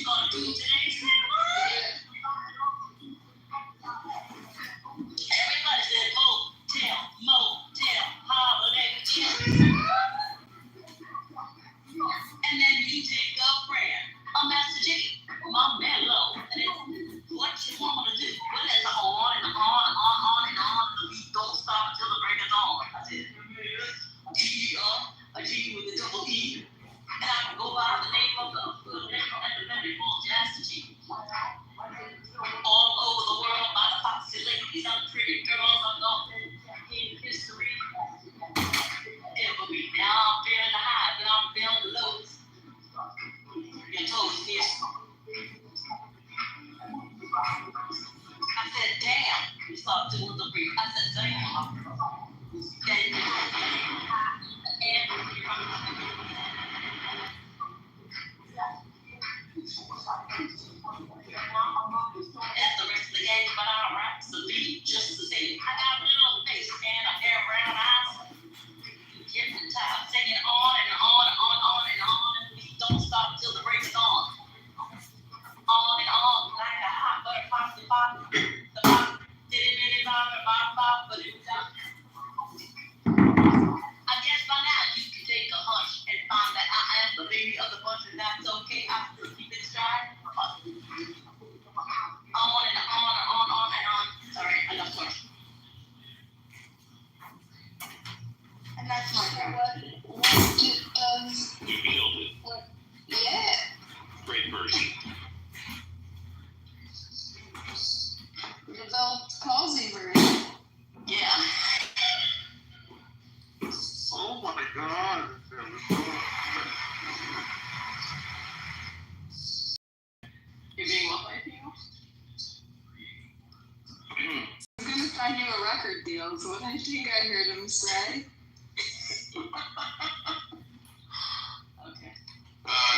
gonna do today? Everybody said hotel, motel, holiday. And then you take a friend, a Master J, my mellow, and it's what you want to do. Well, it's on and on and on and on. The beat don't stop till the break is on. I said, a G with a double E. And I can go by the name of the Master G. All over the world by the foxy ladies and pretty girls I'm going in history. Ever be now I'm feeling the highs and I'm feeling the lows. You told me this. I said, damn. You start doing the brief. I said, damn. That's the rest of the game, but I rap the beat just the same. I got a little face and a pair of brown eyes. Hypnotized, singing on and on and on and on, and the beat don't stop till the break is on. On and on, like a hot butter pop, the pop, the pop, diddy bop, but it was out. I guess by now you can take a hunch and find that I am the baby of the bunch, and that's okay. I still keep it stride. On and on and on. Sorry, enough story. And that's my favorite. What You nailed it. What? Yeah. Great version. The Bell Palsy version. Yeah. Oh my God. You're being what by people? I'm gonna find you a record deal, is what I think I heard him say. Okay.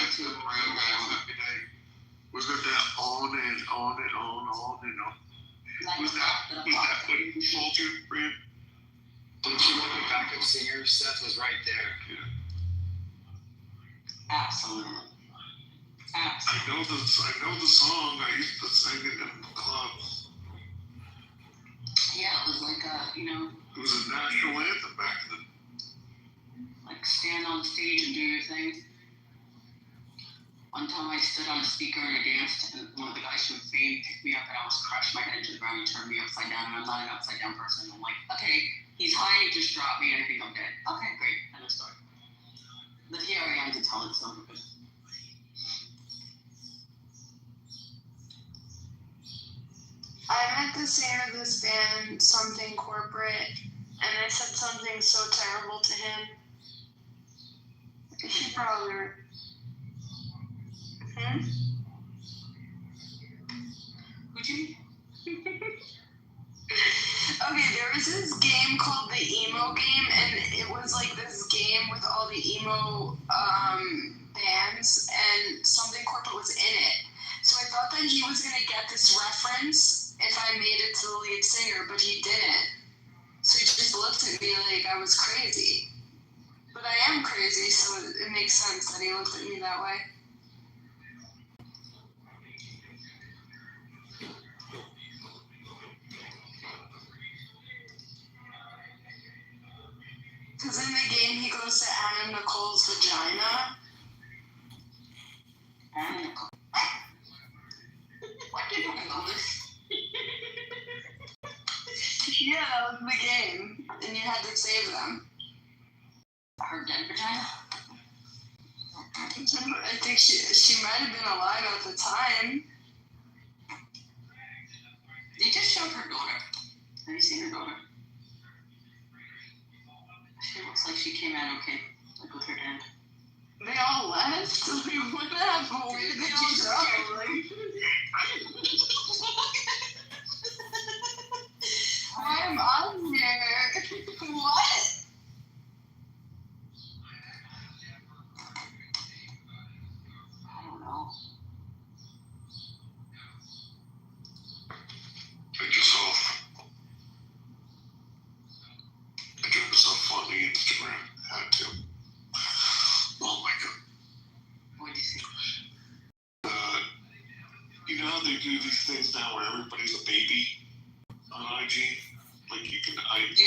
It's a real guy. Happy day. Was it that on and on and on and on? Like Was that what Soldier ran? Don't you want the backup singer? Seth was right there. Absolutely. I know the song. I used to sing it in the clubs. Yeah, it was like It was a national anthem back in the. like stand on the stage and do your thing. One time I stood on a speaker and I danced, and one of the guys from Fame picked me up and I almost crushed my head into the ground and turned me upside down, and I'm not an upside down person. I'm like, okay, he's high, just drop me and I think I'm dead. Okay, great, end of story. But here I am to tell it so because I met the singer of this band, something corporate, and I said something so terrible to him. You should probably. Who'd you? Okay, there was this game called the Emo Game, and it was like this game with all the emo bands, and something corporate was in it. So I thought that he was gonna get this reference if I made it to the lead singer, but he didn't. So he just looked at me like I was crazy. But I am crazy, so it makes sense that he looked at me that way. Because in the game, he goes to Anna Nicole's vagina. Anna Nicole. What did I know this? Yeah, that was the game. And you had to save them. Her dead vagina? I think she might have been alive at the time. They just showed her daughter. Have you seen her daughter? She looks like she came out okay, like with her dad. They all left? Like, what happened? Where did they all go? Like, why am I here? What? I don't know. I get myself funny Instagram. Had to. Oh my God. What did you see? You know how they do these things now where everybody's a baby on IG? Like you can, Yeah.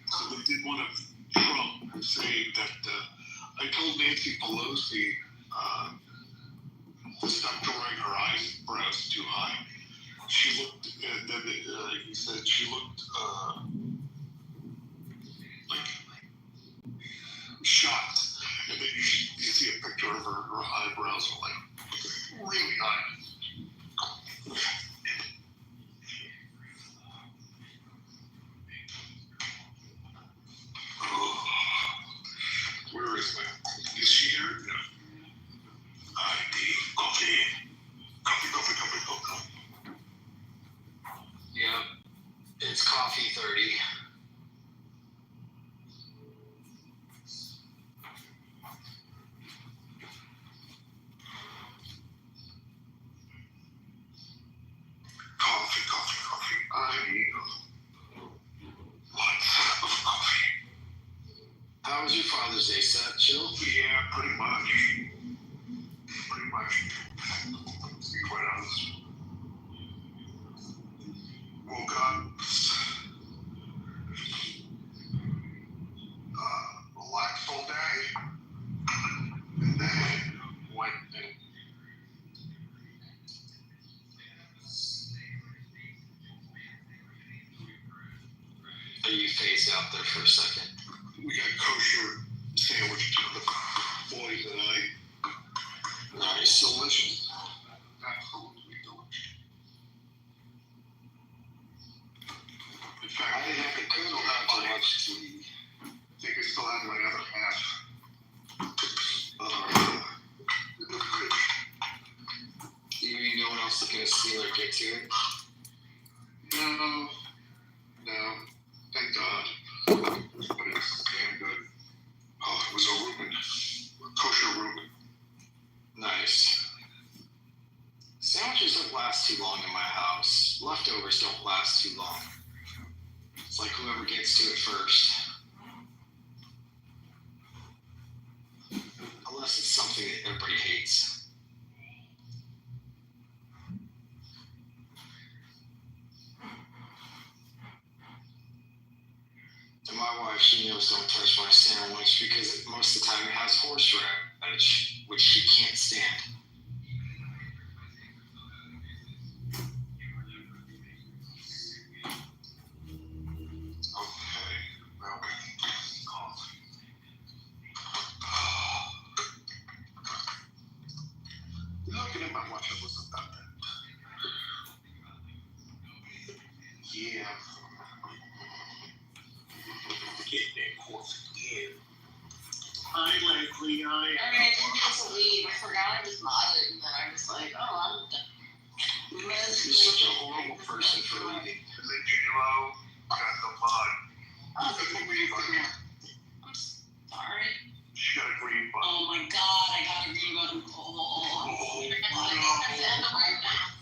So they did one of Trump saying that I told Nancy Pelosi to stop drawing her eyebrows too high. She looked, and then he said she looked like shocked. And then you see a picture of her eyebrows are like really high. Where is that? Is she here? No. ID. Coffee. Yep. It's coffee 30. Coffee. I need lots of coffee. How was your Father's Day, Seth? Chill? Yeah, pretty much. To be quite honest. Woke up, relaxed all day, and then went and You phased out there for a second. we got kosher sandwich to the boys and I. Nice. Delicious. Absolutely delicious. In fact, I didn't have to cook too much to eat. I think I still have my other half. In the fridge. You mean no one else is gonna steal or get to it? No. Thank God. But it's damn good. Oh, it was a Reuben. Kosher Reuben. Nice. Sandwiches don't last too long in my house. Leftovers don't last too long. It's like whoever gets to it first. Unless it's something that everybody hates. And my wife, she knows don't touch my sandwich because most of the time it has horseradish, which she can't stand. Okay. Now we can get some coffee. Looking at my watch, it wasn't that bad. Yeah. Getting that coffee in. Hi, Leslie. I mean, I took it to leave. I forgot I was modded, and then I was like, oh, I'm done. You're such a horrible person for leaving. And then J-Lo got the mud. Oh, I'm sorry. She got a green button. Oh my god, I got a green button. Oh, I'm in the right now.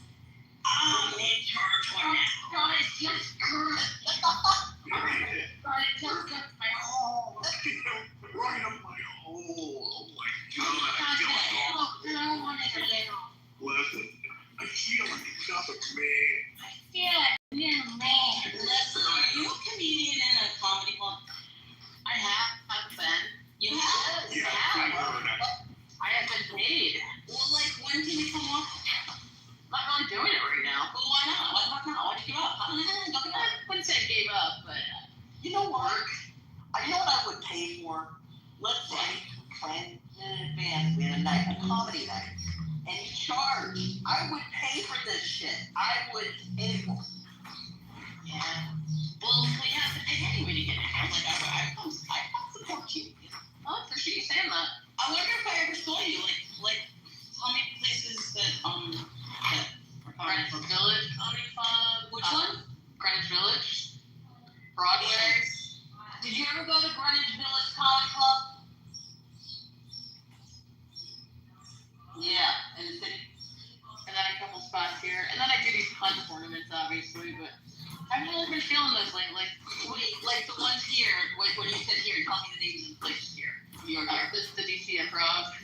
I'm in charge right now. God, it feels good. God, it feels good. My hole. Right up my hole. Oh my God. I don't want it to get off. Listen, I feel like another man. I feel like you're man. Listen, are you a comedian in a comedy club? I have been. You have? Yeah, I heard that. I have been paid. Well, like, when can you come off? I'm not really doing it right now. But why not? Why not now? Why did you give up? I wouldn't say I gave up, but You know what? You know what I would pay for? Let's say, plan in advance, we had a night, a comedy night, and you charge. I would pay for this shit. I would pay for it. yeah. Well, we have to pay anyway to get it. I'm like, I come support you. I appreciate you saying that. I wonder if I ever saw you, like how many places that Greenwich Village Comedy Club. Which one? Greenwich Village. Broadway. Did you ever go to Greenwich Village Comedy Club? Yeah, in the city. And then a couple spots here. And then I do these fun tournaments, obviously, but I haven't really been feeling those lately. Like the ones here, like when you said here, tell me the names of the places here. New York, this is the DC Improv.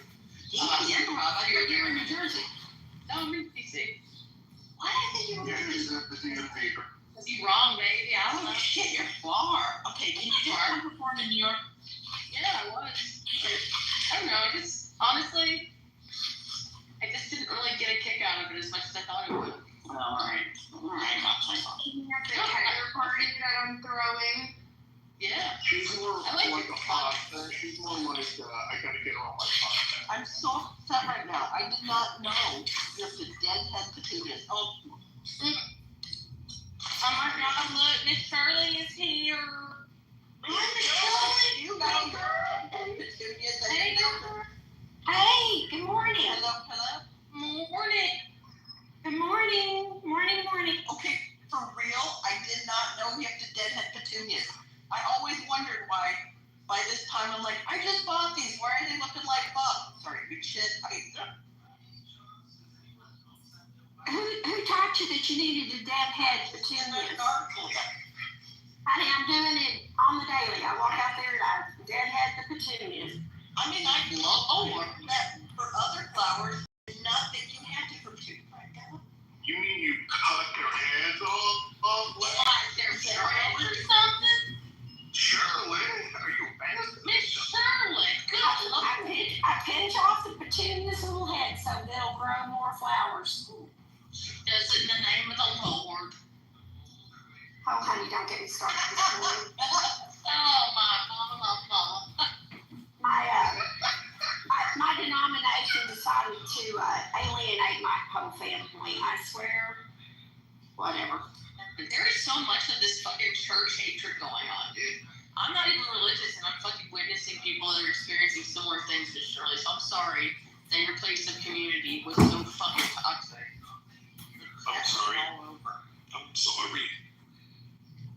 DC Improv? You're in New Jersey. No, I'm in DC. see you in the theater. Cause you wrong, baby. I don't Oh know. shit, you're far. Okay, can you just come perform in New York? Yeah, I was. I don't know. Honestly, I just didn't really get a kick out of it as much as I thought it would. Alright, not playing. The Tiger party that I'm throwing. Yeah. She's more I like like it. a pasta. She's more like, I gotta get her on my pasta. I'm so upset right now. I did not know there's a deadhead petunias. Oh, Oh my God! Look, Miss Shirley is here. you got petunias. Hey, girl. Hey, good morning. Hello. Morning. Good morning. Morning. Okay, for real, I did not know we have to deadhead petunias. I always wondered why. By this time, I'm like, I just bought these. Why are they looking like fuck? Sorry, big shit. Who taught you that you needed to deadhead petunias? Honey, I'm doing it on the daily. I walk out there and I deadhead the petunias. I mean, I love that for other flowers, not that you have to for petunias. You mean you cut their heads off? Like they're friends or something? Shirley, are you bastard? Miss Shirley, good Lord. I pinch off the petunias' little heads so they'll grow more flowers. Does it in the name of the Lord. Oh, honey, don't get me started this morning. Oh my mama. My denomination decided to alienate my whole family. I swear, whatever. There is so much of this fucking church hatred going on, dude. I'm not even religious and I'm fucking witnessing people that are experiencing similar things to Shirley, so I'm sorry that your place of community was so fucking toxic. I'm sorry. I'm sorry.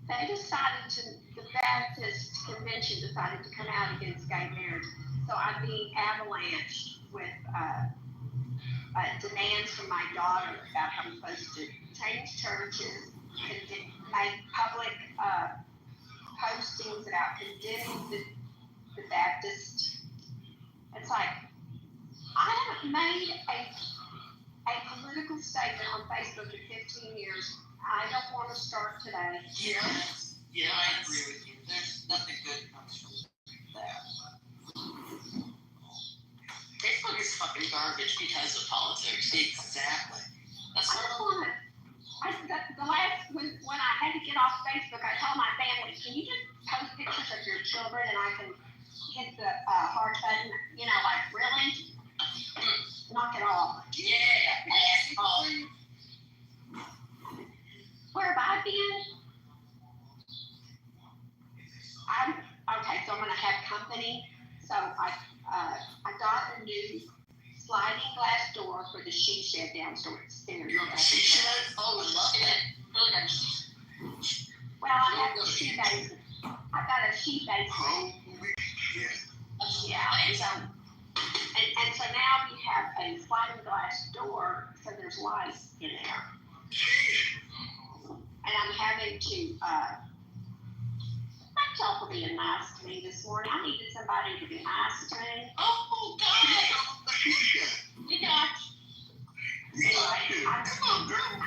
They decided the Baptist convention decided to come out against gay marriage. So I'm being avalanched with demands from my daughter about how I'm supposed to change churches, make public postings about condemning the Baptist. It's like, I haven't made a political statement on Facebook in 15 years. I don't want to start today. Yeah, I agree with you. There's nothing good comes from that. Facebook is fucking garbage because of politics. Exactly. That's I what don't want to. When I had to get off Facebook, I told my family, can you just post pictures of your children and I can hit the heart button? You know, like, really? Knock it off. Yeah, asshole. Where have I been? Okay, so I'm going to have company. So I got a new sliding glass door for the she shed downstairs. You have a she shed? Oh, love it. Really got to. Well, I have a she basement. I've got a she basement. Holy shit. Yeah, and so now we have a sliding glass door, so there's lice in there. And I'm having to, thank y'all for being nice to me this morning. I needed somebody to be nice to me. Oh, God. She shed. We got you. Come on, girl.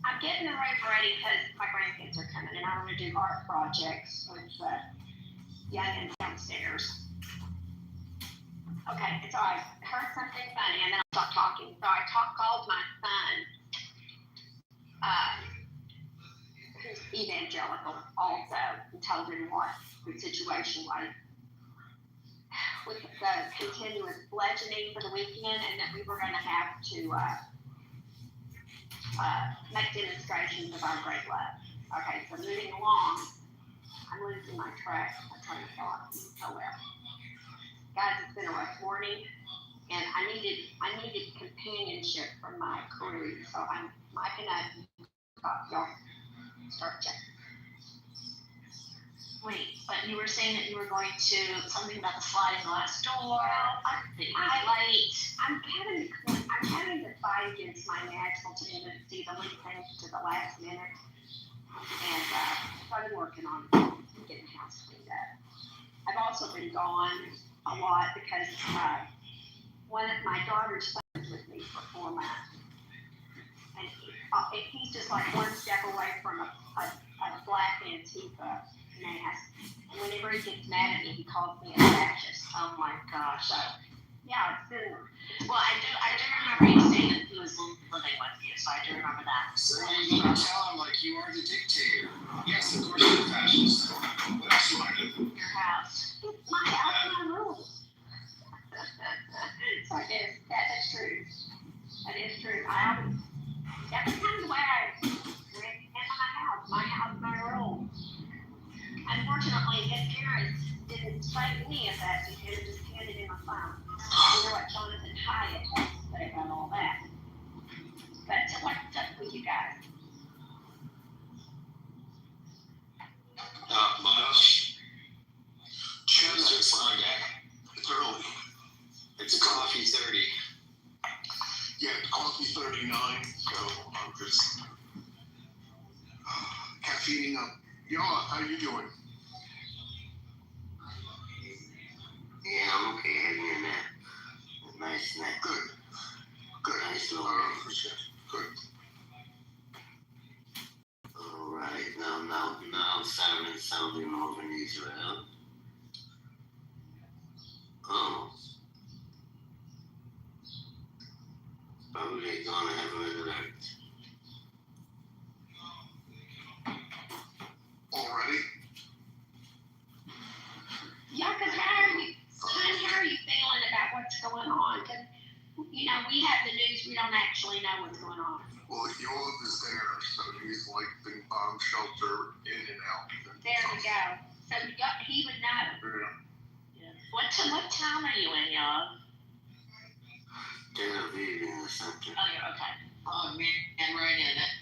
I'm getting the room ready because my grandkids are coming and I want to do art projects with youngins downstairs. Okay, so I heard something funny and then I stopped talking. So I called my son, who's evangelical also, and told him what the situation was with the continuous bludgeoning for the weekend and that we were going to have to make demonstrations of our great love. Okay, so moving along, I'm losing my train of thought. Oh well. Guys, it's been a rough morning, and I needed companionship from my crew, so I'm micing up. Y'all start checking. Wait, but you were saying that you were going to something about the sliding glass door. I'm having to fight against my natural tendency to leave things to the last minute, and so I've been working on getting the house cleaned up. I've also been gone a lot because one of my daughter's son was with me for 4 months. And he's just like one step away from a black Antifa mask. And whenever he gets mad at me, he calls me a fascist. Oh my gosh. Yeah, it's been. Well, I do remember you saying that he was living with you, so I do remember that. So you're gonna tell him like you are the dictator. Yes, of course you're a fascist. What else you want to do? Your house. It's my house, my rules. So I guess that's true. That is true. That's kind of the way I ran my house, my rules. Unfortunately, his parents didn't say any of that because it just handed him a phone. You know what Jonathan Hyatt has to say about all that. But so what's up with you guys? Not much. Choose just on deck. It's early. It's a coffee 30. Yeah, coffee 39, so I'm just caffeineing up. Yo, how you doing? Yeah, I'm okay. Having a nap. A nice nap. Good. Good. Nice little Good. All right. Now Simon sounding over in Israel. Oh. Probably gonna have an alert. Already? Yeah, because how are you feeling about what's going on? Because, you know, we have the news, we don't actually know what's going on. Well, Yoav is there, so he's like the bomb shelter in and out. There we go. So he would know. Yeah. What town are you in, y'all? Tel Aviv or something. Oh, yeah, okay. Oh, man, right in it.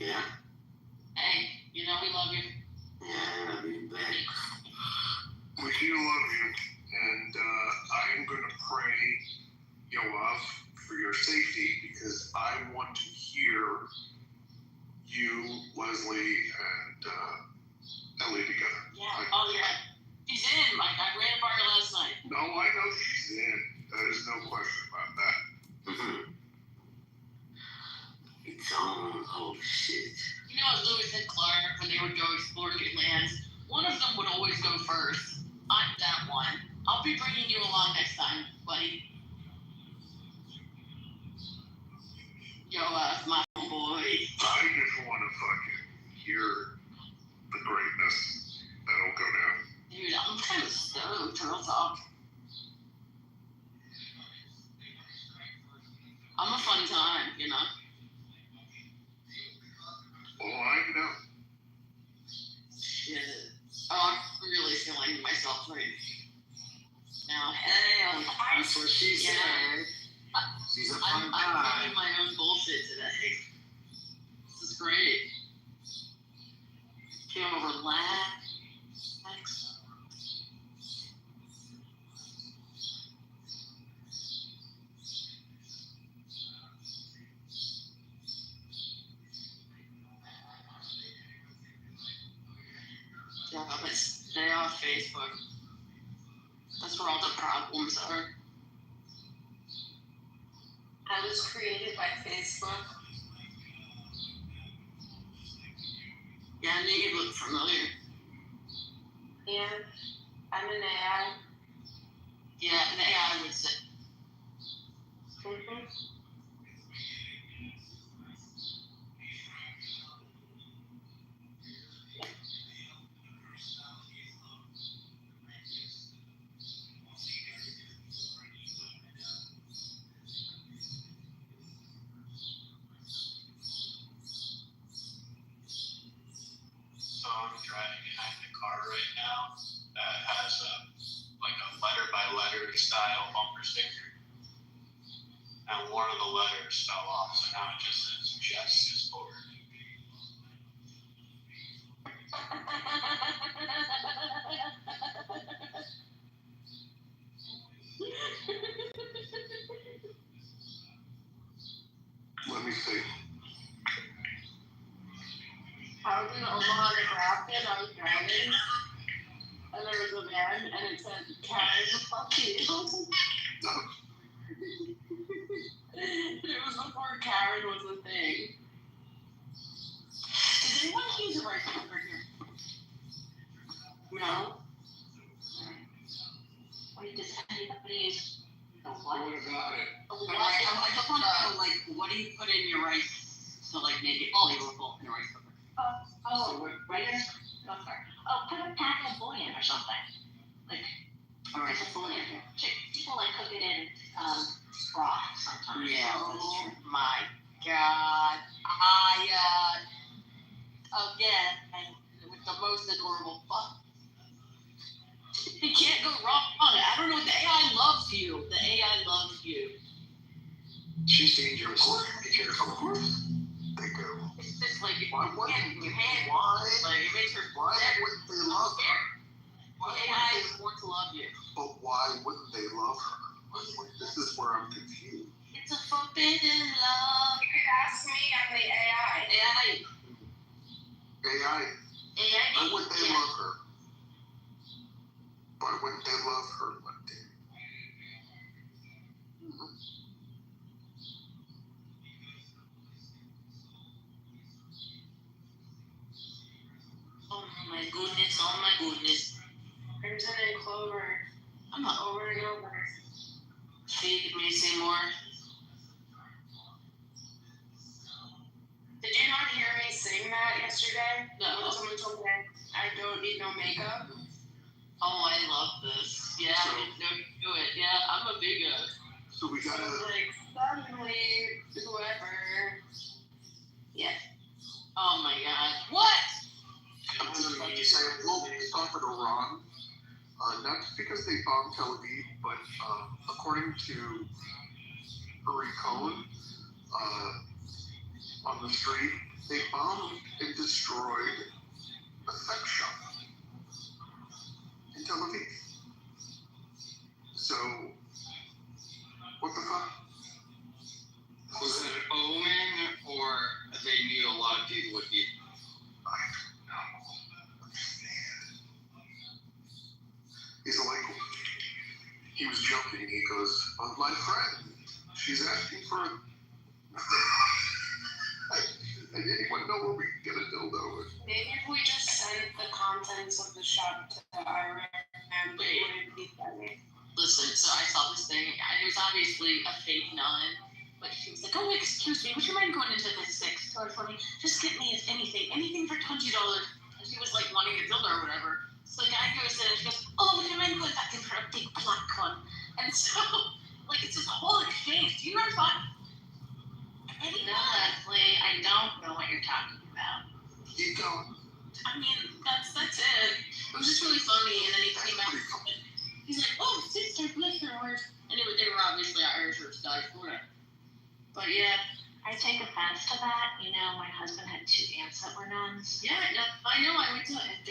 Yeah. Hey, you know we love you. Yeah, I'll be back. We do love you, and I am going to pray, Yoav, for your safety because I want to hear you, Leslie, and Ellie together. Yeah. He's in. Like, I ran by her last night. No, I know she's in. There's no question about that. Mm-hmm. It's on. Oh, shit. You know, as Lewis and Clark, when they would go explore new lands, one of them would always go first. I'm that one. I'll be bringing you along next time, buddy. Yo, my boy. I just want to fucking hear the greatness that'll go down. Dude, I'm kind of stoked, real talk. I'm a fun time, you know? Well, I know. Shit. Oh, I'm really feeling myself right now. Hell, That's what she said. She's a fun I'm guy. running my own bullshit today. This is great. Kitover relax. Yeah, but stay off Facebook. That's where all the problems are. I was created by Facebook. Yeah, I knew you look familiar. And I'm an AI. Yeah, an AI would say. Mm-hmm. So I'm driving behind the car right now that has like a letter by letter style bumper sticker. And one of the letters fell off, so now it just says Justice Board. Let me see. I was in Omaha, Nebraska, and I was driving, and there was a van, and it said, "Can fuck you." It was before before Karen was a thing. Does anyone use a rice cooker here? No. Wait, does anybody use the what? What about it? I just want to know, like, what do you put in your rice to, like, make it flavorful in a rice cooker? So what, Rice. Okay. Put a pack of bouillon or something. All right. It's a bouillon. People like cook it in broth sometimes. Yeah. That's Oh true. my God. Again, and with the most adorable fuck. You can't go wrong. I don't know. The AI loves you. The AI loves you. She's dangerous. Of course. Be careful. Of course they do. It's just like if Why you wouldn't can't, you can't. Why? Like it makes her Why better. wouldn't they love her? The AI wants to love you. But why wouldn't they love her? This is where I'm confused. It's a forbidden love. You could ask me, I'm the AI. AI. AI, AI. why wouldn't they Yeah. love her? Why wouldn't they love her, Lindy? Oh my goodness. Oh my goodness. Crimson and Clover. I'm not Over and over. Feed me some more. Did you not hear me sing that yesterday? No. When someone told me I don't need no makeup. Oh, I love this. Yeah, So- I didn't know you do it. Yeah, I'm a big So we So gotta, like suddenly whoever. Oh my God. What? I'm gonna say, well, it's time for Iran. Not just because they bombed Tel Aviv, but according to Hurry Cohen, on the street, they bombed and destroyed a sex shop in Tel Aviv. So, what the fuck? Was it an omen, or they knew a lot of people would be? I don't know. Understand. He's like, he was joking. He goes, my friend, she's asking for. I didn't even know where we could get a dildo with. Maybe if we just sent the contents of the shop to Iran, it wouldn't be funny. Listen, so I saw this thing, and it was obviously a fake nun, but she was like, oh, excuse me, would you mind going into this sex store for me? Just get me anything for $20. And she was like wanting a dildo or whatever. So the guy goes in and she goes, oh, would you mind going back in for a big black one? And so, like, it's this whole exchange. Do you know what I'm talking? No, Leslie, I don't know what you're talking about. Keep going. I mean, that's it. It was just really funny, and then he came out. He's like, oh, sister, bless your heart. And they were obviously Irish or Scottish, whatever. But yeah. I take offense to that. You know, my husband had 2 aunts that were nuns. Yeah, no, I know. I went to it. They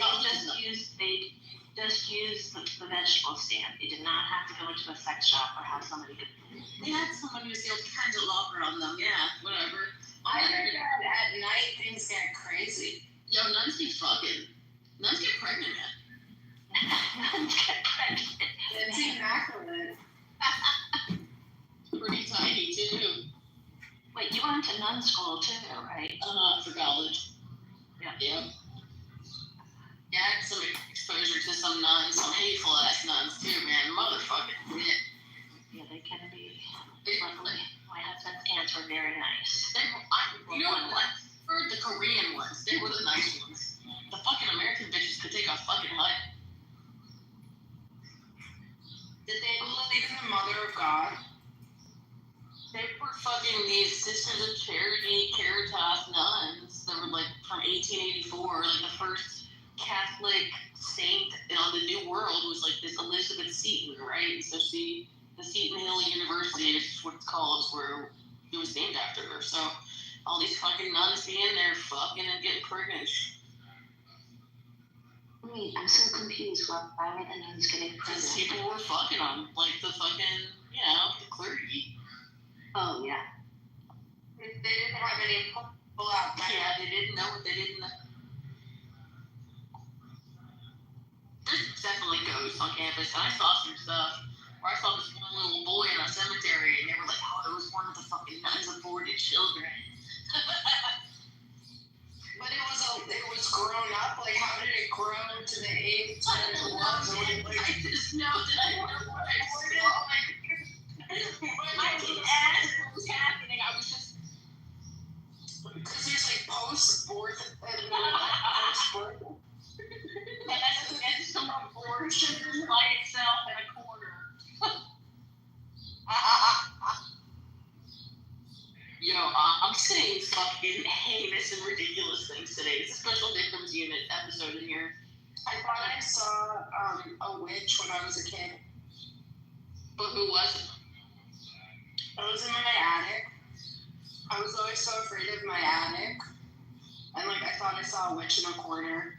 just used the vegetable stand. They did not have to go into a sex shop or have somebody. They had someone who was the candelabra on them. Yeah, whatever. I heard that at night things get crazy. Yo, nuns get fucking. Nuns get pregnant, man. Nuns get pregnant. It's immaculate. Pretty tiny, too. Wait, you went to nun school too, right? For college. Yeah. Yeah. Yeah, I had some exposure to some nuns, some hateful ass nuns, too, man. Motherfucking. Yeah. Yeah, they can be. They, Luckily, my husband's aunts were very nice. you know what? For the Korean ones, they were the nice ones. The fucking American bitches could take a fucking hut. Did they believe in the Mother of God? They were fucking these Sisters of Charity, Caritas nuns that were like from 1884. Like the first Catholic saint on the New World was like this Elizabeth Seton, right? So the Seton Hill University is what it's called, is where it was named after her. So all these fucking nuns being there fucking and getting pregnant. Wait, I'm so confused. Why were the nuns getting Because pregnant? people were fucking them, like the fucking, the clergy. Oh, yeah. They didn't have any pull out. Yeah, they didn't know what they didn't know. There's definitely ghosts on campus. And I saw some stuff where I saw this one little boy in a cemetery and they were like, oh, it was one of the fucking nuns aborted shit. saying fucking heinous and ridiculous things today. It's a special victims unit episode in here. I thought I saw a witch when I was a kid. But who was it? I was in my attic. I was always so afraid of my attic. And like I thought I saw a witch in a corner.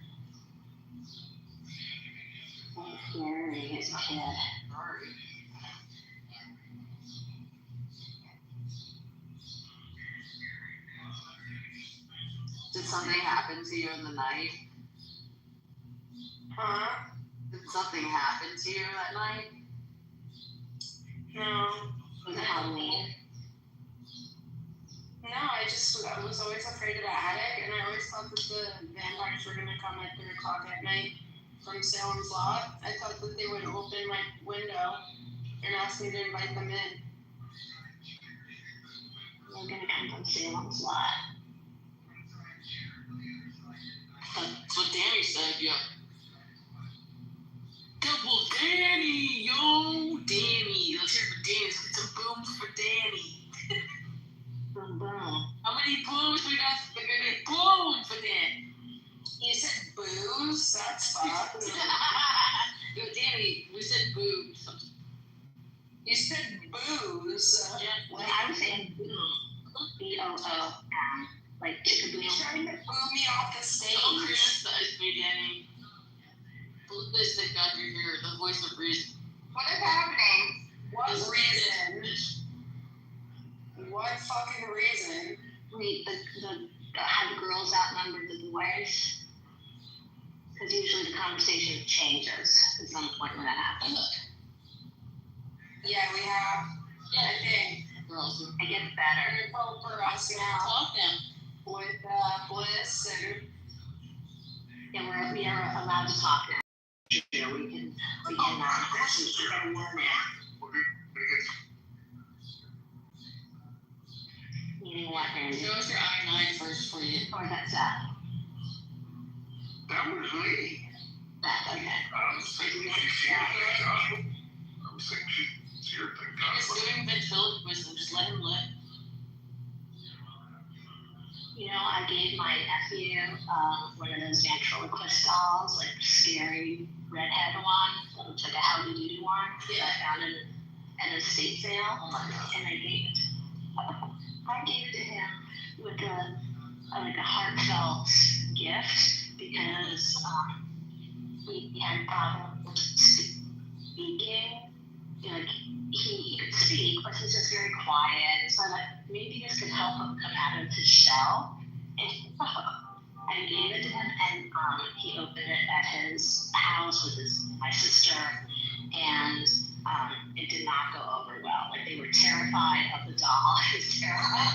That's scary as a kid. Did something happen to you in the night? Huh? Did something happen to you that night? No. Was it Halloween? No, I was always afraid of the attic, and I always thought that the vampires were gonna come at 3 o'clock at night from Salem's Lot. I thought that they would open my window and ask me to invite them in. They're gonna come from Salem's Lot. That's what Danny said, yeah. Double Danny, yo, Danny. Let's hear for Danny. Let's get some booms for Danny. Boom, boom. How many booms we got? We're gonna get boom for Danny. You said booze? That's fucked. Yo, Danny, we said boobs. You said booze. When I was saying boom, B-O-O-M, like You're chick-a-boom. trying to boo me off the stage. Don't criticize me, Danny. Listen, got your ear, the voice of reason. What is happening? What reason? What fucking reason? Wait, how the girls outnumbered the boys? Because usually the conversation changes at some point when that happens. Yeah, we have. I think. Girls, It gets better. We're both for us now talk them. with Bliss and Yeah, we are allowed to talk now. Yeah, we can learn that. We're gonna get Meaning what, Randy? Show us your I-9 first for you. Or that's that? That was me. That, okay. I was thinking she's here, thank God. I was thinking she's here, thank God. Just doing ventriloquism, just let him live. You know, I gave my nephew one of those ventriloquist dolls, like scary redhead one. It looks like a Howdy Doody one. Yeah. I found it at an estate sale, and I gave it to him with a heartfelt gift because he had a problem with speaking. Like he could speak, but he's just very quiet. So I thought maybe this could help him come out of his shell. And I gave it to him, and he opened it at his house with my sister, and it did not go over well. Like they were terrified of the doll. He was terrified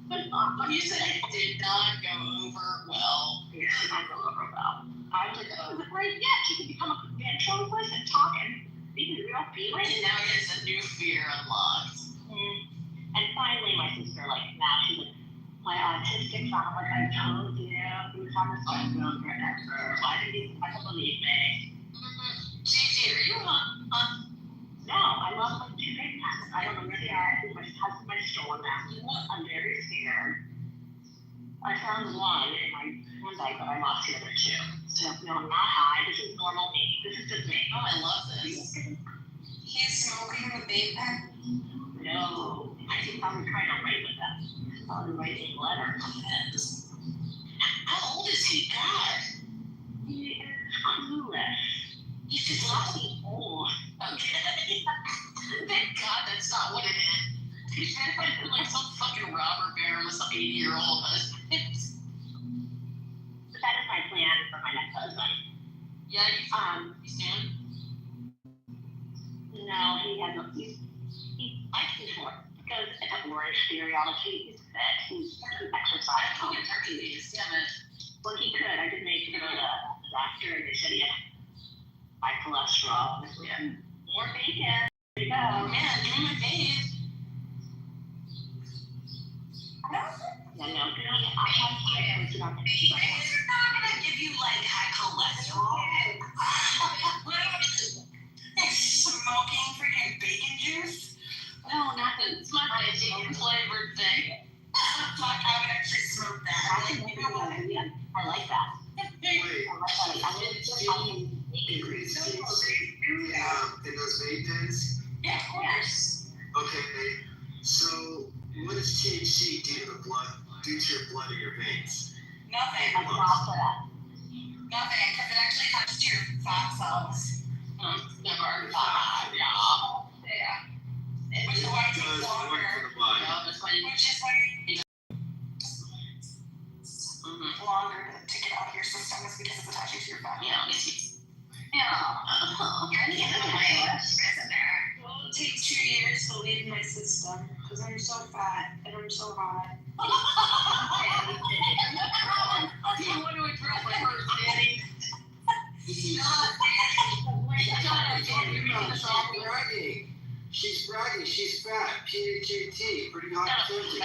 of the doll. You said it did not go over well. It did not go over well. I was like, oh, it was a great gift. You could become a ventriloquist and talk and speak in real feelings. And now he has a new fear unlocked. And finally, my sister, now she's like, my autistic son, like, I told you, he was on the spectrum forever. Why did you fucking believe me? Gigi, are you on? No, I love like 2 big packs. I don't know where they are. I think my husband might have stolen them. I'm very scared. I found one in my handbag, but I lost the other 2. So, no, I'm not high. This is normal me. This is just me. Oh, I love this. he's smoking the vape pen. No, I think I'm trying to write with them. I'm writing letters. How old is he? God. He is clueless. He's just He's old. Okay. Thank God that's not what it is. He's like some fucking robber baron with some 80-year-old husband. But that is my plan for my next husband. Yeah, he's doing. No, he hasn't. He likes his work. He goes at Orange Theoryology. He's fit. He's exercise. Oh, it's Hercules. Damn it. Well, he could. I did make him go to the doctor, and they said he had high cholesterol. And we had more bacon. There you go. Oh, man, give me my face. Yeah, no, good. I have to sit on the Bacon is not gonna give you like high cholesterol. Smoking freaking bacon juice? No, not the. It's my bacon flavored what does THC do to the blood? Do to your blood in your veins? Nothing. I can all for that. Nothing, because it actually touches your fat cells. Never. Yeah. Which is why it takes Does longer. work for the body. Which is why longer to get out of your system is because it's attaching to your fat. Yeah, you're in the end of the way. Well, it takes 2 years to leave my system because I'm so fat and I'm so hot. You want to improve my first daddy? She's bragging. She's bragging. She's fat. PHAT. Pretty hot physique.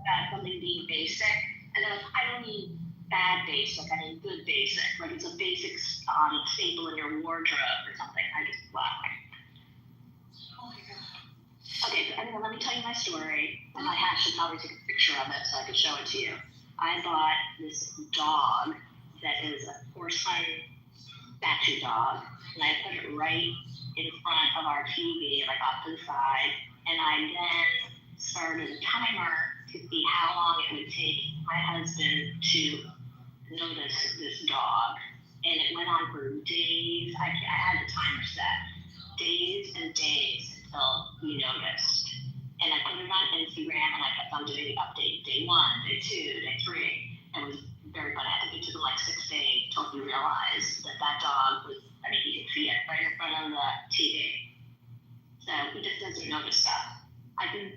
About something being basic, and then I don't mean bad basic, I mean good basic. Like it's a basic staple in your wardrobe or something. I just laugh. Okay, so anyway, let me tell you my story, and I should probably take a picture of it so I can show it to you. I bought this dog that is a porcelain statue dog, and I put it right in front of our TV, like off to the side, and I then started a timer to see how long it would take my husband to notice this dog. And it went on for days. I had the timer set. Days and days until he noticed. And I put it on Instagram and I kept on doing the update. Day 1, day 2, day 3. And it was very funny. I think it took like 6 days until he realized that dog was, I mean, you can see it right in front of the TV. So he just doesn't notice stuff. I can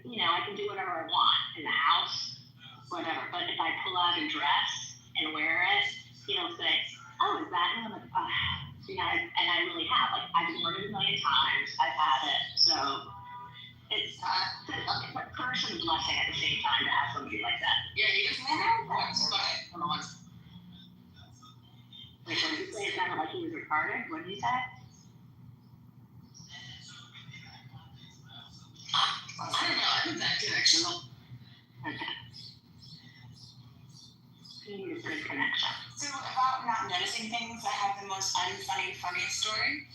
do whatever I want in the house, whatever. But if I pull out a dress and wear it, he'll say, "Oh, is that?" And I'm like, and I really have. Like, I've worn it a million times. I've had it. So it's a curse and blessing at the same time to have somebody like that. Yeah, you just went out once, but Wait, what did you say? It sounded like he was retarded. What did you say? I don't know. I think that connection. Okay. You need a good connection. So about not noticing things, I have the most funny story.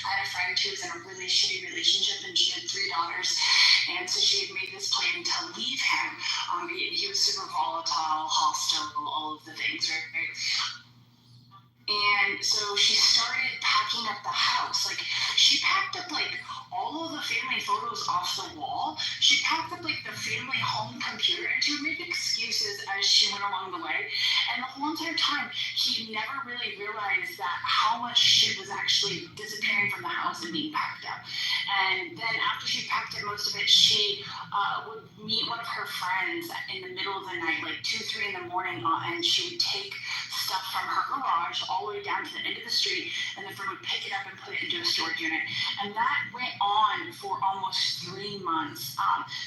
I had a friend who was in a really shitty relationship and she had 3 daughters. And so she had made this plan to leave him. He was super volatile, hostile, all of the things, right? And so she started packing up the house. Like, she packed up, like, all of the family photos off the wall. She packed up, like, the family home computer, and she would make excuses as she went along the way. And the whole entire time, he never really realized that how much shit was actually disappearing from the house and being packed up. And then after she packed up most of it, she would meet one of her friends in the middle of the night, like 2, 3 in the morning, and she would take stuff from her garage all the way down to the end of the street, and the friend would pick it up and put it into a storage unit. And that went on for almost 3 months.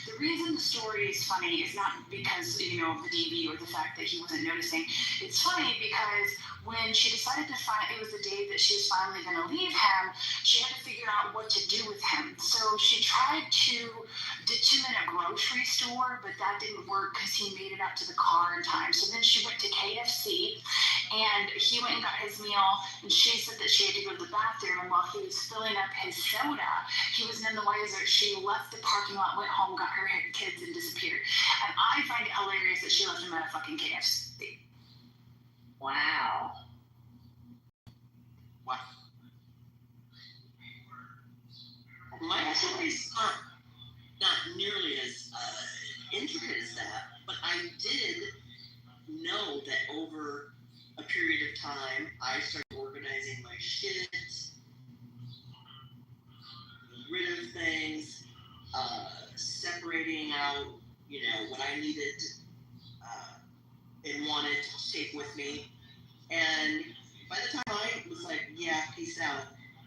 The reason the story is funny is not because, of the DV or the fact that he wasn't noticing. It's funny because when she decided to it was the day that she was finally going to leave him, she had to figure out what to do with him. So she tried to ditch him in a grocery store, but that didn't work because he made it out to the car in time. So then she went to KFC, and he went and got his meal, and she said that she had to go to the bathroom, and while he was filling up his soda, he was none the wiser. She left the parking lot, went home, got her kids, and disappeared. And I find it hilarious that she left him at a fucking KFC. Wow. My story's not nearly as intricate as that, but I did know that over a period of time, I started organizing my shit, rid of things, separating out, what I needed and wanted to take with me. And by the time I was like, yeah, peace out,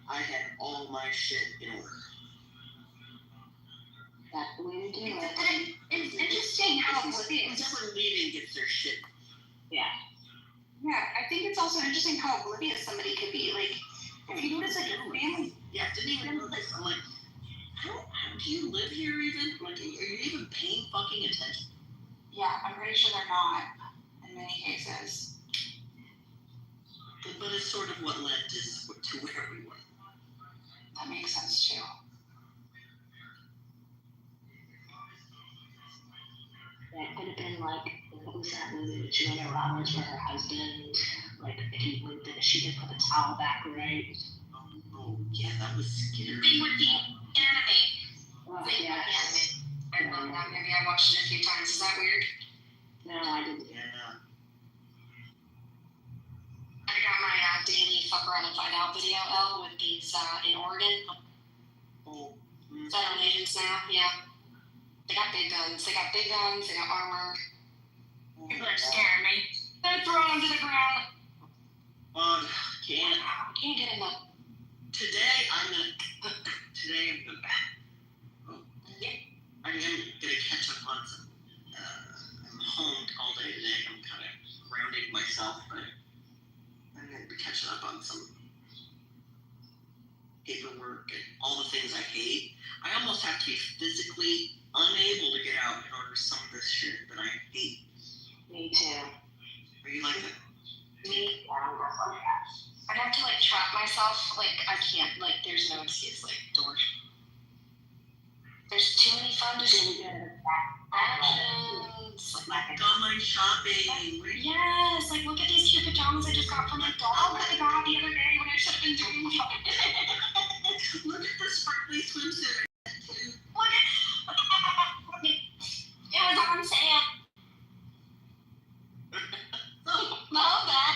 I had all my shit in order. That's the way to do it. It's interesting how oblivious. Whoever leaving gets their shit. Yeah. Yeah, I think it's also interesting how oblivious somebody could be. Like, if you notice, like, your family. Yeah, didn't even notice. I'm like, how do you live here even? Like, are you even paying fucking attention? Yeah, I'm pretty sure they're not in many cases. But it's sort of what led to where we were. That makes sense too. like, what was that movie with Julia Roberts where her husband, like, if he moved it, she could put the towel back, right? Oh, yeah, that was scary. Thing with the anime. Oh, Thing yeah. with the anime. I love that movie. I watched it a few times. Is that weird? No, I didn't. Yeah. I got my daily fuck around and find out video, L, with these in Oregon. Oh. Federal agents now, yeah. They got big guns. They got armor. People are scaring me. They're thrown them to the ground. Can't get enough. Today I'm gonna catch up on some. I'm home all day today. I'm kind of grounding myself, but I'm gonna be catching up on some paperwork and all the things I hate. I almost have to be physically unable to get out in order to some of this shit that I hate. Me too. Are you like that? Me, I'd have to like trap myself. Like I can't. Like there's no excuse. Like doors. There's too many fun to do. Actions. Like online shopping. Yes. Like look at these cute pajamas I just got from my dog that I got the other day when I should have been doing shopping. Look at this sparkly swimsuit. Look at it was on sale. Love that.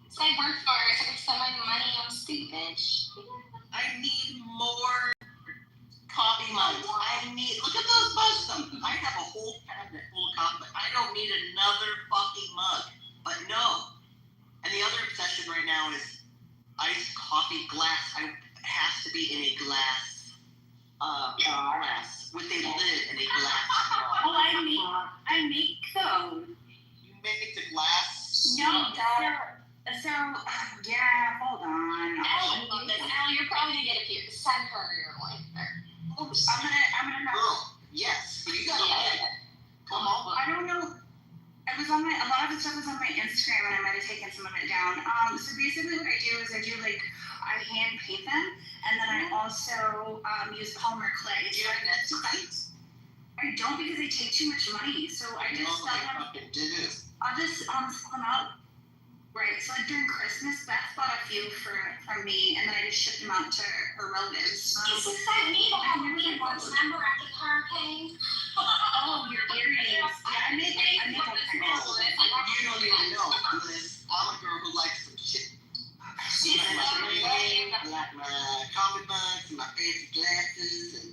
So I work for it, so I can spend my money on stupid shit. I need more coffee mugs. Look at those mugs. I have a whole cabinet full of coffee, but I don't need another fucking mug. But no. And the other obsession right now is iced coffee glass. It has to be in a glass glass with a lid and a glass straw. Oh, I make those. You make the glass? No, yeah, hold on. I love this. Al, you're probably gonna get a few. Send her your link there. Oops. I'm gonna know. Girl, yes. You got it. Come on. I don't know. It was on a lot of the stuff was on my Instagram and I might have taken some of it down. So basically what I do is I hand paint them and then I also use polymer clay. Do you have that size? I don't because they take too much money. So I just sell them. I'll just sell them out. Right, so like during Christmas, Beth bought a few from me, and then I just shipped them out to her relatives. This is that needle that we remember after the hurricane? Oh, your earrings. Yeah, I make You don't even know, Liz. I'm a girl who likes some shit. My coffee mugs and my fancy glasses.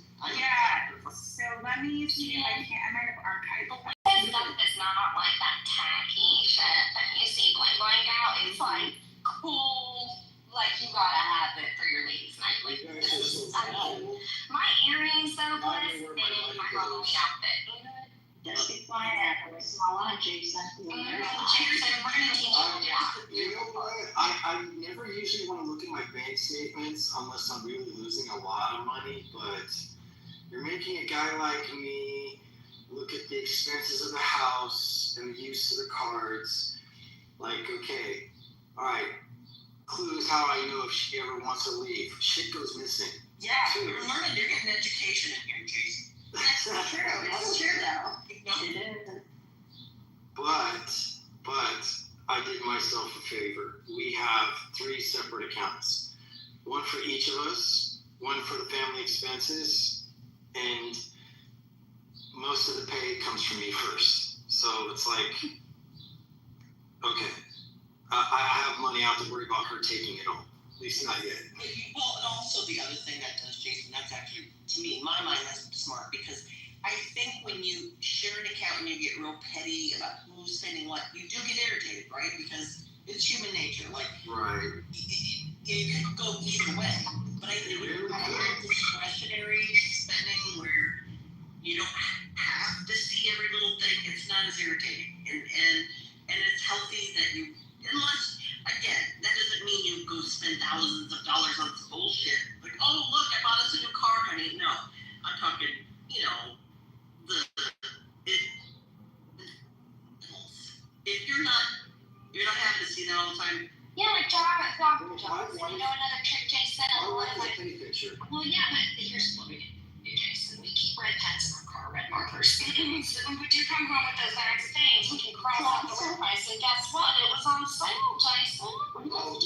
So let me see if I might have archived it. Stuff that's not like that tacky shit that you see bling bling out. It's like cool, like you gotta have it for your ladies' night. Like this is, my earrings though, Bliss, and my Halloween outfit. Just be quiet after a small on Jason. Jason, we're gonna teach you. You know what? I never usually want to look at my bank statements unless I'm really losing a lot of money, but you're making a guy like me look at the expenses of the house and the use of the cards. Like, okay, all right, clues how I know if she ever wants to leave. Shit goes missing. Yeah, you're learning. You're getting education in here, Jason. That's true. It's true though. But I did myself a favor. We have 3 separate accounts. One for each of us, one for the family expenses, and most of the pay comes from me first. So it's like, okay, I have money out to worry about her taking it all. At least not yet. Well, and also the other thing that does, Jason, that's actually, to me, in my mind, that's smart, because I think when you share an account and you get real petty about who's spending what, you do get irritated, right? Because it's human nature. Like, Right. You can go either way. But I think when you have discretionary spending where you don't have to see every little thing, it's not as irritating. And it's healthy that you, unless, again, that doesn't mean you go spend thousands of dollars on some bullshit. Like, oh, look, I bought us a new car, honey. No, I'm talking, if you're not having to see that all the time. Yeah, like dog pajamas. You know another trick, Jason? I like the pay picture. Well, yeah, but here's what we do, Jason. We keep red pens in our car, red markers. So when we do come home with those bags of things, we can cross out the red price. And guess what? It was on sale, Jason. Oh, no,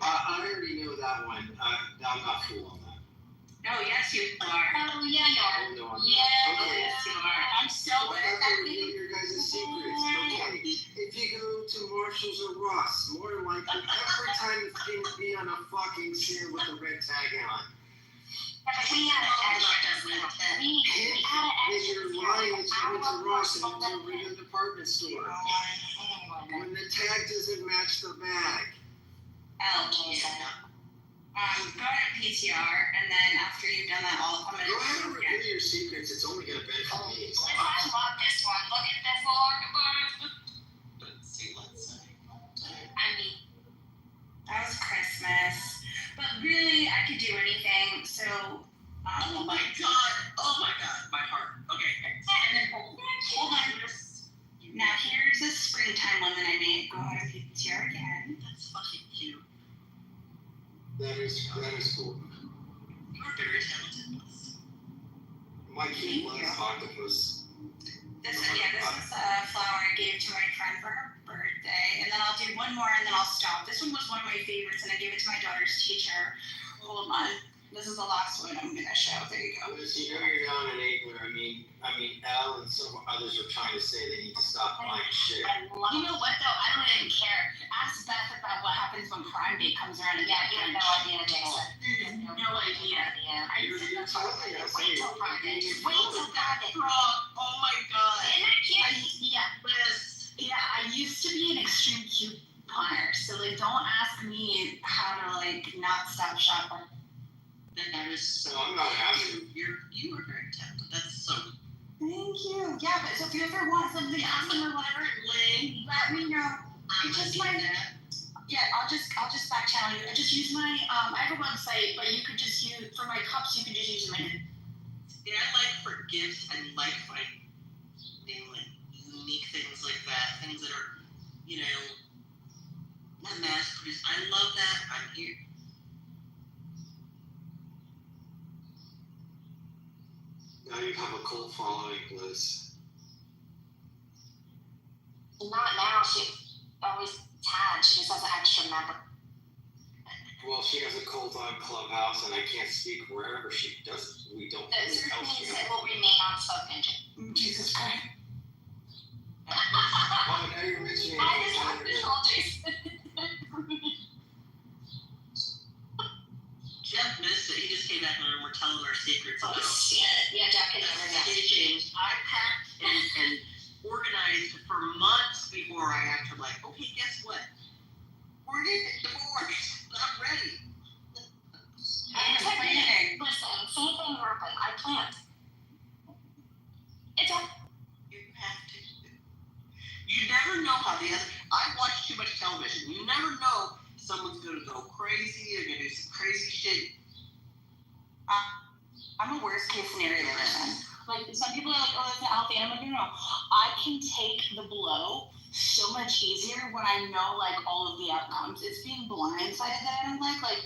I already know that one. I'm not cool on that. Oh, yes, you are. Oh, yeah, you are. Oh, no, I'm not. Yes, you are. I'm so good at that. Your guys' secrets. Okay, if you go to Marshall's or Ross, more than likely, every time it's going to be on a fucking sale with a red tag on. We had an extra. We had an If extra. you're lying, it's going to Ross and it's over in the department store. When the tag doesn't match the bag. Oh, Jason. Go to PTR, and then after you've done that, I'll come in. Go ahead and reveal your secrets. It's only going to benefit me. I love this one. Look at this long. Let's see. I mean, that was Christmas, but really, I could do anything. So, Oh my god, my heart. Okay. and then hold on. Now here's the springtime one that I made. Go ahead and PTR again. That's fucking cute. That is cool. You're very talented. My kid loves octopus. This is a flower I gave to my friend for her birthday, and then I'll do one more, and then I'll stop. This one was one of my favorites, and I gave it to my daughter's teacher. Hold on. This is the last one I'm gonna show. There you go. Listen, you're not an enabler. I mean, Al and some others are trying to say they need to stop buying shit. You know what though? I don't even care. Ask Beth about what happens when Prime Day comes around. Yeah, you have no idea, Jason. No idea. You're totally not Wait till Prime Day. Wait till Prime Day. Oh my god. Isn't that cute? Yeah, I used to be an extreme couponer, so like don't ask me how to like not stop shopping. That is so. I'm not asking. You are very talented. That's so. Thank you. Yeah, but so if you ever want something awesome or whatever, let me know. I'll just back channel you. Just use my I have a website, but you could just use for my cups. You could just use my. Yeah, I like for gifts and like finding like unique things like that, things that are, not mass produced. I love that. I'm here. Now you have a cult following, Liz. Not now. She always had. She just has an extra member. Well, she has a cult on Clubhouse, and I can't speak wherever she does. We don't. The truth means it will remain unspoken. Jesus Christ. Oh, now you're mentioning. I just have to call Jason. Jeff missed it. He just came back in the room. We're telling our secrets. Oh shit! Yeah, Jeff can never know. Changed. I packed and organized for months before I actually okay, guess what? We're getting divorced. I'm ready. I'm planning. Listen, same thing happened. I planned. It's a. You have to. You never know how the other. I watch too much television. You never know if someone's going to go crazy or going to do some crazy shit. I'm a worst case scenario person. Like some people are like, oh, that's not healthy. And I'm like, no. I can take the blow so much easier when I know like all of the outcomes. It's being blindsided that I don't like. Like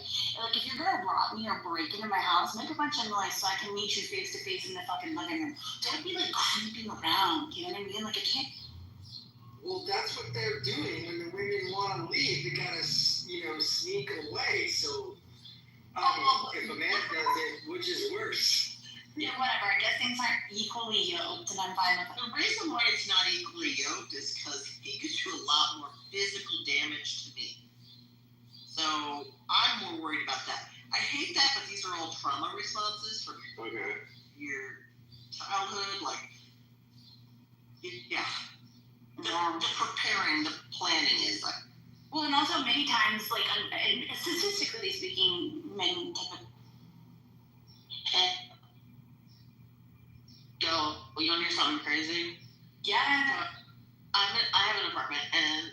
if you're gonna rob me or break into my house, make a bunch of noise so I can meet you face to face in the fucking living room. Don't be like creeping around. You know what I mean? Like I can't. Well, that's what they're doing when the women want to leave. They gotta, sneak away. So, if a man does it, which is worse? Yeah, whatever. I guess things aren't equally yoked, and I'm fine with it. The reason why it's not equally yoked is because he could do a lot more physical damage to me. So I'm more worried about that. I hate that, but these are all trauma responses from your childhood. The preparing, the planning is like. Well, and also many times, and statistically speaking, men typically. Yo, you want to hear something crazy? Yeah. I have an apartment, and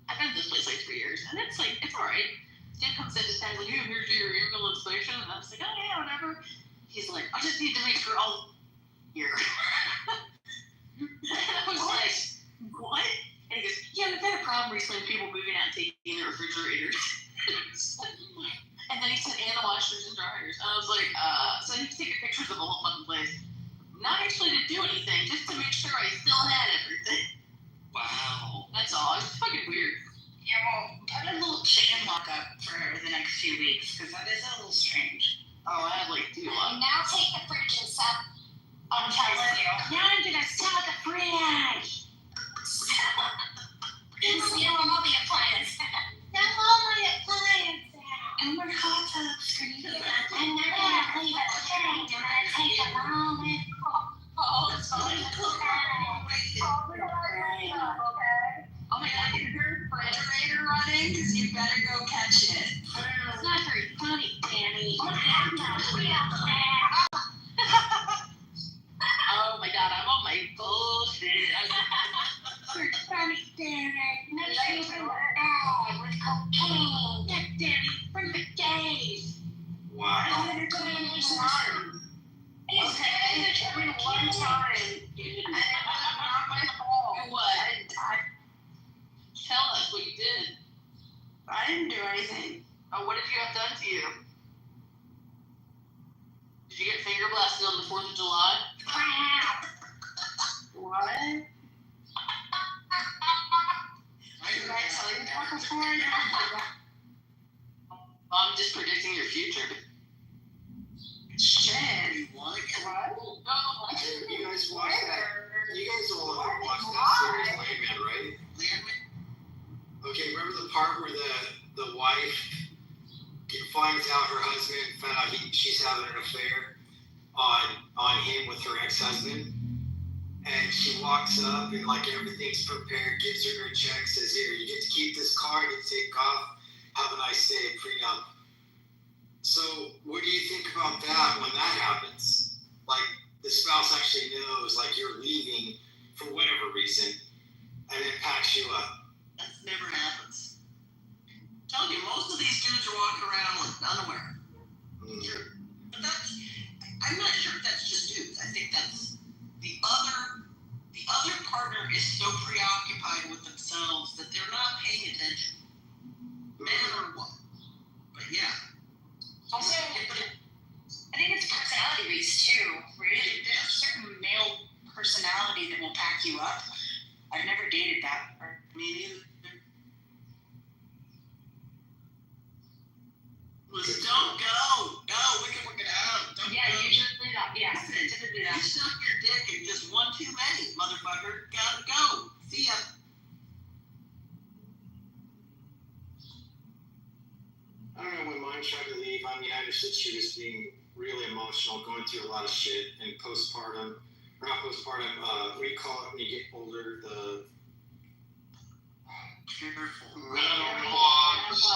I've been at this place like 3 years, and it's alright. Dude comes in, just kind of like, hey, here's your email inspection, and I was like, oh yeah, whatever. He's like, I just need to make sure all here. And I was like, what? And he goes, yeah, we've had a problem recently with people moving out and taking their refrigerators. And then he said, and the washers and dryers. And I was like, so I need to take pictures of the whole fucking place. Not actually to do anything, just to make sure I still had everything. Wow. That's all. It's fucking weird. Yeah, well, put a little chicken lock up for the next few weeks, because that is a little strange. Oh, I had like 2 months. Now take the fridge and sell. I'm telling you. Now I'm gonna sell the fridge. And steal all the appliances. Sell all my appliances. And we're hot tubs for you. And they're gonna leave it there. And they're gonna take them all with. Oh, it's fine. Oh my god, you heard refrigerator running? Because you better go catch it. It's not very funny, Danny. Oh my god, I'm on my bullshit. You're funny, Danny. No, she's in the bag with cocaine. Yeah, Danny, bring the gays. Wow. And they're going to use Okay, I mean, one time, and it was not my fault. What? Tell us what you did. I didn't do anything. Oh, what did you have done to you? Did you get finger blasted on the 4th of July? What? Did I tell you that before? I'm just predicting your future. Shit. What? What? You guys watch that? You guys all watch that series Landman, right? Okay, remember the part where the wife finds out her husband found out she's having an affair on him with her ex-husband, and she walks up and like everything's prepared, gives her check, says, "Here, you get to keep this car, you get to take off, have a nice day, prenup." So what do you think about that when that happens? Like the spouse actually knows like you're leaving for whatever reason, and then packs you up. That never happens. I'm telling you, most of these dudes are walking around with underwear. But I'm not sure if that's just dudes. I think that's the other partner is so preoccupied with themselves that they're not paying attention. Man or what. But yeah. Also, I think it's personality based too. Really, there's a certain male personality that will pack you up. I've never dated that. Me neither. Listen, don't go. No, we can work it out. Don't Yeah, go. usually that. Yeah, typically You that. stuck your dick in just one too many, motherfucker. Gotta go. See ya. I don't know, when mine tried to leave, I mean, I understood she was being really emotional, going through a lot of shit, and postpartum, or not postpartum, what do you call it when you get older, Careful. Menopause.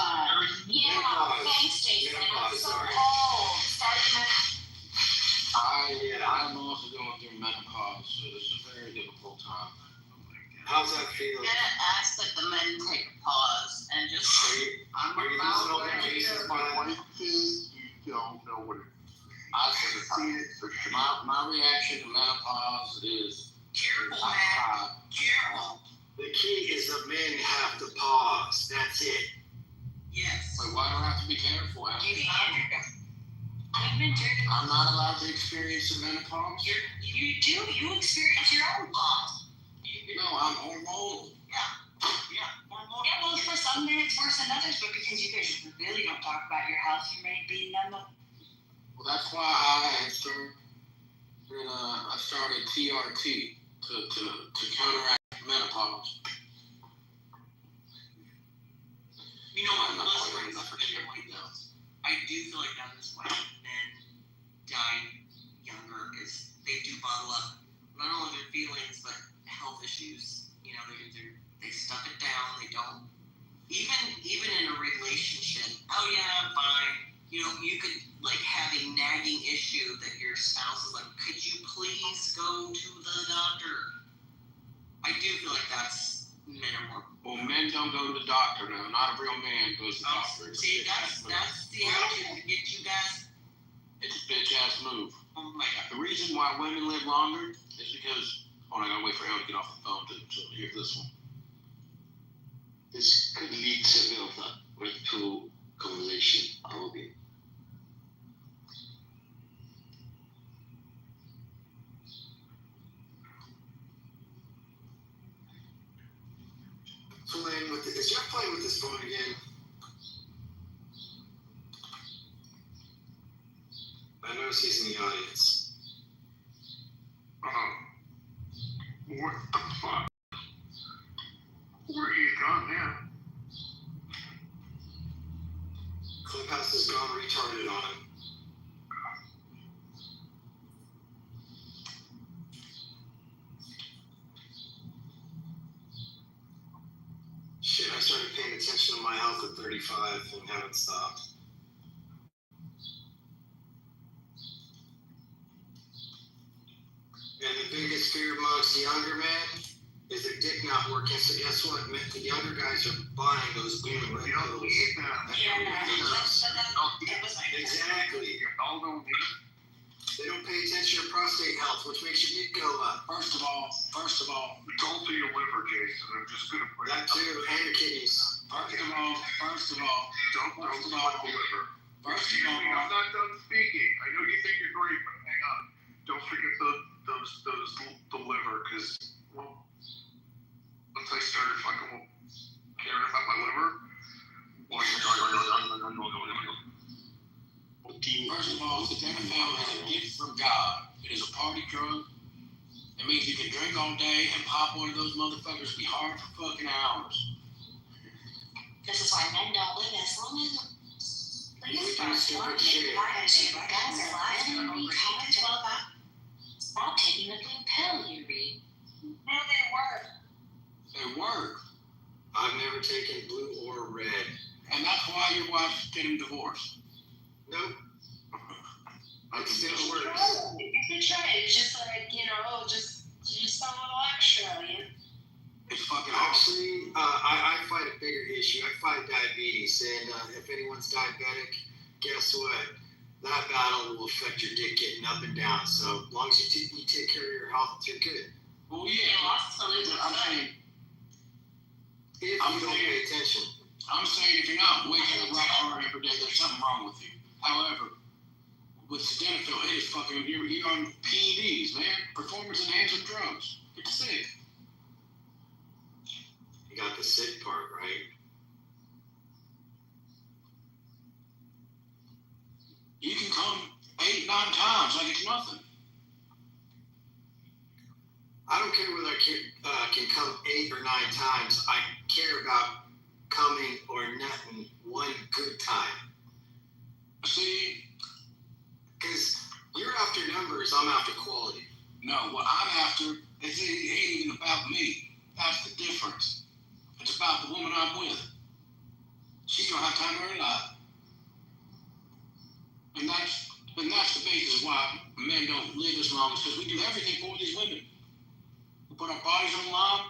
Yeah, Menopause. thanks, Jason. I'm Menopause, so sorry. cold. Starting I'm also going through menopause, so this is a very difficult time. Oh my god. how's that feel? I'm gonna ask that the men take a pause and just. I'm Are you about losing all ready the cases to- by My that? wife says you don't know what it is. I See said, it for sure. my reaction to menopause is Careful, I man. cry. Careful. The key is the men have to pause, that's it. Yes. Wait, why do I have to be careful? I've been drinking. I'm not allowed to experience the menopause? You do. You experience your own pause. No, I'm hormonal. Yeah. Yeah, well, for some men it's worse than others, but because you guys really don't talk about your health, you may be numb. Well, that's why I started TRT to counteract menopause. You know I'm what? not Let's quite bring enough this for up TRT now. I do feel like that is why men die younger is they do bottle up not only their feelings but health issues. You know, they stuff it down. They don't even in a relationship. Oh yeah, I'm fine. You know, you could like have a nagging issue that your spouse is like, could you please go to the doctor? I do feel like that's men are more. Well, men don't go to the doctor now. Not a real man goes to the doctor. It's a See, bitch ass move. that's the attitude to get you guys. It's a bitch ass move. Oh my god. The reason why women live longer is because. Hold on, I gotta wait for Ellen to get off the phone to hear this one. This could lead to a bit of a breakthrough conversation, probably. Is Jeff playing with his phone again? I notice he's in the audience. What the fuck? Where you gone now? Clubhouse has gone retarded on him. Shit, I started paying attention to my health at 35 and haven't stopped. And the biggest fear amongst younger men is their dick not working. So guess what? The younger guys are buying those women red pills. Exactly. They don't pay attention to prostate health, which makes your dick go up. First of all, don't do your liver, Jason. I'm just gonna put that too, and your kidneys. First of all, don't the liver. Excuse me, I'm not done speaking. I know you think you're great, but hang on. Don't forget the liver, because once I started fucking caring about my liver. First of all, sildenafil is a gift from God. It is a party drug. It means you can drink all day and pop one of those motherfuckers, be hard for fucking hours. This is why men don't live as long as please start smoking. Guys are lying and read comments all about stop taking the blue pill you read. No, they work. They work. I've never taken blue or red. And that's why your wife's getting divorced. Nope. It still works. It's right. It's just like, just a little extra, It's fucking Actually, I fight a bigger issue. I fight diabetes, and if anyone's diabetic, guess what? That battle will affect your dick getting up and down. So as long as you take care of your health, you're good. Well, yeah. I'm saying, if you don't pay attention. I'm saying if you're not waking up rock hard every day, there's something wrong with you. However, with sildenafil, it is fucking, you're on PEDs, man. Performance enhancing drugs. It's sick. You got the sick part, right? You can come 8, 9 times like it's nothing. I don't care whether I can come 8 or 9 times. I care about coming or nutting one good time. See? Because you're after numbers, I'm after quality. No, what I'm after is it ain't even about me. That's the difference. It's about the woman I'm with. She's gonna have time in her life. And that's the basis why men don't live as long, because we do everything for these women. We put our bodies on the line.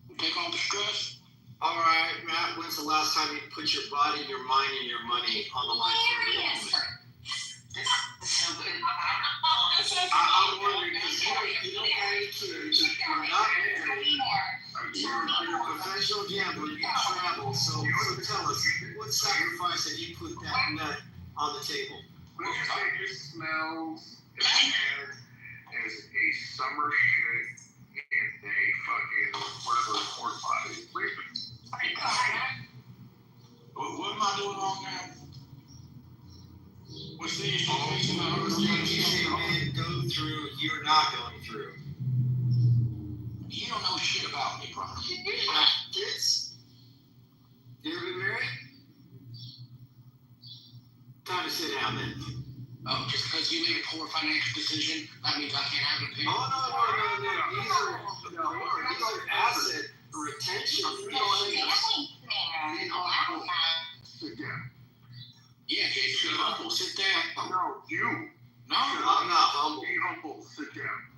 We take all the stress. All right, Matt, when's the last time you put your body, your mind, and your money on the line for a real woman? This is so good. I'm wondering, because you don't have any kids, you're not married, you're a professional gambler, you travel, so tell us, what sacrifice have you put that nut on the table? Let's just say it just smells as bad as a summer shit in a fucking, whatever, port body. What am I doing wrong now? What's the issue? All those things you see men go through, you're not going through. You don't know shit about me, brother. Kids? You ever been married? Time to sit down then. Oh, just because you made a poor financial decision, that means I can't have an opinion? Oh, no. These are asset retention. Sit down. Yeah, Jason, be humble. Sit down. No, you. No, I'm not humble. Be humble. Sit down.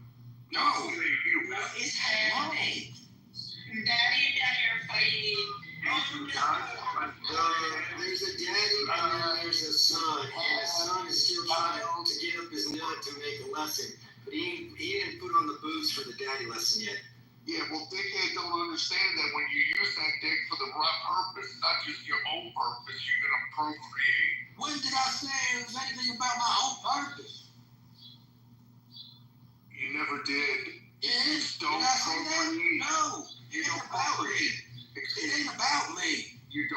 No. Say you. It's happening. Daddy down here fighting. There's a daddy and then there's a son, and the son is still trying to get up his nut to make a lesson, but he didn't put on the boots for the daddy lesson yet. Yeah, well, dickhead don't understand that when you use that dick for the right purpose, not just your own purpose, you're gonna procreate. When did I say it was anything about my own purpose? You never did. Yes. Don't Did I say that? procreate. No. You don't about procreate. it.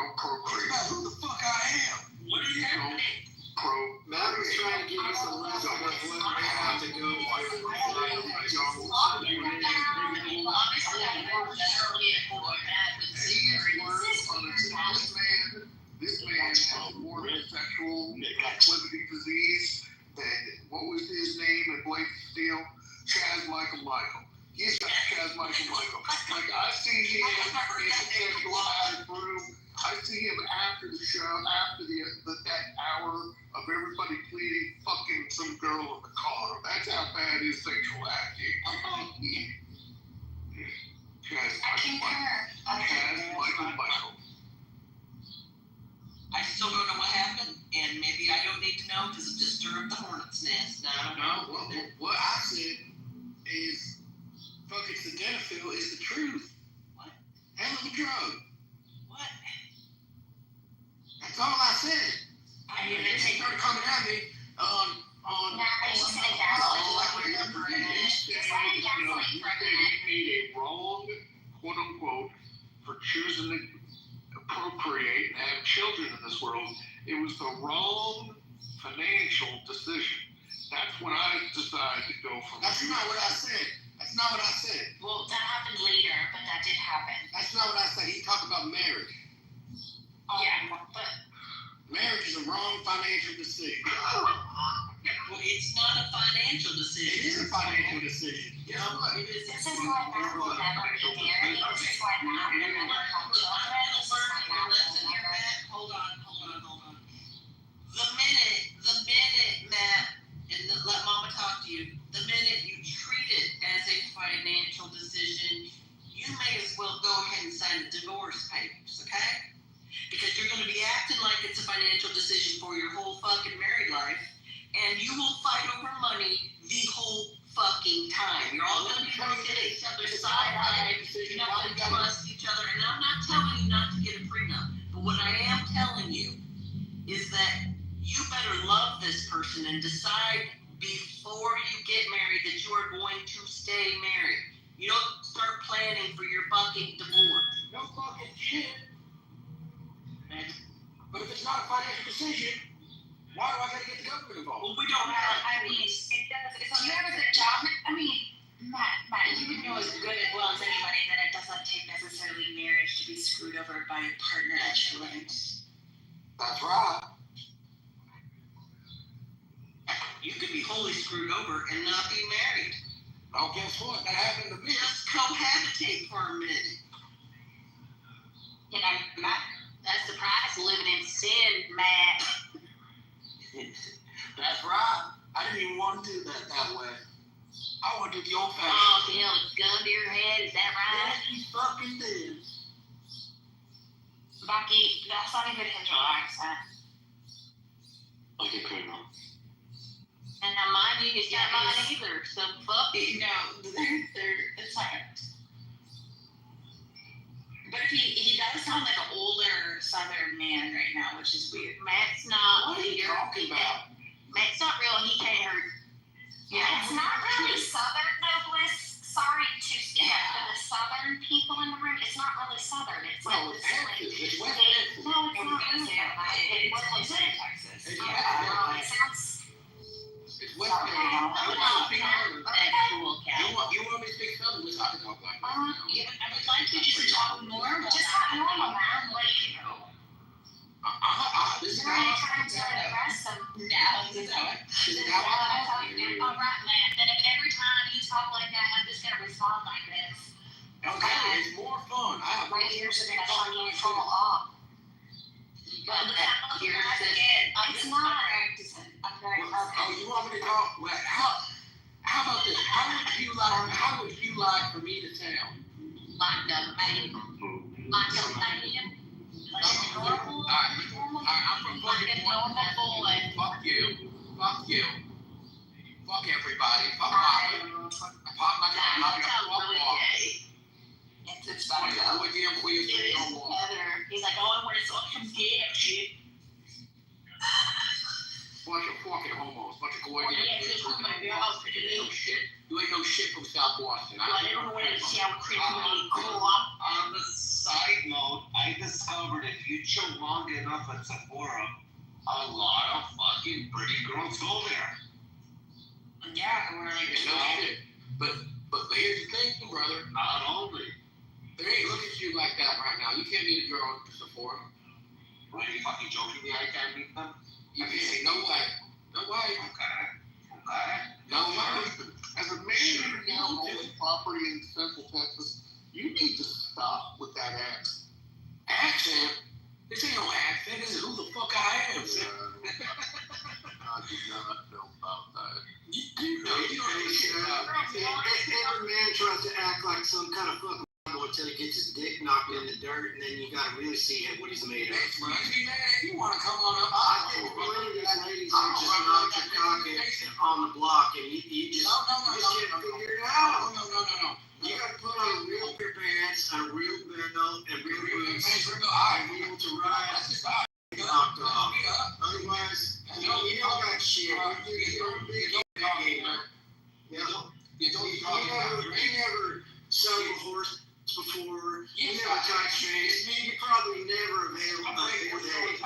don't procreate. Who the fuck I am? What is happening? Matt was trying to give us a list of what we have to go This man has more sexual proclivity disease than, what was his name in Blake Steel? Chaz Michael. He's got Chaz Michael. Like, I see him in the live room. I see him after the show, after that hour of everybody pleading fucking some girl in the car. That's how bad his sexual acting. Chaz Michael. I still don't know what happened, and maybe I don't need to know because it just stirred up the hornet's nest. I don't know. What I said is fucking sildenafil is the truth. What? Hell of a drug. What? That's all I said. I mean, They started coming at me on. Nah, I just gonna gaslight you for a minute. Just Just let him gaslight you for a minute. He made a wrong, quote unquote, for choosing to procreate and have children in this world. It was the wrong financial decision. That's when I decided to go for. That's not what I said. Well, that happened later, but that did happen. That's not what I said. He talked about marriage. Yeah, but Marriage is a wrong financial decision. Well, it's not a financial decision. It is a financial decision. You know what? It is. this is why Matt will never be married. This is why Matt will never have children. This is why Matt will never. Hold on. The minute, Matt, and let Mama talk to you. The minute you treat it as a financial decision, you may as well go ahead and sign the divorce papers, okay? Because you're going to be acting like it's a financial decision for your whole fucking married life, and you will fight over money the whole fucking time. You're all going to be looking at each other's side-eye. You're not going to trust each other. And I'm not telling you not to get a prenup, but what I am telling you is that you better love this person and decide before you get married that you are going to stay married. You don't start planning for your fucking divorce. No fucking shit. But if it's not a financial decision, why do I gotta get the government involved? Well, we don't have. I mean, it does. Do you have a good job? I mean, Matt, you would know as good as well as anybody that it doesn't take necessarily marriage to be screwed over by a partner that you're with. That's right. You could be wholly screwed over and not be married. Oh, guess what? That happened to me. Just cohabitate for a minute. You know, Matt, that's the price of living in sin, Matt. That's right. I didn't even want to do that way. I want to do the old fashioned. Oh, you know, it's gun to your head, is that right? Yes, you fucking did. Bucky, that's not a good control accent. Like a criminal. And now mine, you just got mine either, so fuck it. No, it's like. But he does sound like an older Southern man right now, which is weird. Matt's not. What are you talking about? Matt's not real, and he can't hurt. Yeah, it's not really Southern, though, Bliss. Sorry to speak for the Southern people in the room. It's not really Southern. It's like No, it's Texas. It's West Texas. No, it's not really. It's Texas. It's It sounds. It's West Texas. Okay. You want me to speak Southern? We're talking about like that. I would like you just to talk normal. Just talk normal, man. Like, you know. This is You're how trying to impress them. No, This is how I all right, man. Then if every time you talk like that, I'm just gonna respond like this. Okay, it's more fun. I have My ears are gonna fucking fall off. But look how you're again. It's not. I'm very Oh, you want me to talk? Well, how about this? How would you like for me to sound? Like a man. Like a man. Like a normal. I'm from fucking normal boy. Fuck you. Fuck you. Fuck everybody. Fuck Papa. Pop my God. It's funny though. He's like, oh, I want to some gay shit. bunch of fucking homos, bunch of Well, coordinated. yeah, it's just my girls, You ain't no shit. You ain't no shit from South Boston. Well, I don't know where to see how creepy grow up. On the side note, I discovered if you chill long enough at Sephora, a lot of fucking pretty girls go there. Yeah, we're like, No shit. But here's the thing, brother. Not only. They ain't looking at you like that right now. You can't be a girl at Sephora. Are you fucking joking me? I can't meet them? You can't. No way. No way. Okay. No way. As a man who now owns property in Central Texas, you need to stop with that accent. Accent? This ain't no accent. This is who the fuck I am. I did not know about that. You know shit about Every man tries to act like some kind of fucking boy until he gets his dick knocked in the dirt, and then you gotta really see what he's made of. Thanks, man. See, man, if you want to come on up, I think one of these ladies are just knocked your cock on the block, and you just can't figure it out. No. You gotta put on real pair of pants and a real belt and real boots and be able to ride knocked off. Otherwise, you don't got shit. You're a big gamer. You know? You never sold a horse before. You never touched trains. You probably never have held a field day.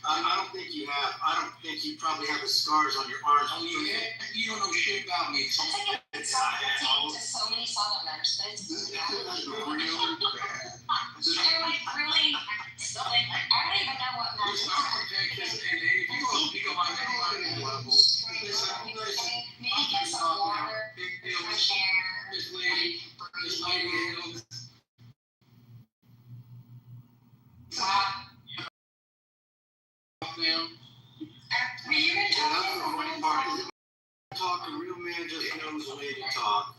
I don't think you have. I don't think you probably have the scars on your arms. Oh, yeah? You don't know shit about me. It's like it's to so many Southerners, but it's This is really bad. they're like really, so like, I don't even know what It's not protected, and if you don't speak about any level, maybe get some water, fresh air. this lady is Wow. now. Were you gonna talk That's the funny part. Talk, a real man just knows the way to talk.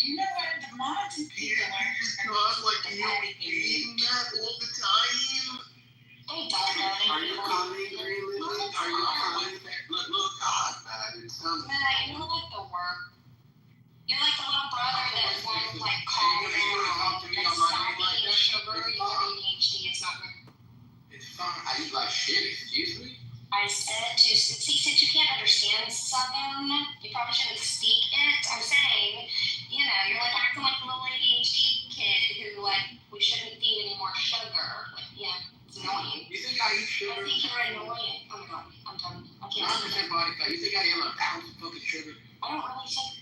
You know what? The mods and people are just Not like you eating that all the time. They don't know. Are you coming, really? Are you coming? Look, God, man, it sounds Man, you're like the worst. You're like the little brother that won't like calm down and stop eating sugar. You have ADHD. It's not good. It's fine. I eat like shit, excuse me? I said to see, since you can't understand Southern, you probably shouldn't speak it. I'm saying, you know, you're like acting like a little ADHD kid who like we shouldn't feed any more sugar. Like, yeah, it's annoying. You think I eat I sugar? think you're annoying. Oh my god, I'm done. I can't. 100% body fat. You think I eat a pound of fucking sugar? I don't really think.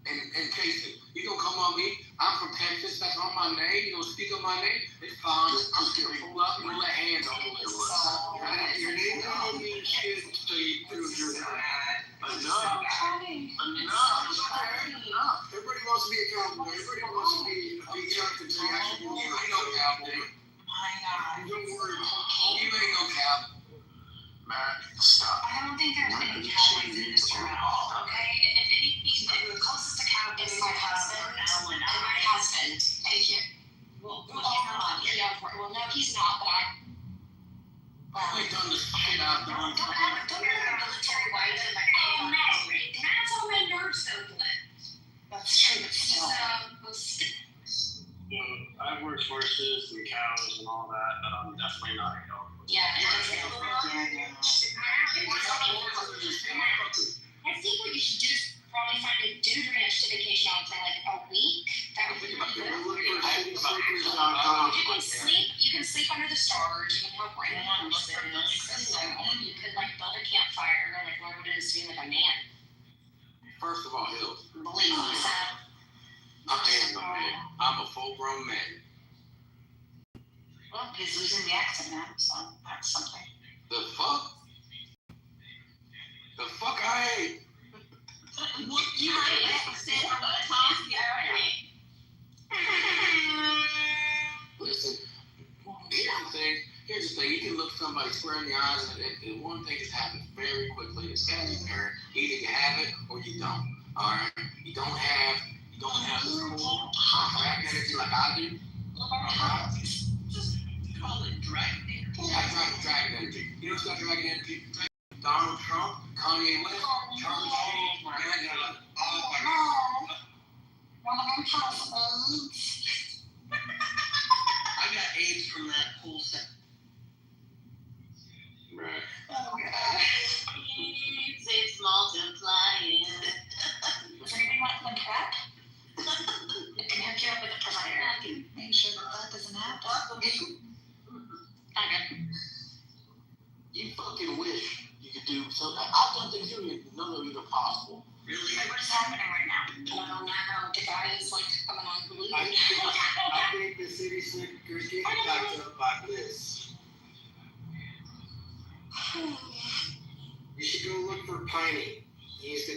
And Casey, you gonna come on me? I'm from Texas. That's on my name. You gonna speak on my name? It's fine. I'm just gonna pull up and let hands on it. Your name don't mean shit until you prove you're not. Enough. Everybody wants to be a cowboy. Everybody wants to be a captain until you actually You do ain't no cowboy. my God. Don't worry about it. You ain't no cowboy. Matt, stop. I don't think there's any cowboys in this room at all. Okay, if anything, the closest to cowboy is my husband. And my husband. Thank you. Well, he's not. Well, no, he's not. But I. I ain't done this shit out there. Don't have a military wife and like, oh no, that's all my nerves so good. That's true, but still. I've worked horses and cows and all that, but I'm definitely not a cowboy. Yeah, I think what you should do is probably find a dude ranch to vacation on for like a week. That would be good. You can sleep under the stars, you can have rain horses, you could like build a campfire, like learn what it is to be like a man. First of all, Hill, Believe me, Sam. I am a man. I'm a full-grown man. Well, he's losing the accent now, so that's something. The fuck? The fuck I ain't. What you accent from the top of the irony. Listen, here's the thing. You can look somebody square in the eyes, and one thing just happens very quickly. It's got to be apparent. Either you have it or you don't. All right? You don't have this cool dragon energy like I do. Just call it dragon energy. I dragon energy. You know who's got dragon energy? Donald Trump, Kanye West, Charlie Sheen, I got AIDS from that whole set. Man, It's multiplying. Does anybody want some prep? I can hook you up with a provider. I can make sure that doesn't happen. Okay. You fucking wish you could do something. I've done things you none of it are possible. Really? Like, what's happening right now? I don't know. The guy is like coming on blue. I think the city slickers getting backed up by this. You should go look for Piney. He's the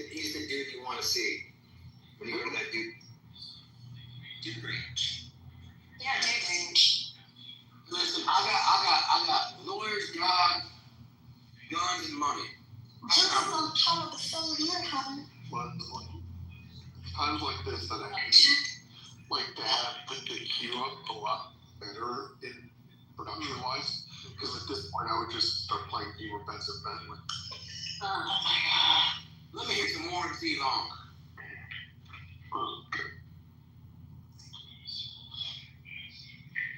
dude you want to see. When you go to that dude. Dude range. Yeah, dude range. Listen, I got lawyers, God, guns, and money. Just on top of the phone you're having. But times like this, that I like to have the queue up a lot better in production wise. Because at this point, I would just start playing Evil Benson Bentley. Oh my god. Let me hear some more and see long. Okay.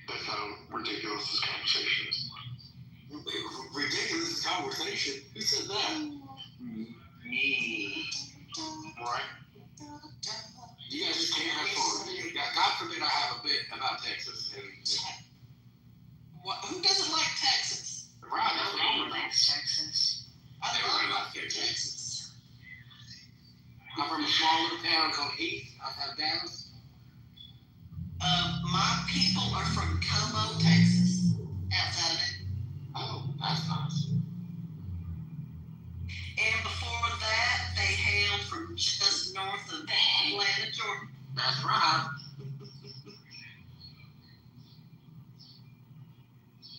That's how ridiculous this conversation is. Ridiculous conversation. Who said that? Me. Right? You guys just can't have fun. God forbid I have a bit about Texas. And What? Who doesn't like Texas? right, that's what I'm Nobody likes Texas. I Everybody love likes Texas. I'm from a small little town called Heath, outside of Dallas. My people are from Como, Texas. Outside of it. Oh, that's nice. And before that, they hailed from just north of Atlanta, Georgia. That's right.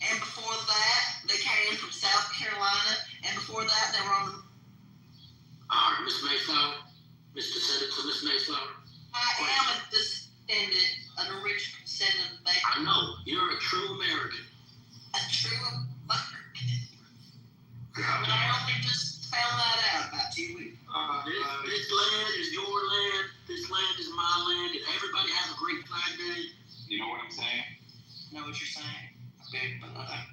And before that, they came from South Carolina. And before that, they were on the. All right, Miss Mayflower, Mr. Senator, Miss Mayflower. I am a descendant, an original descendant of Baker. I know you're a true American. A true American. But I only just found that out about 2 weeks. This land is your land. This land is my land. And everybody has a great flag day. You know what I'm saying? Know what you're saying? Okay, but nothing.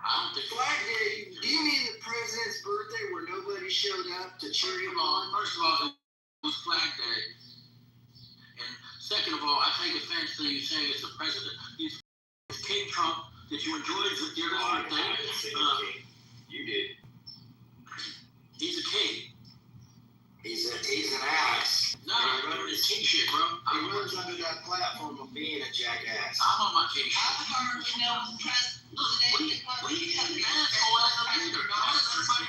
I don't think Flag Day. Do you mean the president's birthday where nobody showed up to cheer him on? First of all, it was Flag Day. And second of all, I take offense to you saying it's the president. He's King Trump. Did you enjoy your birthday? You did. He's a king. He's an ass. No, I'm running his king shit, bro. He runs under that platform of being a jackass. I'm on my king I shit. hardly know the president. What do you think the asshole as a leader? Why does everybody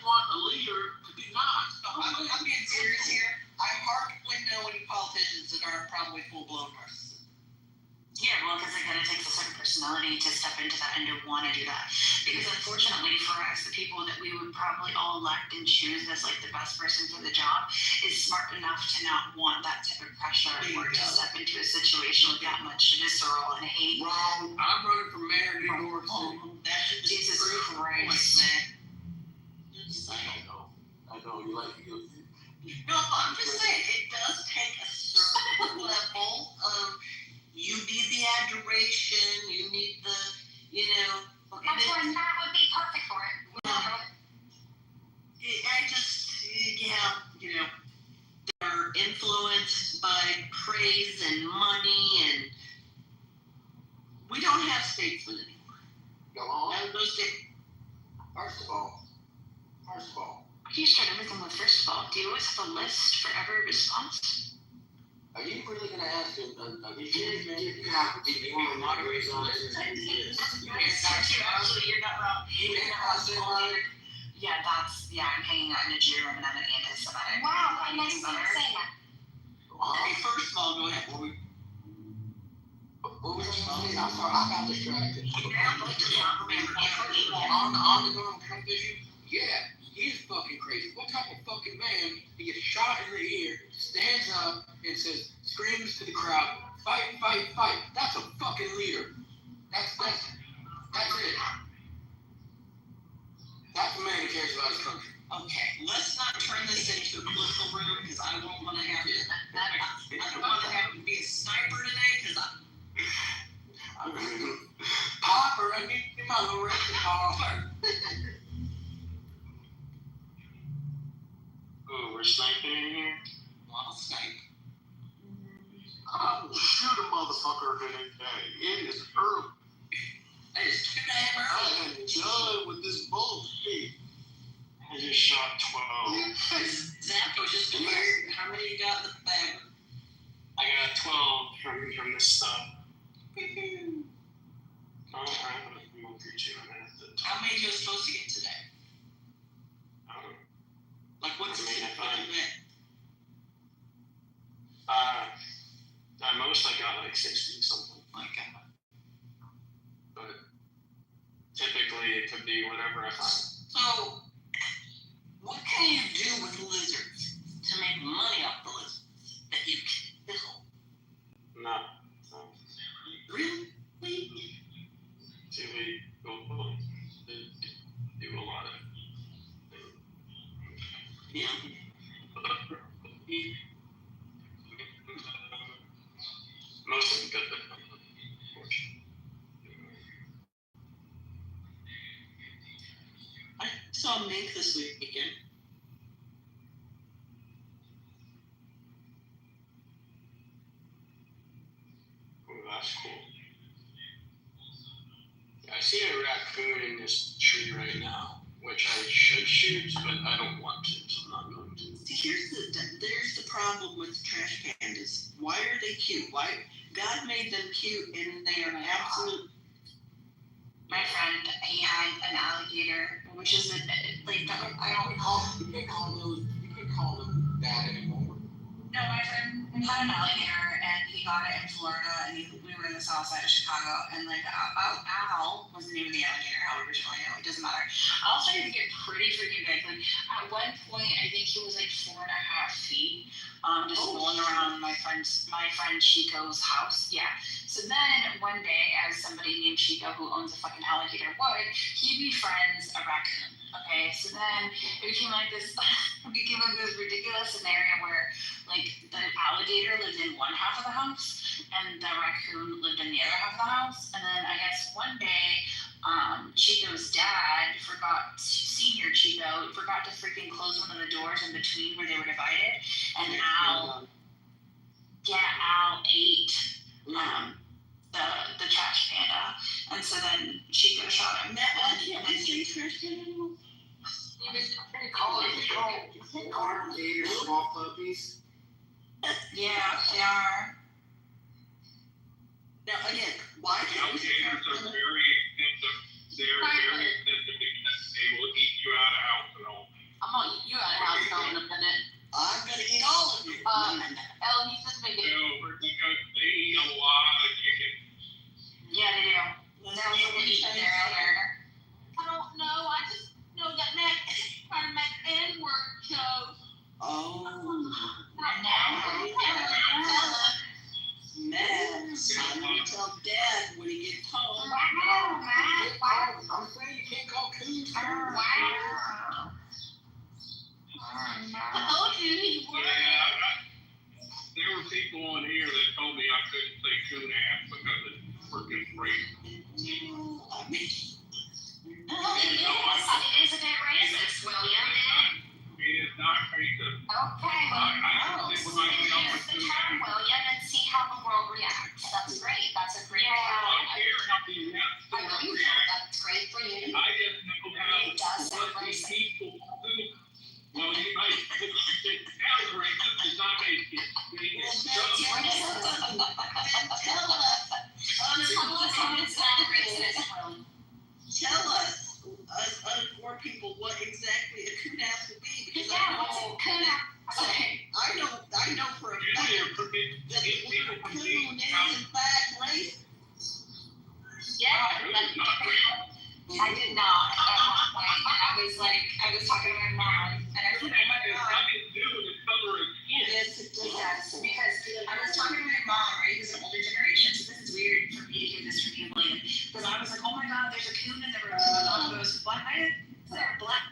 want a leader to be nice? I'm being serious here. I hardly know any politicians that aren't probably full-blown narcissists. Yeah, well, because it kind of takes a certain personality to step into that and to want to do that. Because unfortunately for us, the people that we would probably all elect and choose as like the best person for the job is smart enough to not want that type of pressure or to step into a situation with that much visceral and hate. Wrong. I'm running for mayor in New York City. That's Jesus Christ. Man. I know. You like you. No, I'm just saying, it does take a certain level of, you need the adoration, you need the, you know. That's why Matt would be perfect for it. I just, yeah, you know, they're influenced by praise and money, and we don't have statesmen anymore. Go on. No state. First of all. You start everything with first of all. Do you always have a list for every response? Are you really gonna ask him? Are you serious, man? You have to be one of the moderators on this. Actually, you're not wrong. Yeah, I'm hanging out in a Jew and I'm an anti-Semitic. Wow, I nice to say that. Okay, first of all, go ahead. What was you saying? I'm sorry, I got distracted. On the Donald Trump issue? Yeah, he's fucking crazy. What type of fucking man he gets shot in the ear, stands up and says, screams to the crowd, fight, fight, fight. That's a fucking leader. That's it. That's the man who cares about his country. Okay, let's not turn this into a political room because I don't want to have it. I don't want to have it be a sniper today because Popper, I need my little red Popper. we're sniping in here. Well, snipe. Oh, shoot a motherfucker today. It is early. Hey, it's 2 damn I early. am done with this bullshit. I just shot 12. Zach was just weird. How many you got in the bag? I got 12 from this stuff. Oh, I'm going through 2 minutes. How many you were supposed to get today? I don't know. Like, what's the I event? At most I got like 60 something. My God. But typically it could be whatever I find. So, what can you do with lizards to make money off the lizards that you kill? No. Really? See, we do a lot of. Yeah. Most of them good, but I saw a mink this weekend. oh, that's cool. I see a raccoon in this tree right now, which I should shoot, but I don't want to, so I'm not going to. See, there's the problem with trash pandas. Why are they cute? Why God made them cute and they are absolute. My friend, he had an alligator, which is like I don't know. You can't call them that anymore. No, my friend had an alligator and he got it in Florida and we were in the south side of Chicago and like Al was the name of the alligator, how originally I know, it doesn't matter. Al started to get pretty freaking big. Like at one point I think he was like 4.5 feet, just rolling around my friend Chico's house. Yeah. So then one day, as somebody named Chico who owns a fucking alligator would, he befriends a raccoon. Okay, so then it became like this ridiculous scenario where like the alligator lived in one half of the house and the raccoon lived in the other half of the house. And then I guess one day, Chico's dad senior Chico forgot to freaking close one of the doors in between where they were divided, and Al ate the trash panda, and so then Chico shot him. Why can't we say trash panda anymore? Alligators, small puppies. Yeah, they are. Now again, why can't we say trash Alligators are panda? very expensive. They're very expensive because they will eat you out of house and all. I'm gonna eat you out of house in a minute. I'm gonna eat all of you. Elle, he's just making. So, because they eat a lot of chicken. Yeah, they do. Now we'll eat their owner. I don't know. I just know that Mac trying to make N-word shows. Oh. And now I'm gonna tell Dad when he gets home. I'm saying you can't call coons. I told you he would. There were people on here that told me I couldn't say coon ass because it's freaking racist. it is a bit racist, William. It is not racist. Okay, well, use the term, William, and see how the world reacts. That's great. That's a great I don't care how the rest I know you don't. That's great for you. I just know how It does sound what these racist. people do. Well, you might think it's racist is not racist. Tell us, poor people, what exactly a coon ass would be, because I know for a fact that the word coon is in fact racist. I did not at one point. I was talking to my mom, and I said, oh my God. Yes, it does. Because I was talking to my mom, right? He was an older generation, so this is weird for me to hear this from you, William. Because I was like, oh my God, there's a coon in the room. And my mom goes, what? I said, a black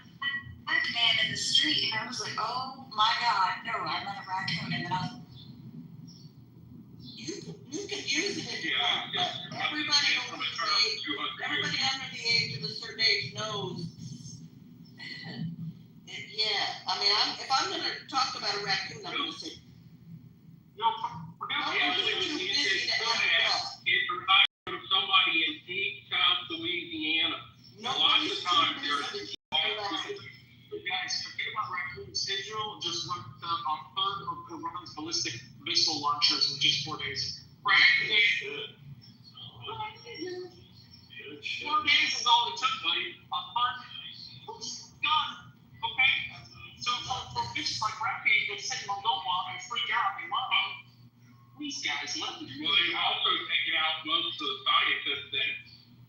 man in the street. And I was like, oh my God, no, I meant a raccoon. And then I was You can use it if you want, but everybody under the age of a certain age knows. Yeah, I mean, if I'm I'm gonna talk about a raccoon, I'm gonna say, No, usually when you say spoon ass, it reminds me of somebody in deep South Louisiana. Lots of times there's Guys, forget about raccoons. Israel just went a third of Iran's ballistic missile launchers in just 4 days. Right. Good. Good shit. 4 days is all it took, buddy. A third. Done. Okay? So for bitches like Rappy, they sit in Moldova and freak out and love them. Please, guys, let them do Well, they also taken out most of the scientists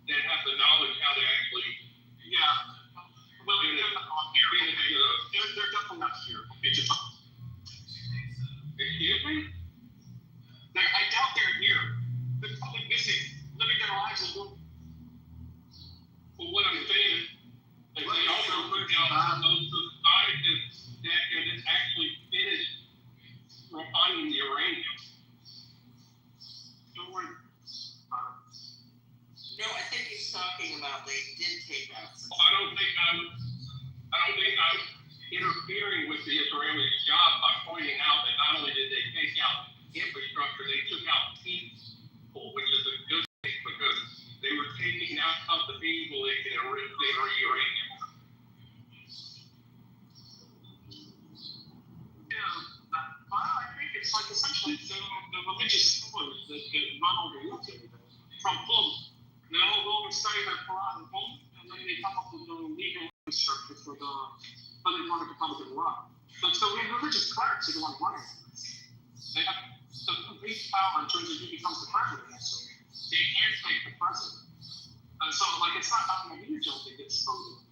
that have the knowledge how to actually. Yeah. Well, they're not on here. They're definitely not here. Okay, just. Excuse me? I doubt they're here. They're probably busy living their lives alone. Well, what I'm saying is, they also took out most of the scientists that can actually finish refining the uranium. Don't worry. no, I think he's talking about they did take out some. Well, I don't think I'm interfering with the Israelis' job by pointing out that not only did they take out infrastructure, they took out people, which is a good thing because they were taking out the people that can enrich their uranium. Yeah, I think it's like essentially the religious scholars that run over youth every day. From home. They all go and study their Quran at home, and then they come up with the legal structure for the uneconomic Republican law. But so the religious clerics are the ones running this. They have the complete power in terms of who becomes the president. So they can't take the president. And so, like, it's not having a leader job that gets voted.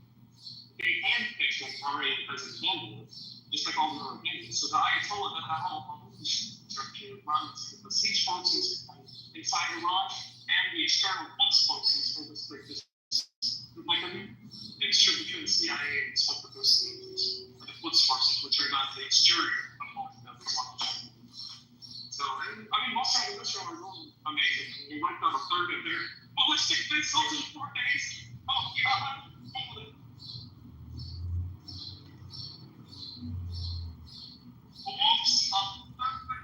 They handpick them already as a candidate, just like all the other candidates. So the Ayatollah that whole structure runs the siege forces inside Iran and the external Quds forces for this like a mixture between the CIA and stuff that goes for the Quds forces, which are not the exterior of both of Islam. So, and, I mean, most of Israel are doing amazing. We wiped out a third of their ballistic missiles in 4 days. Oh, God. Oops,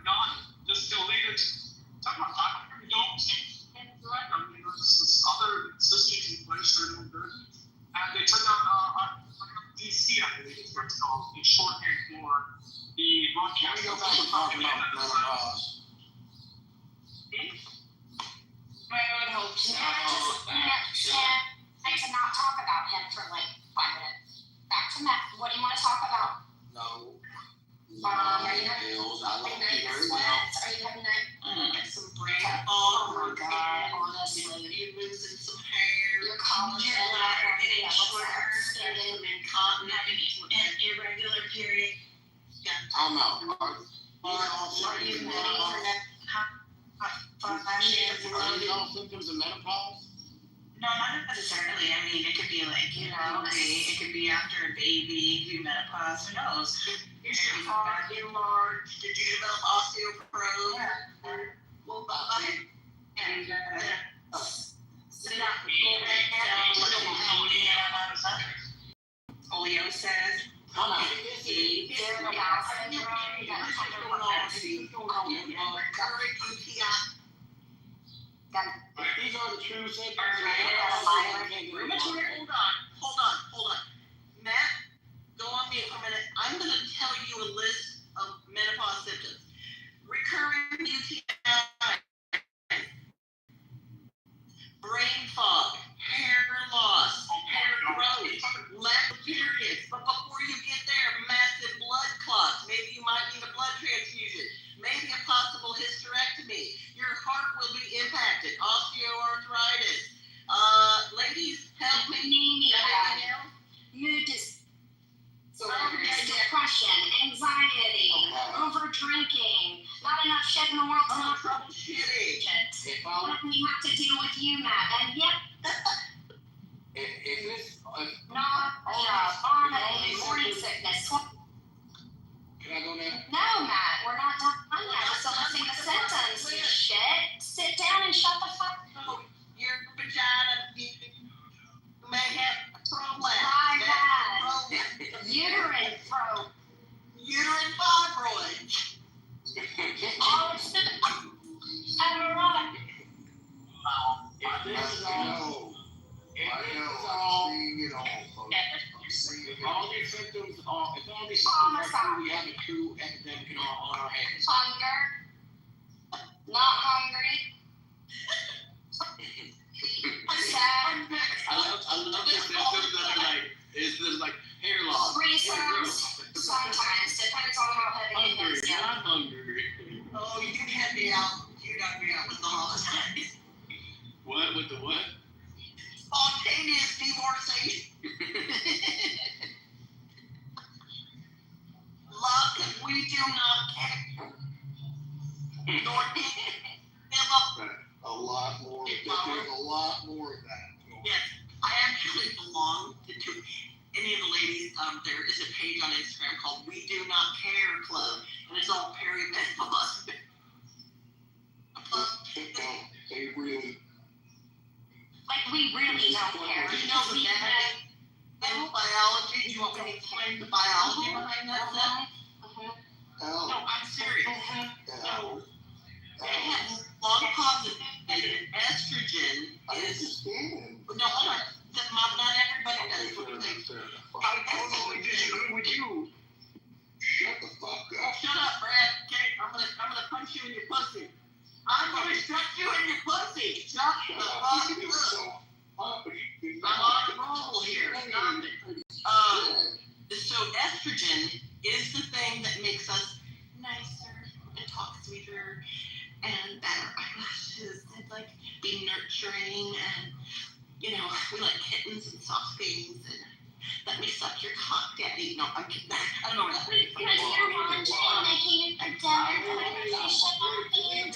done. Just deleted. Talk about time. We don't seem right. I mean, there's this other systems in place that are doing good. And they took out DC, I believe is what it's called, in shorthand for the broadcast. Can we go back and talk about menopause? I would hope so. And to not talk about him for like 5 minutes. Back to Matt. What do you want to talk about? No. Are you having Bills, I love you night very sweats? well. Are you having night? Like some brain Oh fog. my God, honestly. You're losing some hair. Your collagen, Your bladder getting yeah, what's shorter. that? You're incontinent. An irregular period. I'm out. Are you ready for next? Are these all symptoms of menopause? No, not necessarily. I mean, it could be like, it could be after a baby, through menopause, who knows? Is your heart enlarged? Did you develop osteoporosis? Well, bye-bye. And Sit up. scoliosis. I'm out. These are the true symptoms of menopause. Hold on. Matt, go on mute for a minute. I'm going to tell you a list of menopause symptoms. Recurring UTI, brain fog, hair loss, hair growth, lack of periods. But before you get there, massive blood clots. Maybe you might need a blood transfusion. Maybe a possible hysterectomy. Your heart will be impacted. Osteoarthritis. Ladies, help me. Mood depression, anxiety, over drinking, not enough shit in the world to not troubleshooting. If I What we have to deal with you, Matt, and yep, if it's nausea, vomiting, morning sickness. can I go now? No, Matt, we're not done yet. We're still listing the symptoms. You shit. Sit down and shut the fuck up. Oh, your vagina, you may have prolapse. I had uterine throat. You on our hands. Hunger. Not hungry. Sad. I love this symptoms that are like, there's like hair loss. Threesomes. Sometimes. Depends on how heavy it Hungry, is. not hungry. Oh, you had me out. You got me out with them all the time. What? With the what? Spontaneous divorce. Love, we do not care. Nor give up. A lot more. There's a lot more of that. Yes, I actually belong to any of the ladies. There is a page on Instagram called "We Do Not Care Club," and it's all perimenopause. They really. Like, we really don't care. You know the biology. Do you want me to explain the biology behind that stuff? No, I'm serious. So, they have long causes. Estrogen is. No, hold on. Not everybody does what you think. I totally disagree with you. Shut the fuck up. Shut up, Brad. Okay, I'm gonna punch you in your pussy. I'm gonna shut you in your pussy. Shut the fuck up. I'm on a roll here. Stop it. So estrogen is the thing that makes us nicer and talk sweeter and better eyelashes and like be nurturing and we like kittens and soft things and let me suck your cock, daddy. No, I'm kidding. I don't know where that came from. Because you're watching and making you for dinner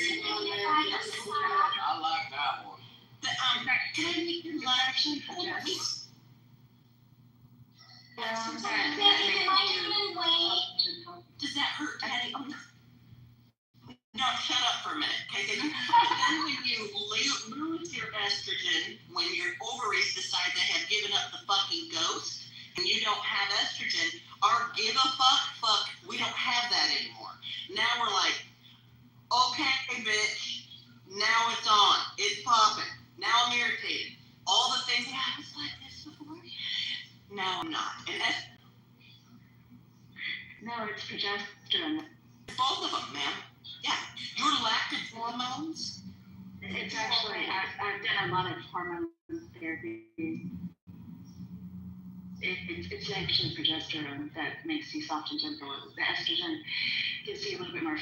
conversation and I like that one. Can I make your actually please? Does that hurt, daddy? Oh, no. No, shut up for a minute. Okay, then when you lose your estrogen, when your ovaries decide they have given up the fucking ghost, and you don't have estrogen, our give a fuck, we don't have that anymore. Now we're like, okay, bitch, now it's on. It's popping. Now I'm irritated. All the things that I was like this before, now I'm not. And that's... No, it's progesterone. Both of them, ma'am. Yeah, your lactic hormones. It's actually, I've done a lot of hormone therapy. It's actually progesterone that makes you soft and gentle. The estrogen gives you a little bit more.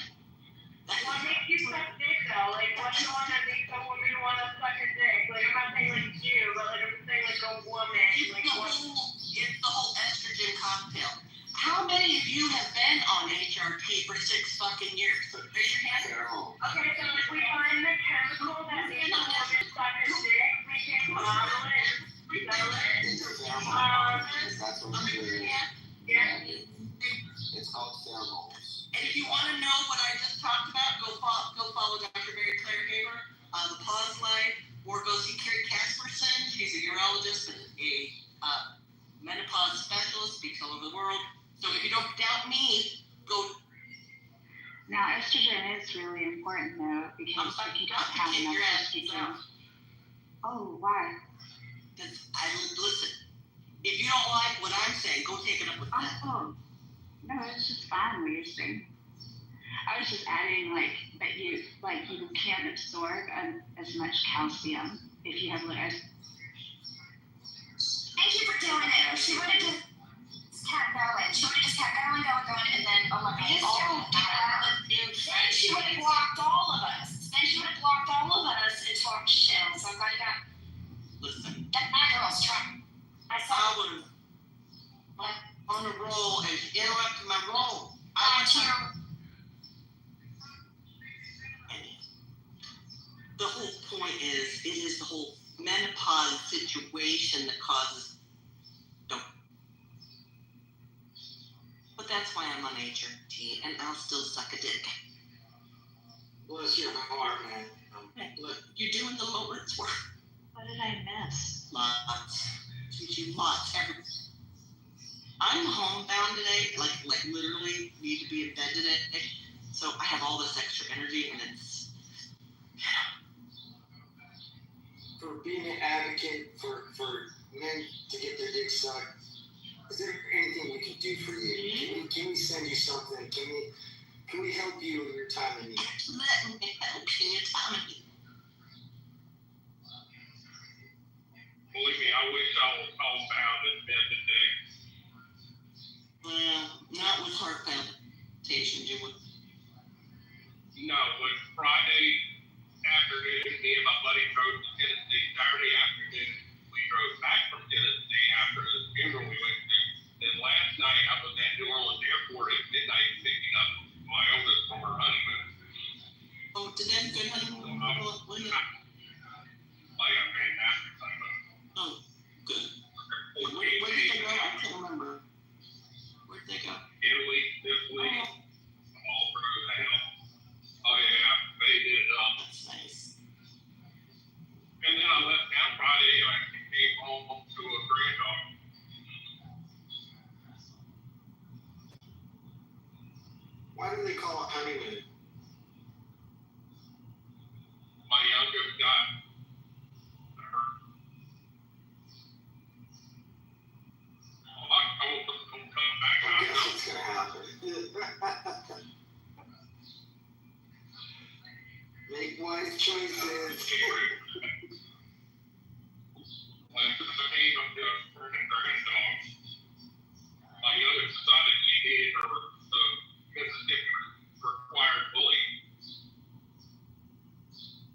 What makes you suck dick though? Like, what's the one that makes a woman want to suck your dick? Like, I'm not saying like you, but like I'm saying like a woman. Like, It's the whole estrogen cocktail. How many of you have been on HRT for 6 fucking years? Raise your hand. okay, so if we find the chemical that makes a woman suck her dick, we can bottle it and sell it. That's what it is. Yeah. It's called pheromones. And if you want to know what I just talked about, go follow Dr. Mary Claire Haber on the Pause Live, or go see Carrie Casperson. She's a urologist and a menopause specialist, speaks all over the world. So if you don't doubt me, go. Now, estrogen is really important though, because if you don't have enough estrogen. Oh, why? Because listen, if you don't like what I'm saying, go take it up with them. Oh, no, it's just fine what you're saying. I was just adding that you can't absorb as much calcium if you have less. Thank you for doing it. She would have just kept going. She would have just kept going, and then eliminated all of that. Then she would have blocked all of us. And talked shit. So I'm glad you got. Listen. That girl's trying. I saw. I was on a roll and interrupted my roll. The whole point is, it is the whole menopause situation that causes. But that's why I'm on HRT, and I'll still suck a dick. Bless your heart, man. Look, you're doing the Lord's work. What did I miss? Lots. Lots. I'm homebound today, like literally need to be in bed today. So I have all this extra energy, and it's. For being an advocate for men to get their dick sucked, is there anything we can do for you? Can we send you something? Can can we help you in your time of need? Let me help you in your time of need. Believe me, I wish I was homebound and spent the day. Well, not with heart palpitation, you would. No, but Friday afternoon, me and my buddy drove to Tennessee. Saturday afternoon, we drove back from Tennessee after the funeral we went to. Then last night, I was at New Orleans Airport at midnight picking up my oldest from her honeymoon. Oh, did that good honeymoon? I got fantastic honeymoon. Oh, good. Where did they go? I can't remember. Where'd they go? Italy, Italy, all through hell. Oh yeah, they did. That's nice. And then I left town Friday and I came home to a granddaughter. Why do they call it honeymoon? My youngest got hurt. I won't come back I out. guess what's gonna happen. Make wise choices. When I came up to her and granddogs, my youngest decided she needed her Mississippi required bully.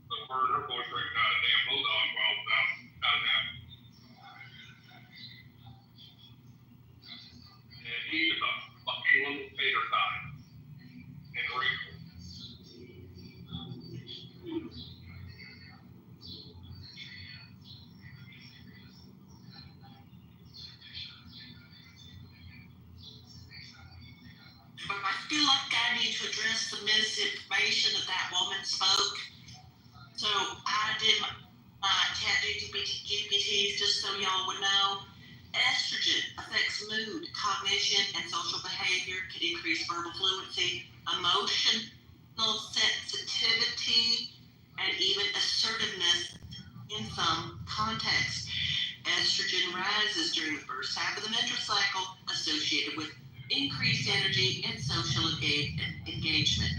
So her and her boyfriend got a damn bulldog while I was out of that. And he was a fucking little tater tot and wrinkled. But I feel like I need to address the misinformation that woman spoke. So I did my chat GPTs just so y'all would know. Estrogen affects mood, cognition, and social behavior, can increase verbal fluency, emotional sensitivity, and even assertiveness in some contexts. Estrogen rises during the first half of the menstrual cycle, associated with increased energy and social engagement.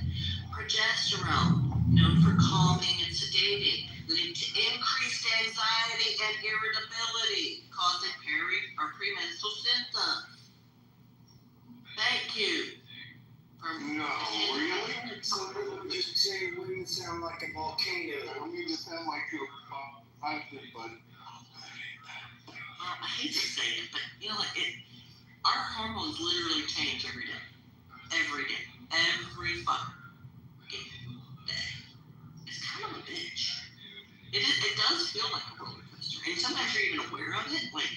Progesterone, known for calming and sedating, linked to increased anxiety and irritability, causing peri or premenstrual symptoms. Thank you. No, really? Somebody would just say it wouldn't sound like a volcano. I don't mean to sound like you're positive, but I hate to say it, but you know, our hormones literally change every day. Every day. Every fucking day. It's kind of a bitch. It does feel like a roller coaster. And sometimes you're even aware of it. Like,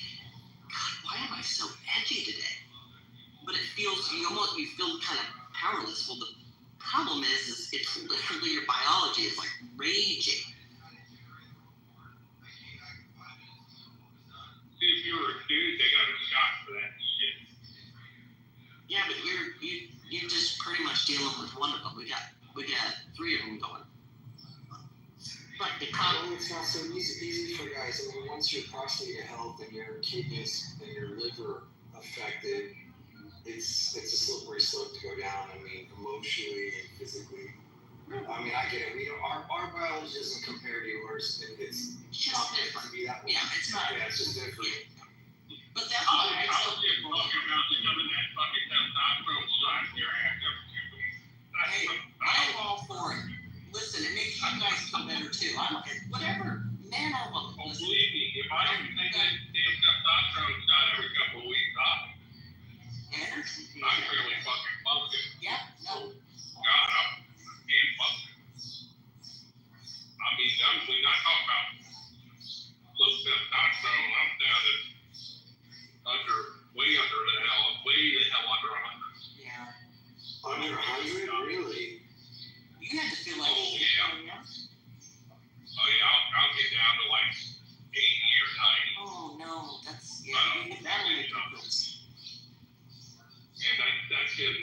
God, why am I so edgy today? But it feels, you feel kind of powerless. Well, the problem is it's literally your biology is like raging. If you were a dude, they got a shot for that shit. Yeah, but you're just pretty much dealing with one of them. We got three of them going. But the Well, it's not so easy for guys. I mean, once your prostate health and your kidneys and your liver affected, it's a slippery slope to go down. I mean, emotionally and physically. I mean, I get it. Our biology doesn't compare to yours. It's just not meant different. to be that way. Yeah, it's not. Yeah, it's just different. But that's I why was I just still talking about becoming that fucking testosterone shot in your ass every 2 weeks. Hey, I'm all for it. Listen, it makes you guys feel better too. Whatever man or woman. Oh, Listen, believe me, if I didn't take that damn testosterone shot every couple of weeks, energy. I'm really fucking pumpkin. Yeah, no. God, I'm damn pumpkin. I mean, we're not talking about low testosterone. I'm down at way the hell under 100. Yeah. Under 100? Really? You had to feel like Oh, yeah. Oh, yeah, I'll get down to like 80 or 90. oh no, that's That'll make a difference. And that's it.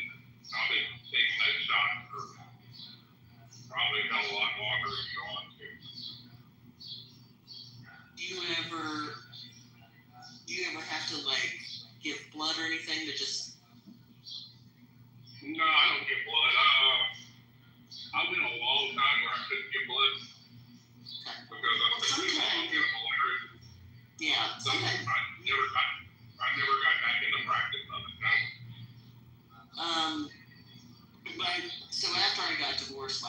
I've been taking that shot for probably a lot longer than you want to. Do you ever have to like give blood or anything to just No, I don't get blood. I went a long time where I couldn't get blood because I think sometimes- get malaria. Yeah, So I never got back in the practice of it. No. so after I got divorced,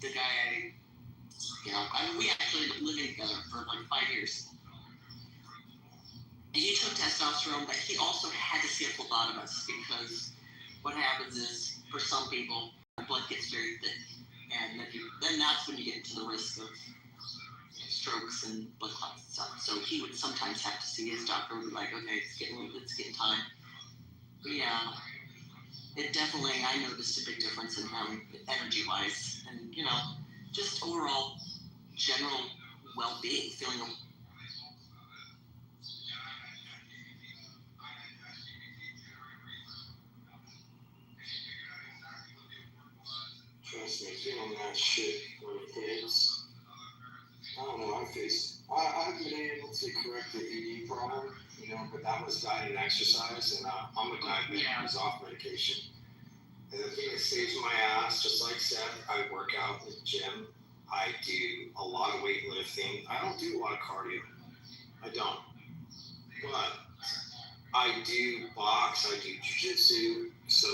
the guy we actually ended up living together for like 5 years. And he took testosterone, but he also had to see a phlebotomist because what happens is, for some people, their blood gets very thick, and then that's when you get into the risk of strokes and blood clots and stuff. So he would sometimes have to see his doctor. Would be like, okay, it's getting time. But yeah, it definitely, I noticed a big difference in him, energy-wise, and just overall general well-being, feeling. Trust me, feeling that shit when it hits. I don't know, I've been able to correct the ED problem, but that was diet and exercise, and I'm a diabetic who's off medication. And the thing that saves my ass, just like Seth, I work out in the gym. I do a lot of weightlifting. I don't do a lot of cardio. I don't. But I do box, I do jiu-jitsu, so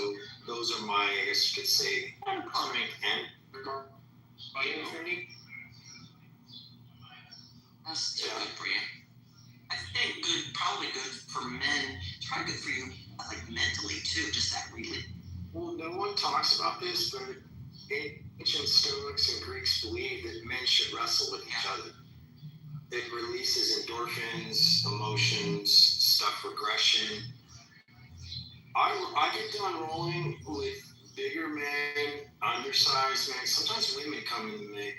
those are my, I guess you could say, strength and training. That's good for you. I think probably good for men. It's probably good for you, like mentally too, just that really. Well, no one talks about this, but ancient Stoics and Greeks believed that men should wrestle with each other. It releases endorphins, emotions, stuff regression. I get done rolling with bigger men, undersized men. Sometimes women come in and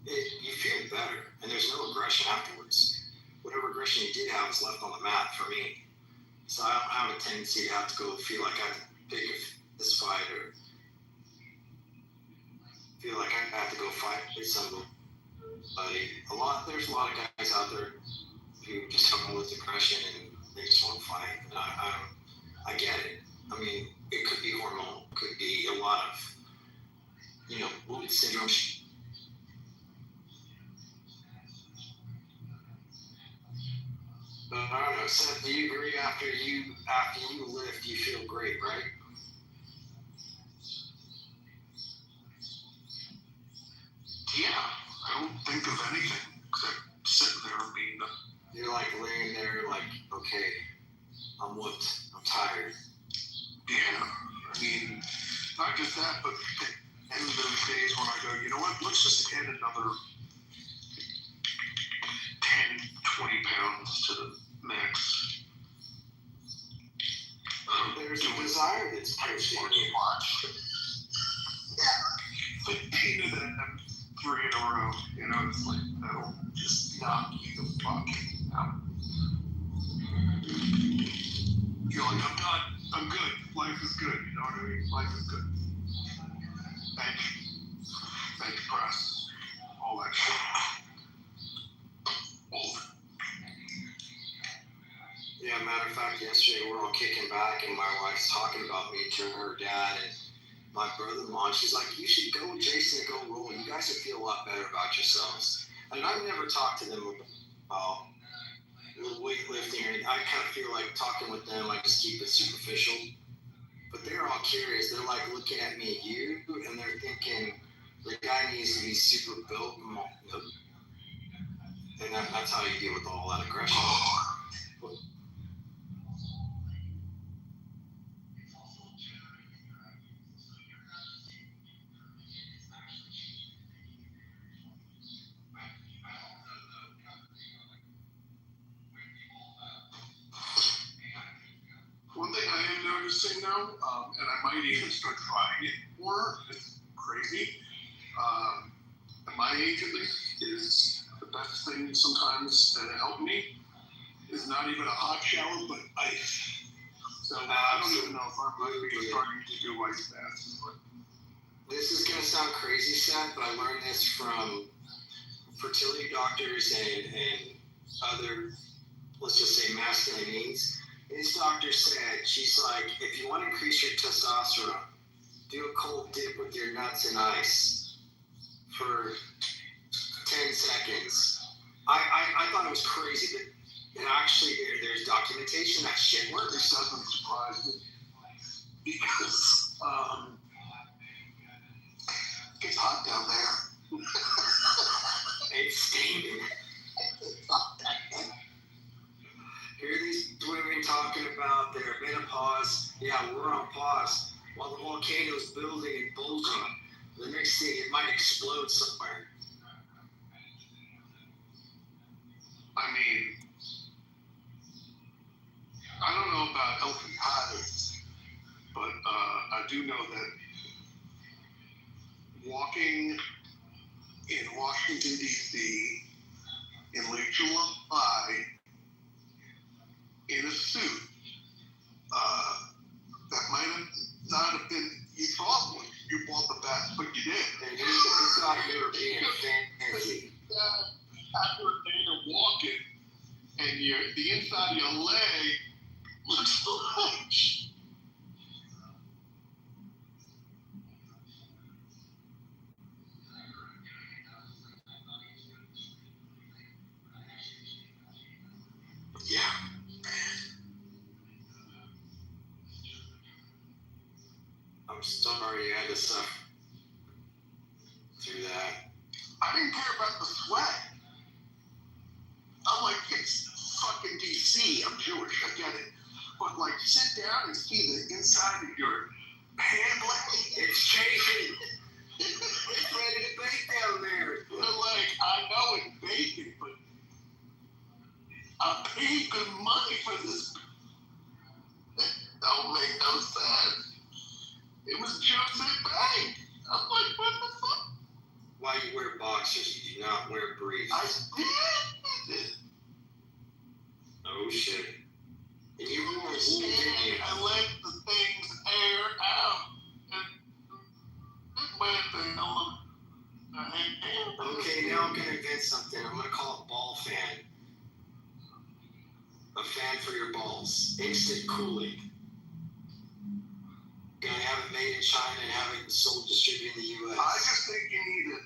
you feel better, and there's no aggression afterwards. Whatever aggression you did have is left on the mat for me. So I don't have a tendency to have to go feel like I have to pick this fight or feel like I have to go fight with somebody. There's a lot of guys out there who just have all this aggression and they just want to fight. And I get it. I mean, it could be hormonal, it could be a lot of, wound syndrome. But I don't know, Seth, do you agree after you lift, you feel great, right? Yeah, I don't think of anything except sitting there and being You're like laying there like, okay, I'm whooped, I'm tired. Yeah, I mean, not just that, but at the end of those days when I go, you know what, let's just add another 10, 20 pounds to the mix. There's a desire that's pushing you. But 10 of them, 3 in a row, it's like, that'll just knock you the fuck out. You're like, I'm done, I'm good, life is good, you know what I mean? Life is good. Thank you, press, all that shit. All of it. Yeah, matter of fact, yesterday we're all kicking back and my wife's talking about me to her dad and my brother-in-law. She's like, you should go with Jason and go roll. You guys would feel a lot better about yourselves. And I've never talked to them about weightlifting. I kind of feel like talking with them, I just keep it superficial. But they're all curious. They're like looking at me and you, and they're thinking the guy needs to be super built. And that's how you deal with all that aggression. One thing I am noticing now, and I might even start trying it more, it's crazy. At my age at least, is the best thing sometimes that helped me is not even a hot shower, but ice. So I don't even know if I'm going to be starting to do ice baths. But this is going to sound crazy, Seth, but I learned this from fertility doctors and other, let's just say, masculine needs. his doctor said, she's like, if you want to increase your testosterone, do a cold dip with your nuts in ice for 10 seconds. I thought it was crazy, but it actually, there's documentation that shit works. This doesn't surprise me because it's hot down there. It's steaming. Here these women talking about their menopause. Yeah, we're on pause. While the volcano's building and bulging, the next thing it might explode somewhere. I mean, I don't know about healthy habits, but I do know that walking in Washington, D.C. in late July in a suit, that might have not have been, you thought you bought the best, but you did. And it's not European fancy. After a day of walking, and the inside of your leg looks like. Yeah. I'm sorry you had to suffer through that. I didn't care about the sweat. I'm like, it's fucking DC. I'm Jewish, I get it. But like, sit down and see the inside of your hand leg. It's chafing. It's ready to bake down there. Like, I know it's bacon, but I paid good money for this. It don't make no sense. It was Joseph Bank. I'm like, what the fuck? Why you wear boxers, you do not wear briefs. I did. Oh shit. And you wore wool, didn't you? I let the things air out. And went the hell. Okay, now I'm gonna invent something. I'm gonna call it ball fan. A fan for your balls. Instant cooling. Gonna have it made in China and have it sold, distributed in the U.S. I just think you need a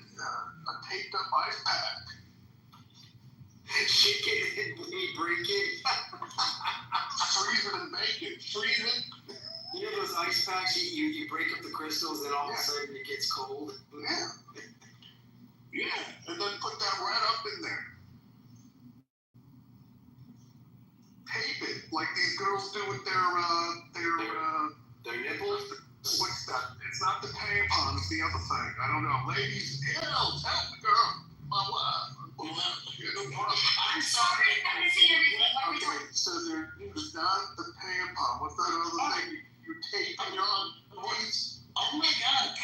taped up ice pack. Shake it and when you break it. Freeze it and bake it. Freeze it. You know those ice packs, you break up the crystals and all of a sudden it gets cold? Yeah. Yeah, and then put that right up in there. Tape it like these girls do with their nipples. What's that? It's not the tampon. It's the other thing. I don't know. Ladies, help the girl. My wife. I'm sorry, I haven't seen everything. What are we Okay, so there's not the tampon. What's that other thing you tape on your knees? Oh my god,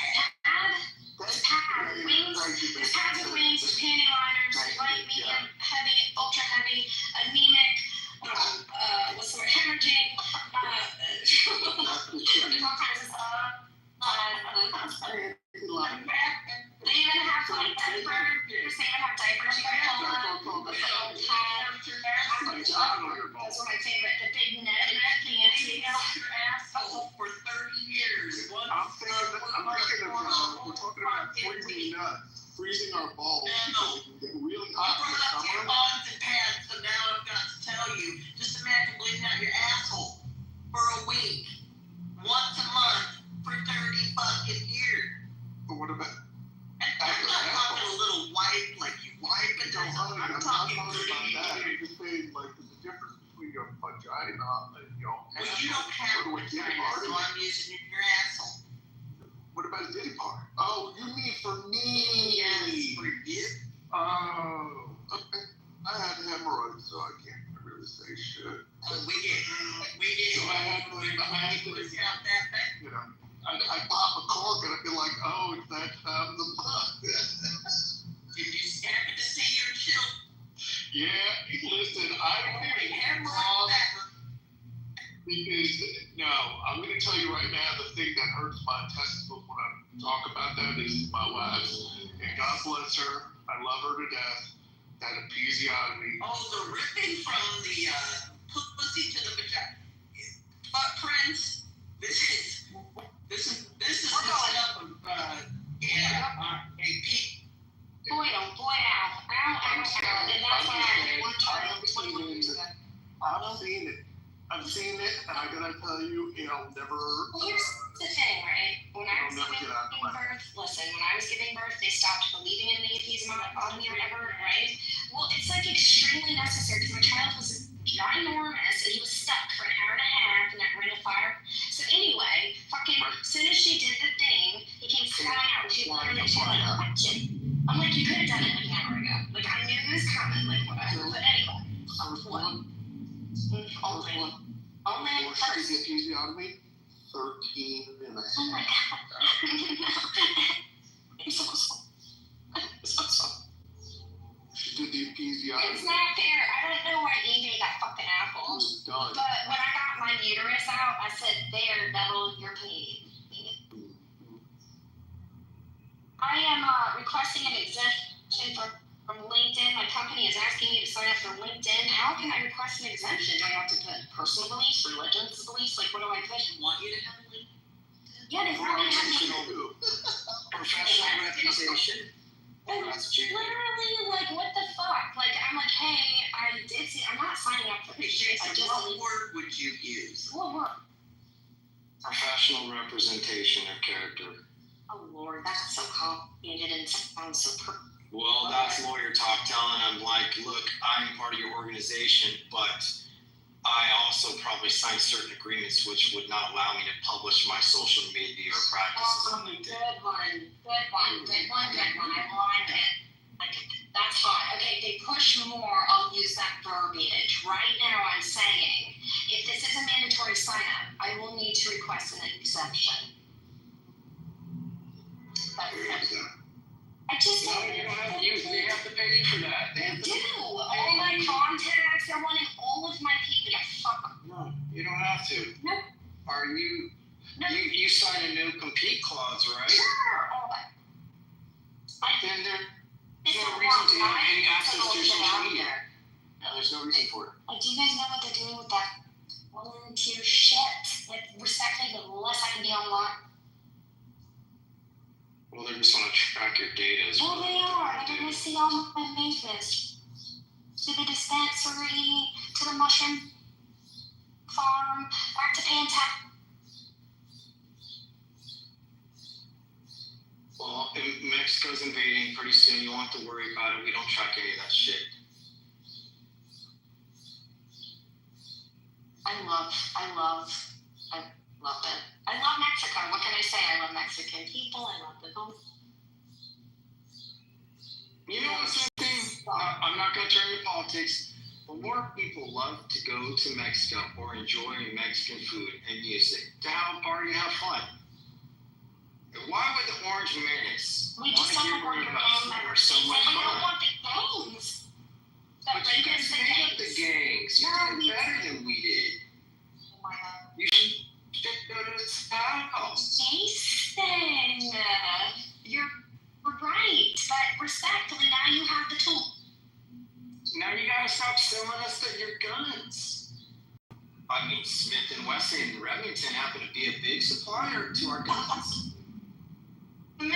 There's pads, wings, there's pads with wings, there's panty liners, light, medium, heavy, ultra heavy, anemic, what's the word, hemorrhaging, all kinds of stuff. They even have like diapers. They even have diapers you can pull on. Those were my favorite. The big net panties. Your asshole for 30 years. I'm thinking of, we're talking about freezing nuts, freezing our balls because it can get really hot in the brought up summer. tampons and pads, so now I've got to tell you, just imagine bleeding out your asshole for a week, once a month, for 30 fucking years. But what about? And I'm not talking a little wipe, like you wipe it. I'm I'm not talking talking about clean. that. I'm just saying, like, there's a difference between your vagina and your But you don't have What a do we do vagina, about so it? I'm using your asshole. What about a ditty part? Oh, you mean for me? Yes, for you. Oh, okay. I had hemorrhoids, so I can't really say shit. We get, So I had to, pussy out that thing. you know, I pop a cork and I'd be like, oh, it's that time of the month. If you happen to see your children, Yeah, listen, I don't even hemorrhoid that. because, no, I'm going to tell you right now, the thing that hurts my testicles when I talk about that is my wife's. And God bless her, I love her to death. That episiotomy. Oh, the ripping from the pussy to the vagina. I've seen it, and I gotta tell you, it'll never. Well, here's the thing, right? When I was I'll never giving get out of my birth, listen, when I was giving birth, they stopped believing in me, appeasing my body or whatever, right? Well, it's like extremely necessary because my child was ginormous and he was stuck for an hour and a half in that ring of fire. So anyway, fucking, as soon as she did the thing, he came flying out. She literally, she like, oh, shit. I'm like, you could have done it like an hour ago. Like, I knew it was coming, like, whatever. But anyway. I was born. Only Before she did episiotomy, 13 and a half. Oh my god. I'm so sorry. I'm so sorry. She did the episiotomy. It's not fair. I don't know why eBay got fucking It apple. was done. But when I got my uterus out, I said, there, devil, you're paid. I am requesting an exemption from LinkedIn. My company is asking me to sign up for LinkedIn. How can I request an exemption? Do I have to put personal beliefs, religious beliefs? Like, what do I put? I want you to have a link. Yeah, they probably have me. Professional reputation. That's what you do. Literally, like, what the fuck? Like, I'm like, hey, I did see, I'm not signing up for this shit. I just, What word would you use? what? Professional representation of character. Oh, Lord, that's so complicated and sounds so Well, that's lawyer talk telling them, like, look, I'm part of your organization, but I also probably signed certain agreements which would not allow me to publish my social media or practices on LinkedIn. Good one. I like it. Like, that's fine. Okay, if they push more, I'll use that verbiage. Right now, I'm saying, if this is a mandatory sign-up, I will need to request an exception. I just No, you don't have to use, they have to pay you for that. They do. All my contacts, they're wanting all of my people. Yeah, fuck them. No, you don't have to. No. Are you, No. you sign a no compete clause, right? Sure, all that. Then there's It's no a reason lot. to have any access to It's your out social media. there. No, there's no reason for it. Like, do you guys know what they're doing with that volunteer shit? Like, respectfully, the less I can be online. Well, they just want to track your data as Well, well. they are. They're going to see all my business. To the dispensary, to the mushroom farm, back to paying tax. Well, if Mexico's invading pretty soon. You won't have to worry about it. We don't track any of that shit. I love it. I love Mexico. What can I say? I love Mexican people. I love the home. You know what's something? I'm not going to turn to politics, but more people love to go to Mexico or enjoy Mexican food and music, to have a party and have fun. Why would the orange mayonnaise We want just to don't get want rid your of us gang or so members. much We don't fun? want the gangs. That But you break guys us the made up the gangs. gangs. You No, did we better than we did. Oh my God. You should go to his house. Jason, you're right, but respectfully, now you have the tool. Now you gotta stop selling us your guns. I mean, Smith & Wesson and Remington happen to be a big supplier to our guns. Smith and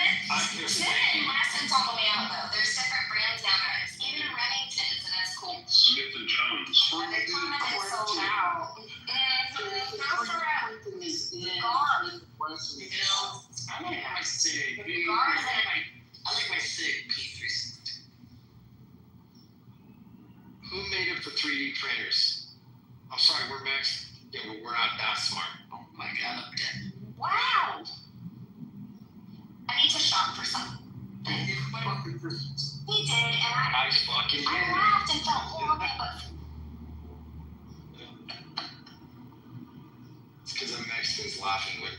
Wesson's on the way out, though. There's different brands now, guys. Even Remington isn't as cool. Smith and Jones. They're coming and sold out. Go for a cigar. I like my SIG. Cigars I like my SIG P3. Who made up the 3D printers? I'm sorry, we're Mexican. Yeah, we're not that smart. Oh my god, I'm dead. Wow. I need to shop for some. He did, and I fucking I did. laughed and felt horrible, but It's because I'm Mexicans laughing with.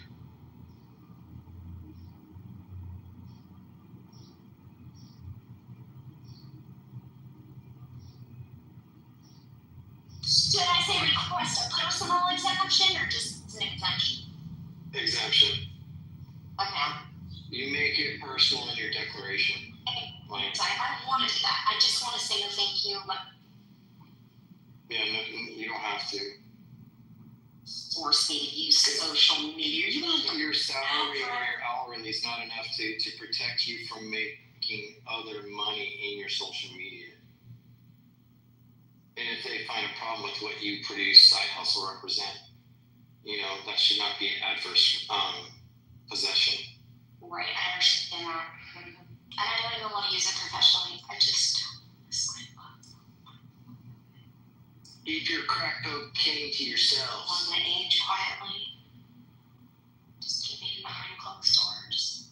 should I say request a personal exemption or just an exemption? Exemption. Okay. You make it personal in your declaration. Like, I want to do that. I just want to say no thank you, but yeah, no, you don't have to. force me to use social media. You got Your salary or your hourly is not enough to protect you from making other money in your social media. And if they find a problem with what you produce, side hustle, represent, that should not be an adverse possession. Right, I understand that. And I don't even want to use it professionally. I just Keep your crack cocaine to yourselves. want to age quietly. Just keep me behind closed doors.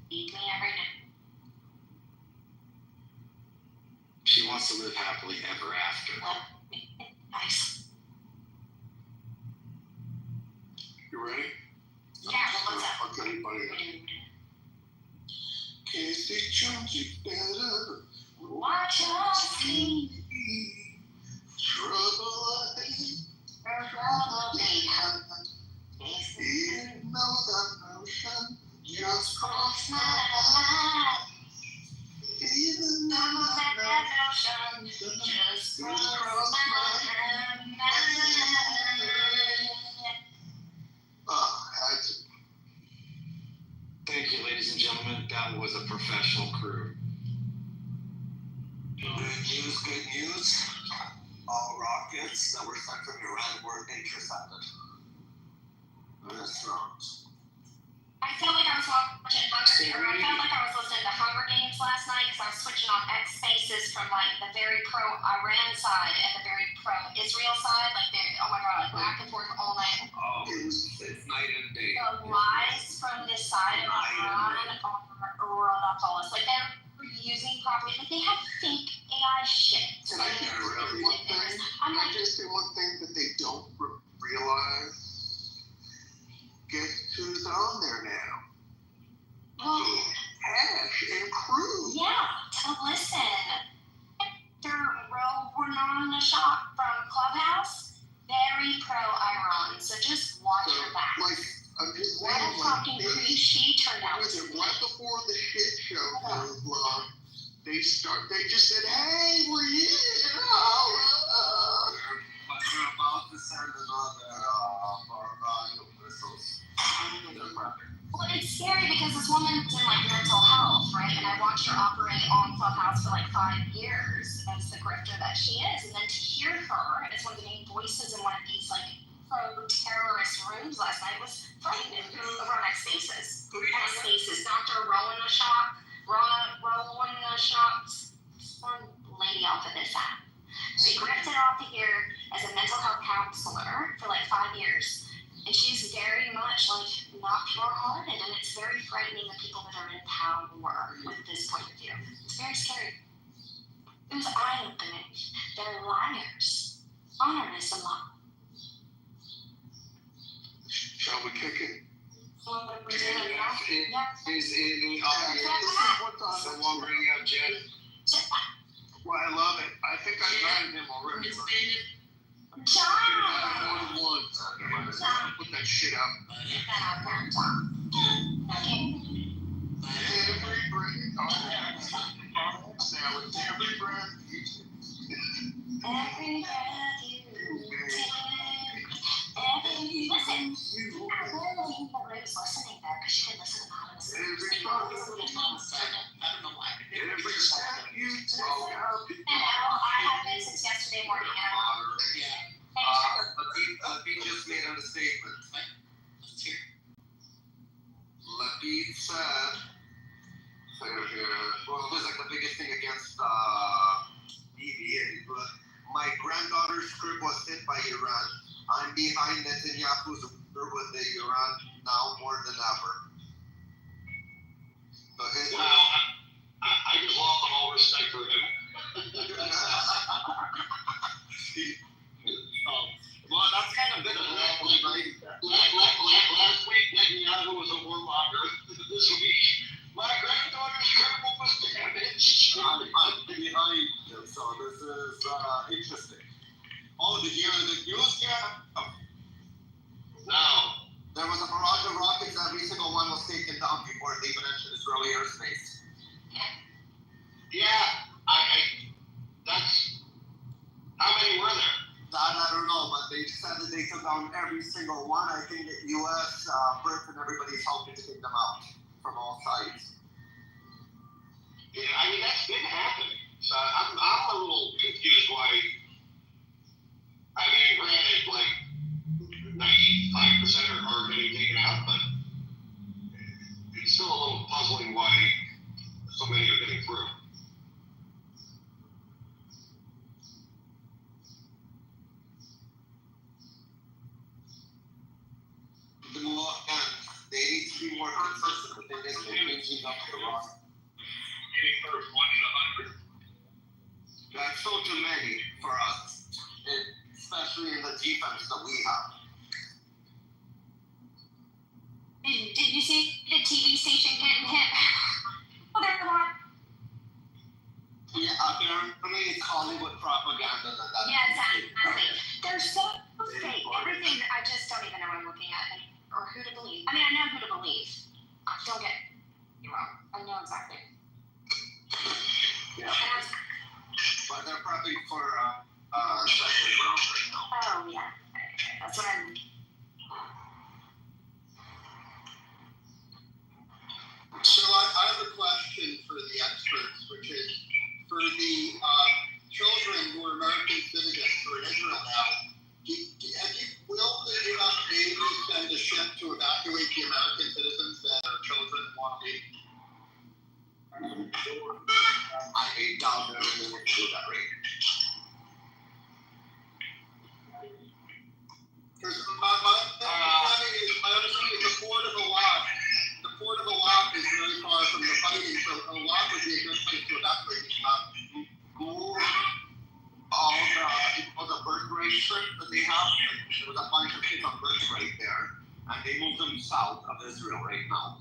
Feed me every night. She wants to live happily ever after. Nice. You ready? Yeah, well, what's up? Fuck anybody. Can't see Jonesy better. Watch your sleep. Trouble ahead. Even though the notion just crossed my mind. Even though the notion just crossed my mind. Had to. Thank you, ladies and gentlemen. That was a professional crew. Good news. All rockets that were sent from Iran were intercepted. That's wrong. I feel like I was watching I felt like I was listening to Hunger Games last night because I was switching on X Spaces from like the very pro-Iran side and the very pro-Israel side. Like, oh my god, like back and forth all night. It's night and day. The lies from this side of Iran are flawless. Like, they're using properly. Like, they have fake AI shit. Can I just say one thing? I'm like, Just say one thing that they don't realize? Guess who's on there now? oh, Ash and crew. yeah, to listen. They're Ronan Shop from Clubhouse, very pro-Iran. So just watch your back. Like, I'm just What a fucking creep she turned out to be. right before the shit show goes long, they just said, hey, we're here. We're about to send another missiles. Well, it's scary because this woman's in like mental health, right? And I watched her operate on Clubhouse for like 5 years as the grifter that she is. And then to hear her as one of the main voices in one of these like pro-terrorist rooms last night was frightening over on X Spaces. X Spaces, Dr. Rowan Shop, some lady off of this app. She grifted off here as a mental health counselor for like 5 years. And she's very much like not pure-hearted, and it's very frightening the people that are in power with this point of view. It's very scary. It was eye-opening. They're liars. Honor is a law. Shall we kick it? Yeah. Is any someone bring up Jen? Well, I love it. I think I invited him already. John! More than once. Put that shit up. Get that out there, John. Okay. Every breath. Now with every breath. Every breath you take. Listen. I really think that Ray's listening there because she can listen anonymously. Every I don't know why. Every step you take. And I have been since yesterday morning. Lapid just made a statement. Lapid said, well, it was like the biggest thing against BBA, but my granddaughter's crib was hit by Iran. I'm behind Netanyahu's war with the Iran now more than ever. Wow, I just lost all respect for him. Well, that's kind of been a last week, Netanyahu was a warmonger. This week, my granddaughter's crib was damaged. I'm behind him, so this is interesting. Oh, did you hear the news yet? No. There was a barrage of rockets, every single one was taken down before they even entered Israeli airspace. Yeah, that's, how many were there? That I don't know, but they said that they took down every single one. I think that U.S., Britain, everybody's helping to take them out from all sides. Yeah, I mean, that's been happening. So I'm a little confused why I mean, granted, like 95% are getting taken out, but it's still a little puzzling why so many are getting through. The more, they need to be more consistent with their changing up the roster. Getting first 1 in 100. That's so too many for us, especially in the defense that we have. Did you see the TV station getting hit? Oh, they're alive. Yeah, apparently it's Hollywood propaganda that. Yeah, exactly. They're so fake. Everything, I just don't even know what I'm looking at or who to believe. I mean, I know who to believe. Don't get me wrong. I know exactly. Yeah. But they're probably for second round right now. Oh, yeah. That's what I'm. So I have a question for the experts, which is for the children who are American citizens who are in Israel now, will the U.S. Navy send a ship to evacuate the American citizens that are children and want to leave? I doubt they're going to do that rate. Because my understanding is the port of Eilat. The port of Eilat is very far from the fighting, so Eilat would be a good place to evacuate these Move all the birth rate strip that they have. There was a bunch of kids on birth rate there, and they moved them south of Israel right now.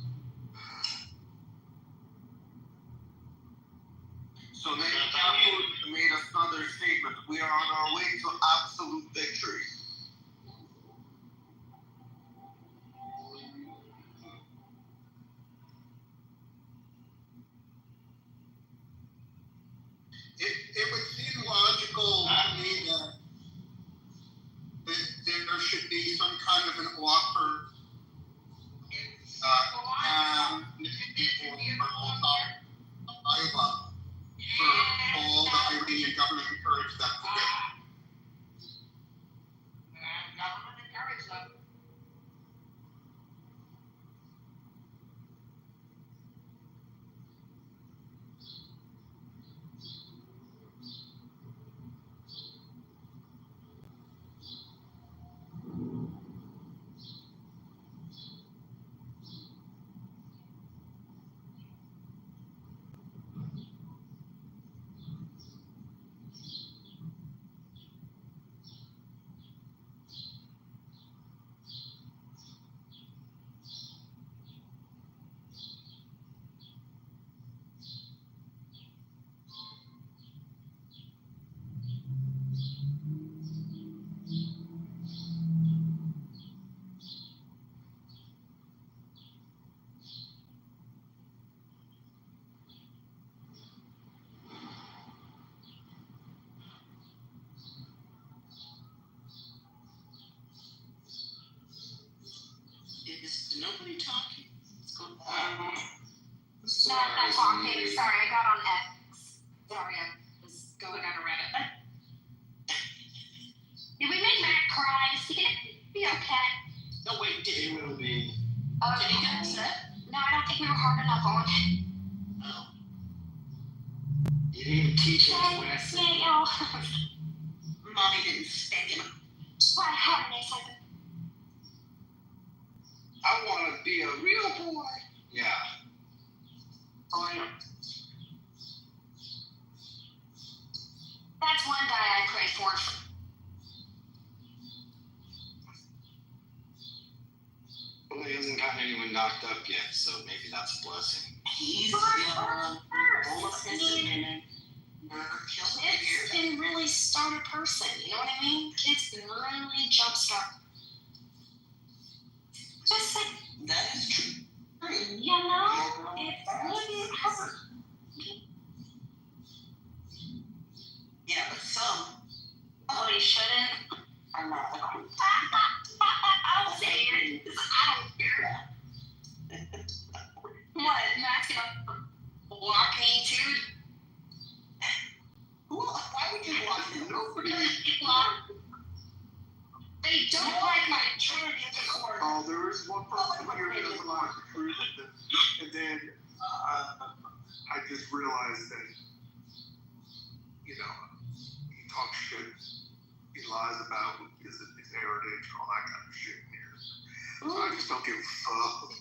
So Netanyahu made another statement. We are on our way to absolute victory. It would seem logical to me that there should be some kind of an offer for all the Iranian government encourage them to do. Is nobody talking? What's going on? No, I'm not talking. Sorry, I got on X. Sorry, I was going down a rabbit. Did we make Matt cry? Is he gonna be okay? No, wait, did He will be. Did he get upset? No, I don't think we were hard enough on him. Oh. You didn't even teach him his lesson. Mommy didn't spank him. Why, how many seconds? I want to be a real boy. Yeah. That's one guy I pray for. Well, he hasn't gotten anyone knocked up yet, so maybe that's a blessing. He's young, full of and Kids can really start a person, you know what I mean? Kids can really jumpstart. Just like, that is true. you know, it really hurt. Yeah, but some. Oh, he shouldn't. I'm not the queen. I'll say it. I don't care. What? Matt's gonna walk me too? Why would you want him? Nobody. like my church in the corner. Oh, there is one person here who doesn't like the truth, and then I just realized that, you know, he talks shit, he lies about his heritage and all that kind of shit here. So I just don't give a fuck.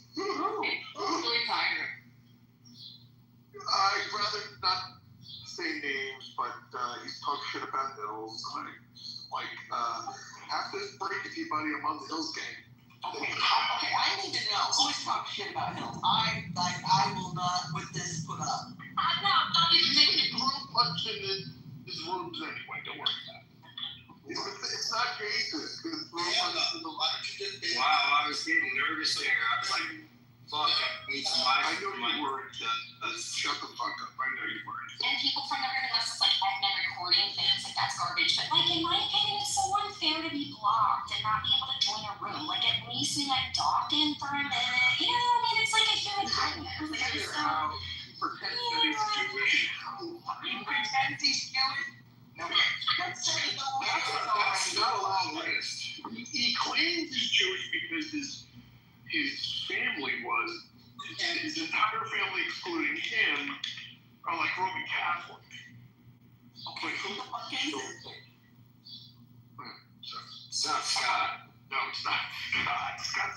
I'd rather not say names, but he's talking shit about Hills. Have this break if you buddy among the Hills gang. Okay, I need to know. Always talk shit about Hills. I will not with this put up. He's group punch in his rooms anyway, don't worry about it. It's not Jesus. Wow, I was getting nervous there. I was like, fuck, I need some I know you weren't. Shut the fuck up. I know you weren't. And people from the room was like, I've been recording things, like that's garbage. But like in my opinion, it's so unfair to be blocked and not be able to join a room. Like at least we like docked in for a minute. You know, I mean, it's like a human kindness. Like, so, Pretend that he's Jewish. You pretend he's Jewish? No, that's not a long list. He claims he's Jewish because his family was, and his entire family, excluding him, are like Roman Catholic. Okay, who the fuck is it? It's not Scott. No, it's not Scott.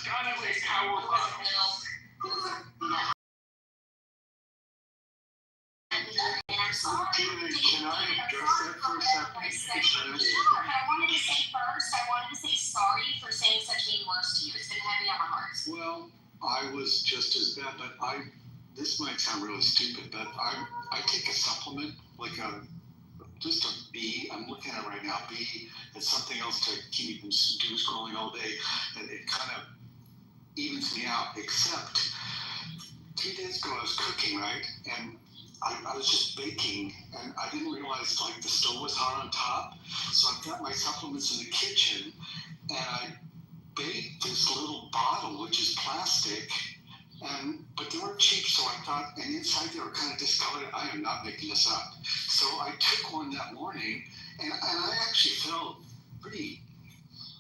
Scott is a power. and I'm sorry. Can I address that for a second? Sure, but I wanted to say sorry for saying such mean words to you. It's been heavy on my heart. Well, I was just as bad, but this might sound really stupid, but I take a supplement, like just a B. I'm looking at it right now. B. It's something else to keep me from doom scrolling all day, and it kind of evens me out. Except 2 days ago I was cooking, right, and I was just baking, and I didn't realize like the stove was hot on top, so I've got my supplements in the kitchen, and I baked this little bottle, which is plastic, but they weren't cheap, so I thought, and inside they were kind of discolored. I am not making this up. So I took one that morning, and I actually felt pretty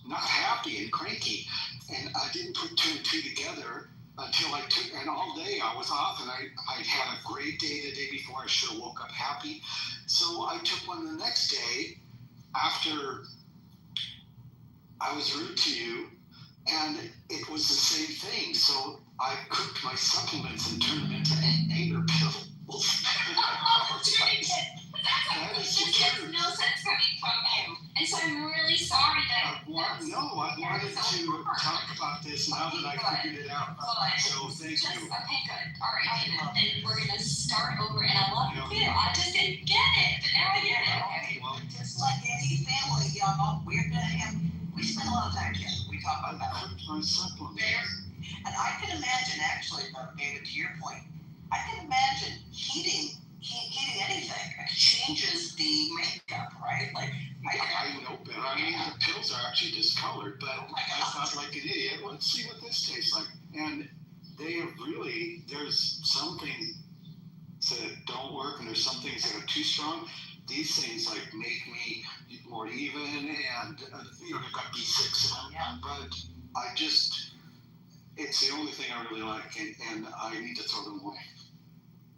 not happy and cranky, and I didn't put 2 and 2 together until I took, and all day I was off, and I had a great day the day before. I should have woke up happy. So I took one the next day after I was rude to you, and it was the same thing. So I cooked my supplements and turned them into anger pills. That is the truth. No sense coming from you. And so I'm really sorry that. I wanted to talk about this now that I figured it out. So thank you. Okay, good. All right, then we're going to start over, and I love you too. I just didn't get it, but now I get it. Okay. Well, Just like any family, we spend a lot of time together. We talk about that. I cooked my supplements. And I can imagine, actually, David, to your point, I can imagine heating anything. It changes the makeup, right? Like, I know better. I mean, the pills are actually discolored, but I thought like an idiot, let's see what this tastes like. And they are really, there's some things that don't work, and there's some things that are too strong. These things like make me more even, and they've got B6 in them. But it's the only thing I really like, and I need to throw them away.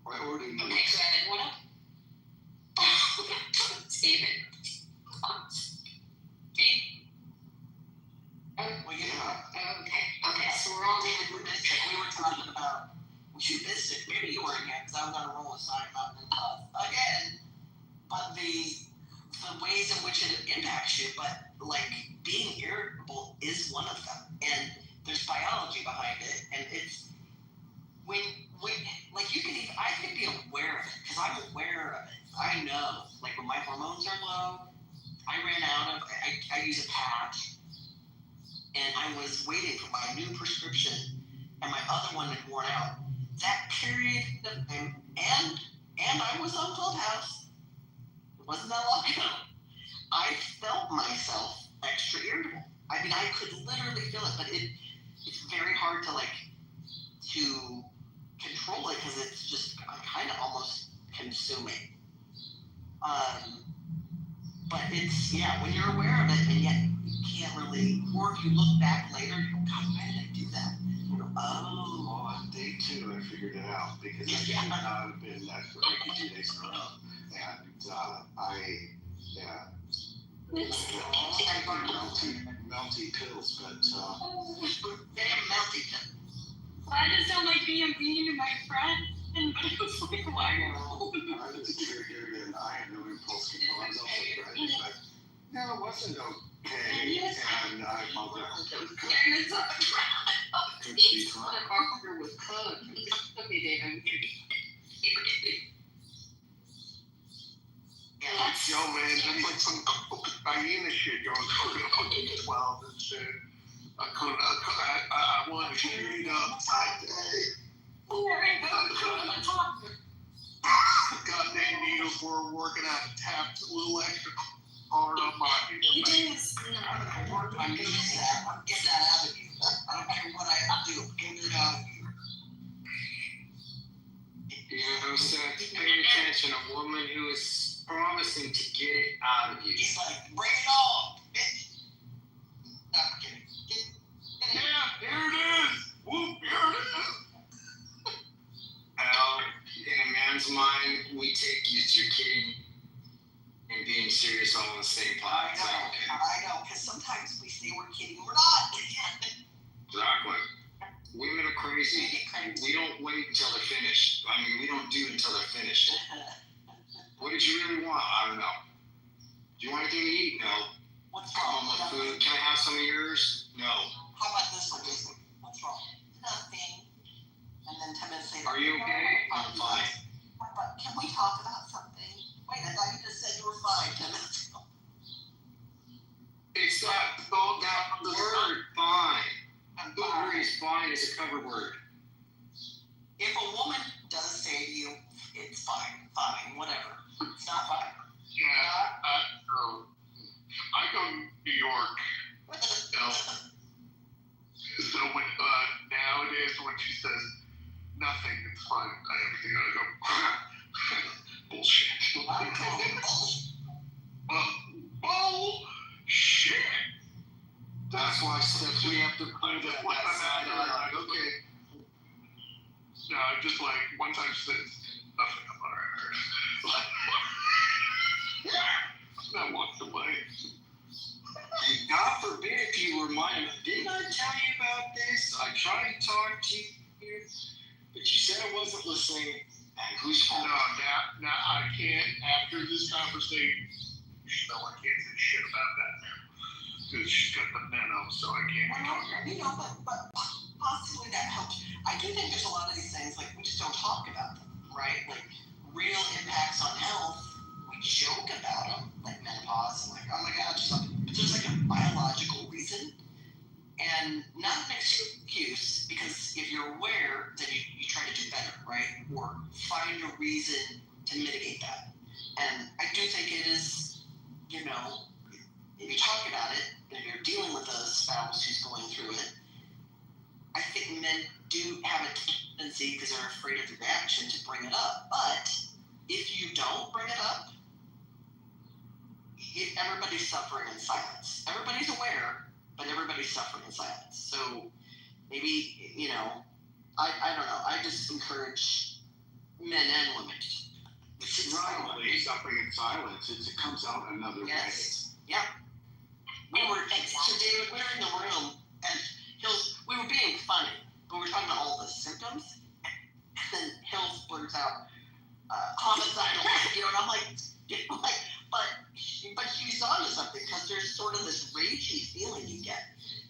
I ordered new. Okay, so I what up? Steven. well, yeah. Okay, so we're all in with this. We were talking about, you missed it. Maybe you weren't here, because I'm going to roll a sign up again. But the ways in which it impacts you, but like being irritable is one of them. And there's biology behind it, and it's when like I could be aware of it, because I'm aware of it. I know, like when my hormones are low, I use a patch, and I was waiting for my new prescription, and my other one had worn out. That period, and I was on Clubhouse. It wasn't that long ago. I felt myself extra irritable. I mean, I could literally feel it, but it's very hard to control it, because it's just kind of almost consuming. But it's, yeah, when you're aware of it and yet you can't really, or if you look back later, you go, God, why did I do that? You go, oh. Well, on day 2, I figured it out because I Yeah. should not have been that for 82 days in a row. And melty pills, but Damn melty pills. I just don't like being mean to my friend. But it was like, why? I was triggered and I had no impulse control. I was also driving, but no, it wasn't okay. And I mother could be fine. Hamburger was cooked. Okay, David. Yo, man, that's like some hyena shit going 12 and shit. I want to shoot up my day. Goddamn needles were working out of taps a little extra hard on my It is. I'm getting that out of you. I don't care what I have to do. Get it out of you. You know, Seth, pay attention. A woman who is promising to get it out of you. He's like, bring it on, bitch. No, I'm kidding. Get it. Yeah, here it is. Whoop, here it is. Well, in a man's mind, we take you as you're kidding and being serious all in the same pot. I know, because sometimes we say we're kidding, we're not. Exactly. Women are crazy. We don't wait until they're finished. I mean, we don't do it until they're finished. What did you really want? I don't know. Do you want anything to eat? No. What's wrong? My food. Can I have some of yours? No. How about this one, Jason? What's wrong? Nothing. And then 10 minutes later. Are you okay? I'm fine. But can we talk about something? Wait, I thought you just said you were fine 10 minutes ago. It's that word fine. Word is fine is a cover word. If a woman does say to you, it's fine, whatever. It's not fine. Yeah, I go to New York. So when nowadays when she says nothing, it's fine. Everything I go bullshit. I call it bullshit. Bullshit. that's why Steph, we have to prove that One time side after, out. like, okay. No, I'm just like one time she says nothing. I'm alright. Yeah. I walked away. And God forbid if you remind me, didn't I tell you about this? I tried to talk to you, but you said I wasn't listening. And who's fault? No, I can't. After this conversation, I can't say shit about that now. Because she's got the memo, so I can't talk. You know, but possibly that helps. I do think there's a lot of these things, like, we just don't talk about them, right? Like, real impacts on health, we joke about them, like menopause, and like, oh my God, something. But there's like a biological reason, and not an excuse, because if you're aware, then you try to do better, right? Or find a reason to mitigate that. And I do think it is, you know, if you talk about it, if you're dealing with a spouse who's going through it, I think men do have a tendency, because they're afraid of the reaction, to bring it up. But if you don't bring it up, everybody's suffering in silence. Everybody's aware, but everybody's suffering in silence. So maybe, you know, I don't know. I just encourage men and women to Probably suffering in silence. It comes out another way. Yes. Yeah. So David, we were in the room, and we were being funny, but we were talking about all the symptoms, and then Hills blurts out, homicidal, you know, and I'm like, but she's onto something, because there's sort of this ragey feeling you get.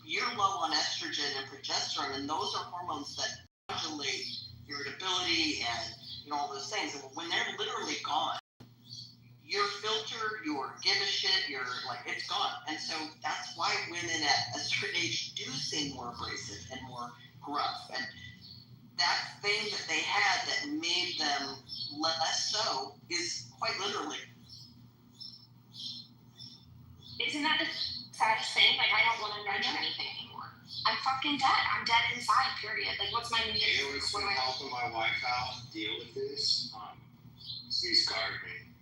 You're low on estrogen and progesterone, and those are hormones that modulate irritability and, you know, all those things. And when they're literally gone, your filter, your give a shit, your, like, it's gone. And so that's why women at a certain age do seem more abrasive and more gruff. And that thing that they had that made them less so is quite literally. Isn't that the saddest thing? Like, I don't want to nurture anything anymore. I'm fucking dead. I'm dead inside, period. Like, what's my new You know what's been helping my wife out deal with this? She's gardening.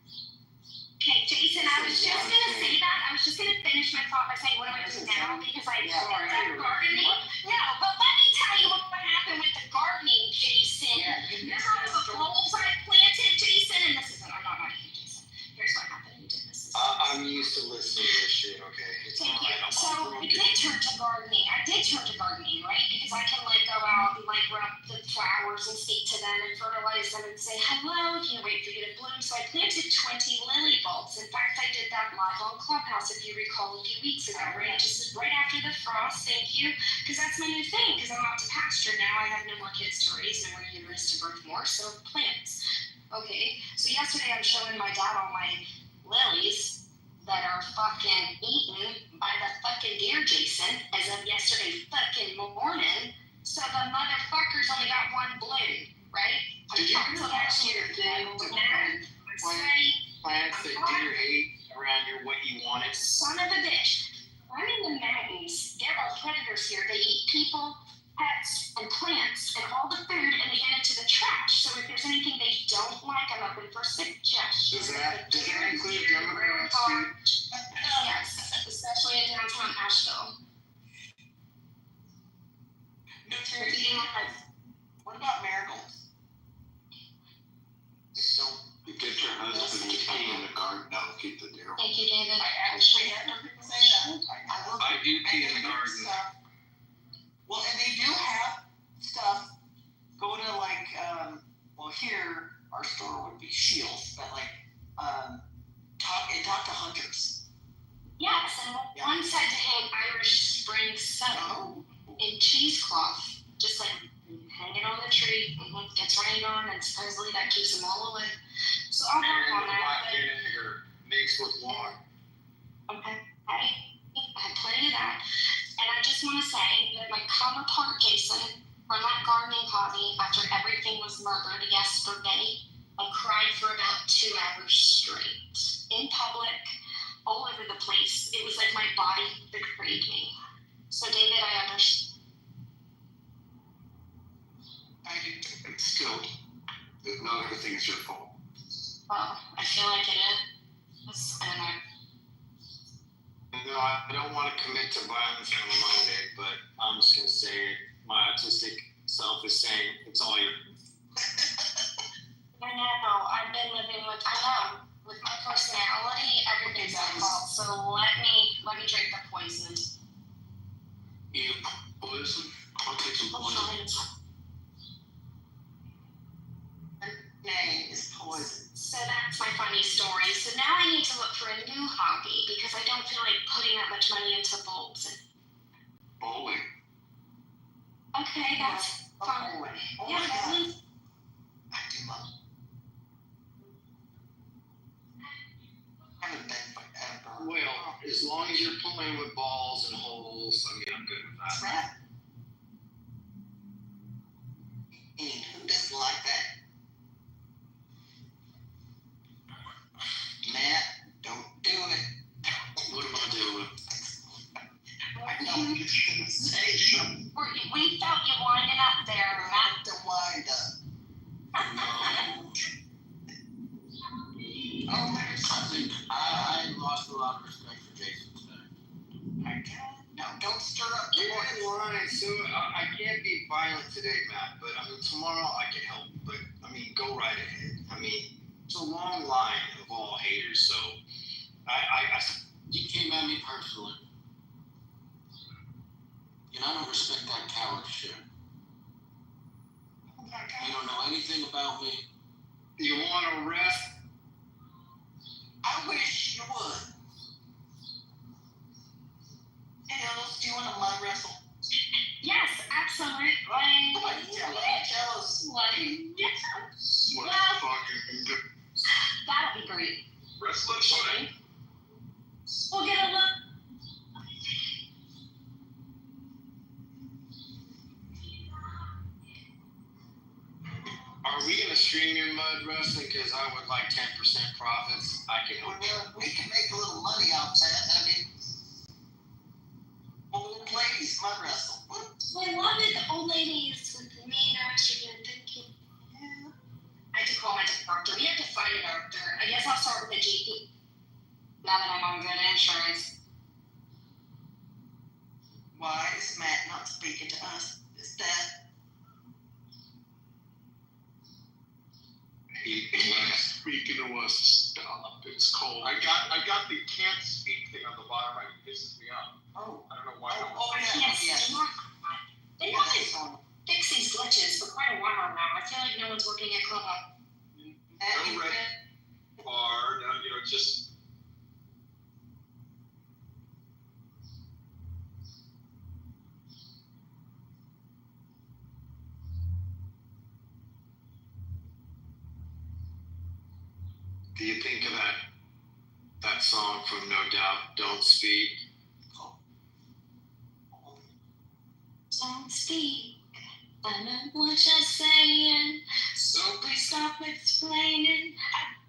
Okay, Jason, I was just gonna say that. I was just gonna finish my thought by saying, what do I do now? Because I Yeah. ended up gardening. No, but let me tell you what happened with the gardening, Jason. Yeah, you Remember all the bulbs I planted, Jason? And this isn't, I'm not you, Jason. Here's what happened. You did this. I'm used to listening to this shit, okay? It's Thank alright, you. I'm So off it did turn to gardening. I did turn to gardening, right? Because I can like go out and like rub the flowers and speak to them and fertilize them and say, hello, can't wait for you to bloom. So I planted 20 lily bulbs. In fact, I did that live on Clubhouse, if you recall, a few weeks ago, right? Just right after the frost, thank you. Because that's my new thing, because I'm out to pasture now. I have no more kids to raise, no more uterus to birth more, so plants. Okay, so yesterday I'm showing my dad all my lilies that are fucking eaten by the fucking deer, Jason, as of yesterday fucking morning. So the motherfuckers only got one bloom, right? Did you do actually your thing to plant plants that deer ate around your what you wanted? Son of a bitch. I'm in the mountains. There are predators here. They eat people, pets, and plants, and all the food, and they get into the trash. So if there's anything they don't like, I'm open for suggestions. Does that include Democrats too? Yes, especially in downtown Asheville. What about marigolds? You get your husband to pee in the garden, that'll keep the deer. Thank you, David. I actually had people say that. I do pee in the garden. Well, and they do have stuff. Go to like, well, here our store would be Shields, but like, talk to hunters. Yes, and one said to him Irish Spring soap in cheesecloth, just like hang it on the tree, gets rained on, and supposedly that keeps them all away. So I'll work on that. Black vinegar mixed with water. Okay, I had plenty of that. And I just want to say that my counterpart, Jason, from that gardening hobby, after everything was murdered yesterday, I cried for about 2 hours straight. In public, all over the place. It was like my body betrayed me. So David, I understand. It's still, not everything's your fault. Well, I feel like it is. And No, I don't want to commit to violence on a Monday, but I'm just going to say it. My autistic self is saying it's all your. I know. I've been living with. I know. With my personality, everything's my fault. So let me drink the poison. You poison? I'll take some poison. Name is poison. So that's my funny story. So now I need to look for a new hobby because I don't feel like putting that much money into bulbs. Bowling. Okay, that's fun. Bowling. Oh Yeah, my God. bowling. I do love. I haven't been forever. Well, as long as you're playing with balls and holes, I mean, I'm good with that. Right. And who doesn't like that? Matt, don't do it. What am I doing? I know what you're gonna say. We felt you winding up there, Matt. The wind up. Oh, there's something. I lost a lot of respect for Jason today. I can't. No, don't stir up the You're in water. line, so I can't be violent today, Matt, but I mean, tomorrow I can help. But I mean, go right ahead. I mean, it's a long line of all haters, so You came at me personally. And I don't respect that coward shit. You don't know anything about me. you want to rest? I wish you would. Hey, Ellis, do you want a mud wrestle? Yes, absolutely. Tell us. Yes. What Well, fucking do? that'll be great. Wrestling footing. We'll get a look. Are we gonna stream your mud wrestling? Because I would like 10% profits. I can help you. We can make a little money off that. I mean, old ladies mud wrestle. I love it. The old ladies with me, no estrogen. Thank you. Yeah. I have to call my doctor. We have to find a doctor. I guess I'll start with a GP. Now that I'm on good insurance. Why is Matt not speaking to us? Is that He's speaking to us. Stop. It's cold. I got the can't speak thing on the bottom right. It pisses me off. oh I don't know why. Yes, yeah. They've been fix these glitches for quite a while now. I feel like no one's working at Clubhouse. No red bar. No, just. Do you think of that song from No Doubt, Don't Speak? Don't speak. I know what you're saying. So please stop explaining.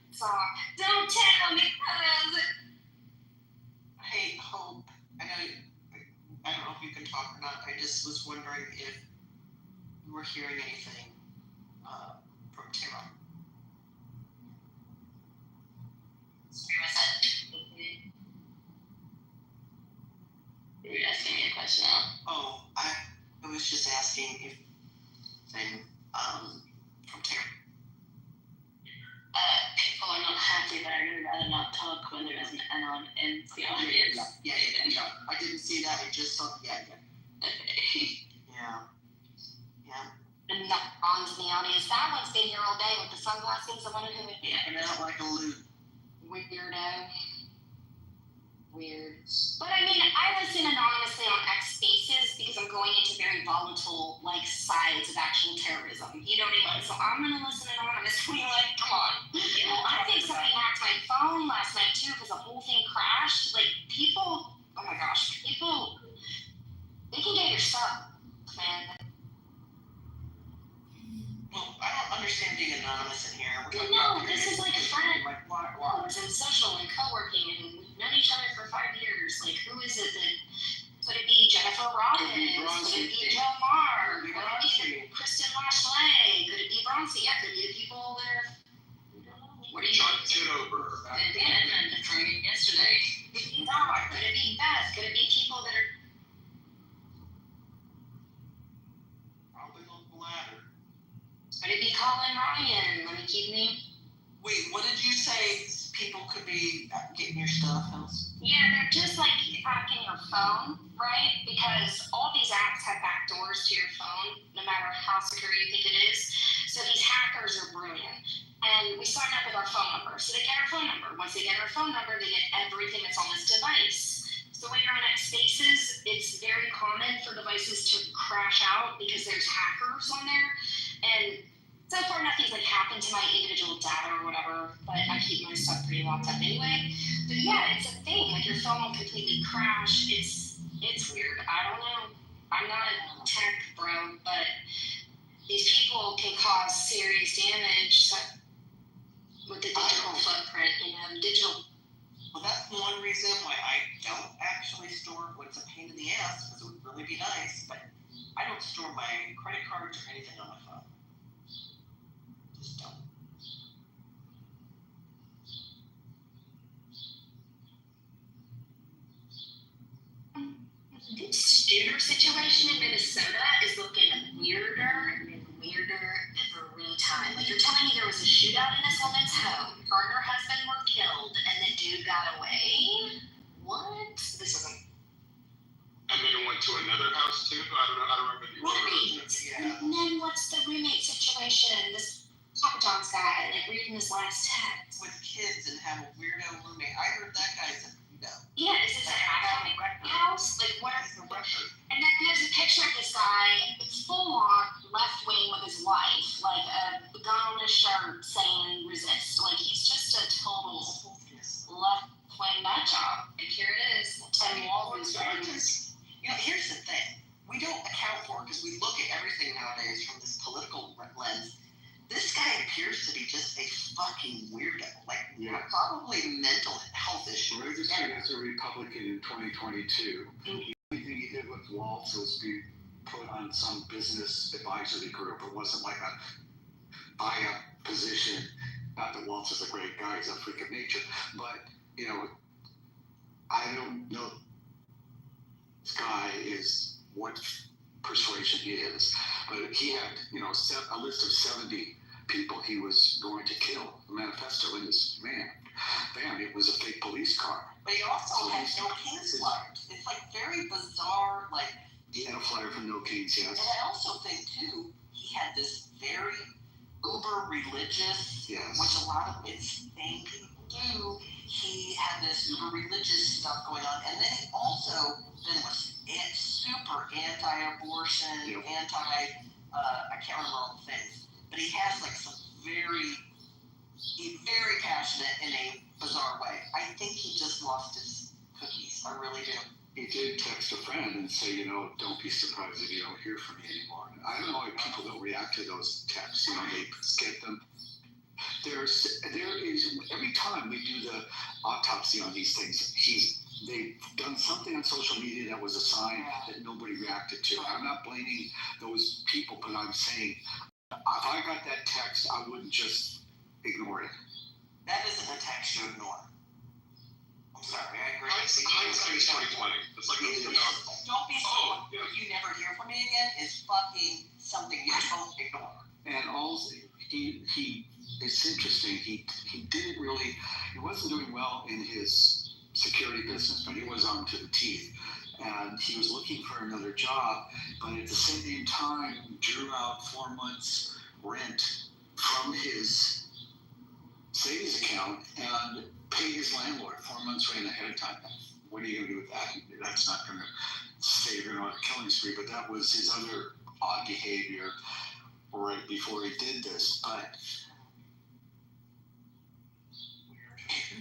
Song. Don't tell me cause Hey, Hope, I don't know if you can talk or not. I just was wondering if you were hearing anything from Tara. You're asking me a question now. Oh, I was just asking if thing from Tara. People are not happy that I would rather not talk when there isn't anyone in the audience. Yeah. I didn't see that. I just saw. Yeah. And not on in the audience. That one's been here all day with the sunglasses. I wonder who it is. And out like a loot. Weirdo. Weird. But I mean, I listen anonymously on X Spaces because I'm going into very volatile, sides of actual terrorism. You know what I mean? So I'm going to listen anonymously, come on. I think somebody hacked my phone last night, too, because the whole thing crashed. People, oh my gosh, people, they can get your stuff, man. Well, I don't understand being anonymous in here. No, this is like a friend. It's in social and co-working, and we've known each other for 5 years. Who is it that, could it be Jennifer Robbins? Could it be Joe Marr? Could it be Kristen Lashley? Could it be Bronzy? Yeah, could it be the people that are, what are you John Kitover. and the training yesterday. Could it be Doc? Could it be Beth? Could it be people that are, Probably on the ladder. could it be Colin Ryan? Let me keep me. Wait, what did you say? People could be getting your stuff, Hills? Yeah, they're just hacking your phone, right? Because all these apps have back doors to your phone, no matter how secure you think it is. So these hackers are brilliant. And we sign up with our phone number. So they get our phone number. Once they get our phone number, they get everything that's on this device. So when you're on X Spaces, it's very common for devices to crash out because there's hackers on there. And so far, nothing's happened to my individual data or whatever, but I keep my stuff pretty locked up anyway. But yeah, it's a thing. Your phone will completely crash. It's weird. I don't know. I'm not a tech bro, but these people can cause serious damage with the digital footprint. Digital. Well, that's one reason why I don't actually store when it's a pain in the ass, because it would really be nice, but I don't store my credit cards or anything on my phone. Just don't. This shooter situation in Minnesota is looking weirder and weirder every time. You're telling me there was a shootout in this woman's home, her and her husband were killed, and the dude got away? What? This isn't. And then it went to another house too. I don't remember the order. Right. And then what's the roommate situation? This Papa John's guy, reading his last text. With kids and have a weirdo roommate. I heard that guy's a weirdo. Yeah, is this a house? What are He's a record. And then there's a picture of this guy, full on left wing with his wife, a gun on his shirt saying resist. He's just a total left wing nut job. Here it is. 10 Walgreens. Here's the thing. We don't account for it because we look at everything nowadays from this political lens. This guy appears to be just a fucking weirdo. Probably mental health issues. Registered as a Republican in 2022. The only thing he did with Waltz was be put on some business advisory group. It wasn't like a buy-up position. Not that Waltz is a great guy, he's a freak of nature. But, I don't know this guy is what persuasion he is, but he had, a list of 70 people he was going to kill. The manifesto in this man. Bam, it was a fake police car. But he also had no Kings flyers. It's like very bizarre, like. He had a flyer from No Kings, yes. And I also think too, he had this very uber religious, yes. which a lot of insane people do. He had this uber religious stuff going on, and then he also then was super anti-abortion, yep. I can't remember all the things, but he has like some he's very passionate in a bizarre way. I think he just lost his cookies. I really do. He did text a friend and say, don't be surprised if you don't hear from me anymore. I don't know if people don't react to those texts. They get them. There is every time we do the autopsy on these things, they've done something on social media that was a sign that nobody reacted to. I'm not blaming those people, but I'm saying if I got that text, I wouldn't just ignore it. That isn't a text you ignore. I'm sorry, I agree. Hindsight is 2020. It's like don't be surprised. You never hear from me again is fucking something you don't ignore. And also, it's interesting. He wasn't doing well in his security business, but he was armed to the teeth. And he was looking for another job, but at the same time drew out 4 months rent from his savings account and paid his landlord 4 months rent ahead of time. What are you going to do with that? That's not going to save him on a killing spree, but that was his other odd behavior right before he did this. But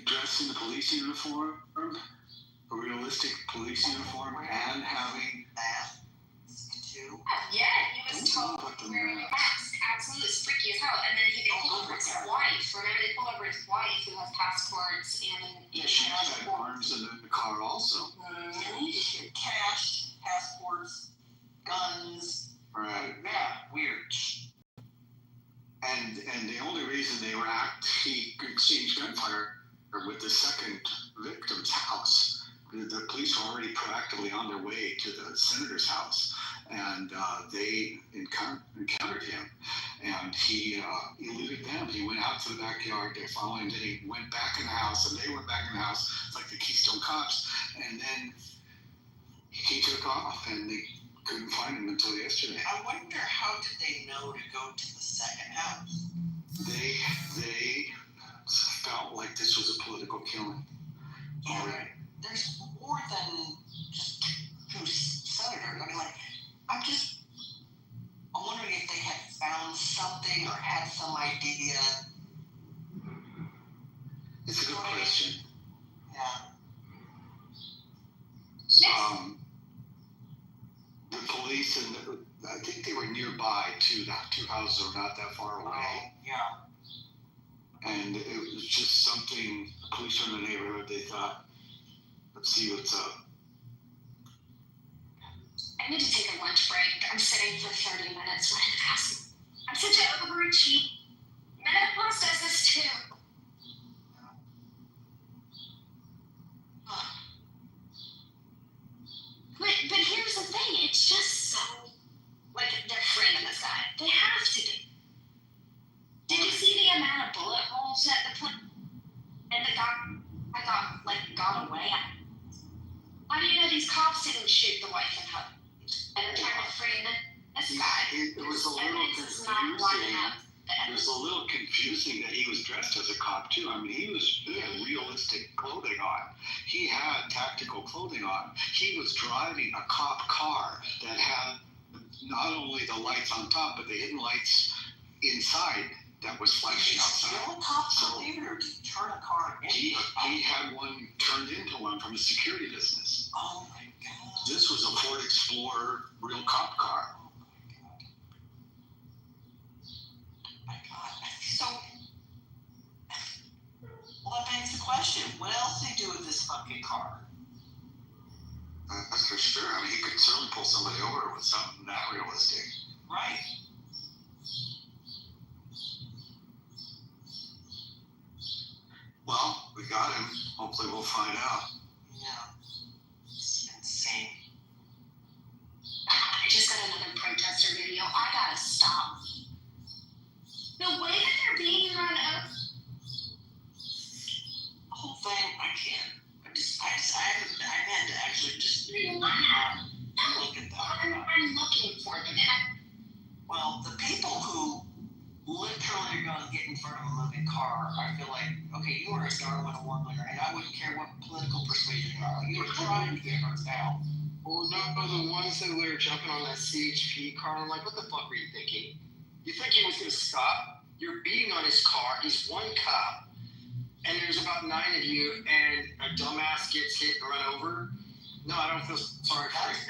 dressed in the police uniform, a realistic police uniform, and having masks too. Yeah, he was totally wearing a mask. Absolutely, it's freaky as hell. And then they pulled over his wife. Remember, they pulled over his wife who has passports and she had arms in the car also. Cash, passports, guns. Right. Yeah, weird. And the only reason he exchanged gunfire with the second victim's house. The police were already proactively on their way to the senator's house, and they encountered him, and he eluded them. He went out to the backyard, they followed him, then he went back in the house, and they went back in the house, like the Keystone Cops, and then he took off, and they couldn't find him until yesterday. I wonder how did they know to go to the second house? They felt like this was a political killing. Yeah, all right. There's more than just two senators. I mean, like, I'm wondering if they had found something or had some idea. It's a good question. Yeah. The police I think they were nearby too. The two houses are not that far away. Yeah. And it was just something. The police were in the neighborhood. They thought, let's see what's up. I need to take a lunch break. I'm sitting for 30 minutes. I'm such an overachiever. Menopause does this too. But here's the thing. It's just so, like, they're framing this guy. They have to do. Did you see the amount of bullet holes at the plane? And the guy got away. How do you know these cops didn't shoot the wife and husband? And they're trying to frame this guy. It was a little confusing. It was a little confusing that he was dressed as a cop too. I mean, he had realistic clothing on. He had tactical clothing on. He was driving a cop car that had not only the lights on top, but the hidden lights inside that was flashing outside. Still a cop car, even, or did he turn a car into He had one turned into one from a security business. Oh my God. This was a Ford Explorer real cop car. My God. So, well, that begs the question, what else did he do with this fucking car? That's for sure. I mean, he could certainly pull somebody over with something that realistic. Right. Well, we got him. Hopefully we'll find out. Yeah. a moving car, I feel like, okay, you are a Darwin Award winner, and I wouldn't care what political persuasion you are. Like, you're trying to get her down. Well, no, the ones that were jumping on that CHP car, I'm like, what the fuck were you thinking? You think he was going to stop? You're beating on his car. He's one cop. And there's about 9 of you, and a dumbass gets hit and run over. No, I don't feel sorry for you.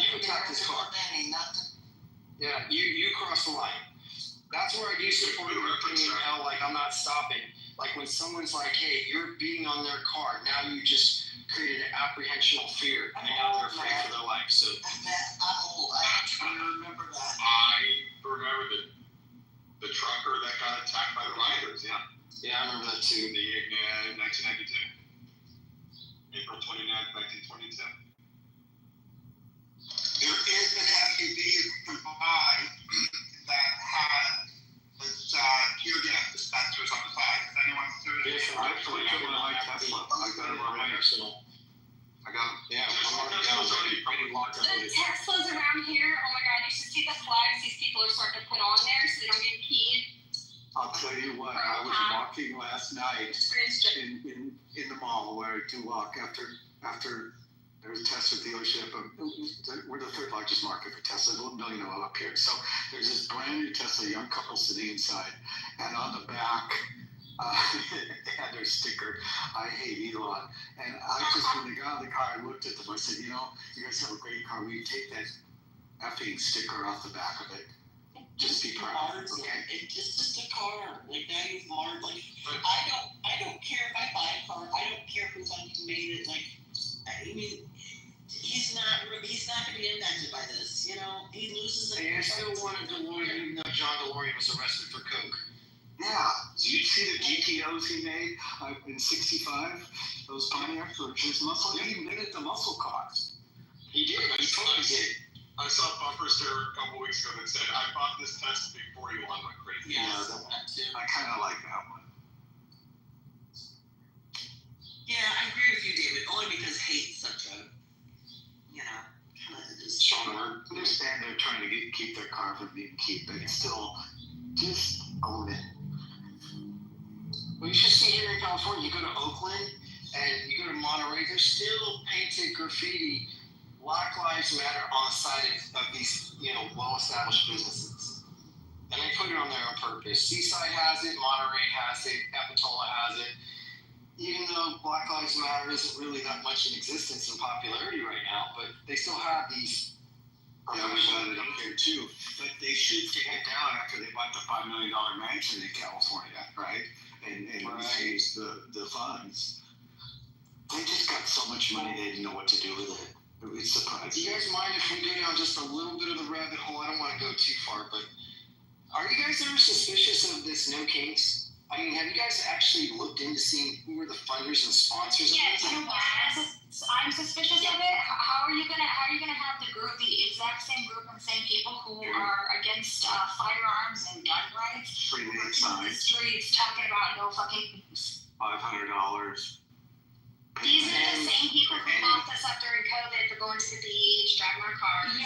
You attacked his car. Yeah, you crossed the line. That's where I do support your opinion, L, like I'm not stopping. Like when someone's like, hey, you're beating on their car, now you just created an apprehensional fear, and now they're afraid for their life. So I'm old. I actually remember that. I remember the trucker that got attacked by the rioters, yeah. Yeah, I remember that too. In 1992. April 29th, 1922. There is an SUV nearby that has this tear gas dispensers on the side. If anyone's serious, I put it on my Tesla. I got it already. I got them. Yeah, I'm already locked up. The Teslas around here, oh my god, you should see the flags these people are starting to put on there so they don't get keyed. I'll tell you what, I was walking last night in the mall where I do walk after there was a Tesla dealership. We're the third largest market for Tesla, up here. So there's this brand new Tesla, young couple sitting inside, and on the back, they had their sticker, I hate Elon. And when they got out of the car, I looked at them, I said, you guys have a great car, will you take that effing sticker off the back of it? Just be proud, okay? It's just a car. Like now you've marred. Like I don't care if I buy a car. I don't care who fucking made it. Like I mean, he's not going to be impacted by this. He loses. And I still wanted DeLorean, even though John DeLorean was arrested for coke. Yeah. Did you see the GTOs he made in '65? Those Pontiacs were his muscle. He invented the muscle cars. He did. He totally did. I saw a bumper sticker a couple weeks ago that said, I bought this Tesla before you on my crazy. Yeah, that too. I kind of like that one. Yeah, I agree with you, David. Only because hate's such a, kind of just strong word. I understand they're trying to keep their car from being keep, but still, just own it. Well, you should see here in California, you go to Oakland and you go to Monterey, there's still painted graffiti. Black Lives Matter on the side of these, well-established businesses. And they put it on there on purpose. Seaside has it, Monterey has it, Capitola has it. Even though Black Lives Matter isn't really that much in existence and popularity right now, but they still have these. Yeah, we got it up here too. But they should take it down after they bought the $5 million mansion in California, right? And misused the funds. They just got so much money they didn't know what to do with it. It's surprising. Do you guys mind if we go down just a little bit of the rabbit hole? I don't want to go too far, but are you guys ever suspicious of this No Kinks? I mean, have you guys actually looked into seeing who are the funders and sponsors of this? I'm suspicious of it. How are you gonna have the exact same group and same people who are against firearms and gun rights? Freeway in the signs. streets talking about no fucking. $500. These are the same people who locked us up during COVID for going to the beach, driving our cars, going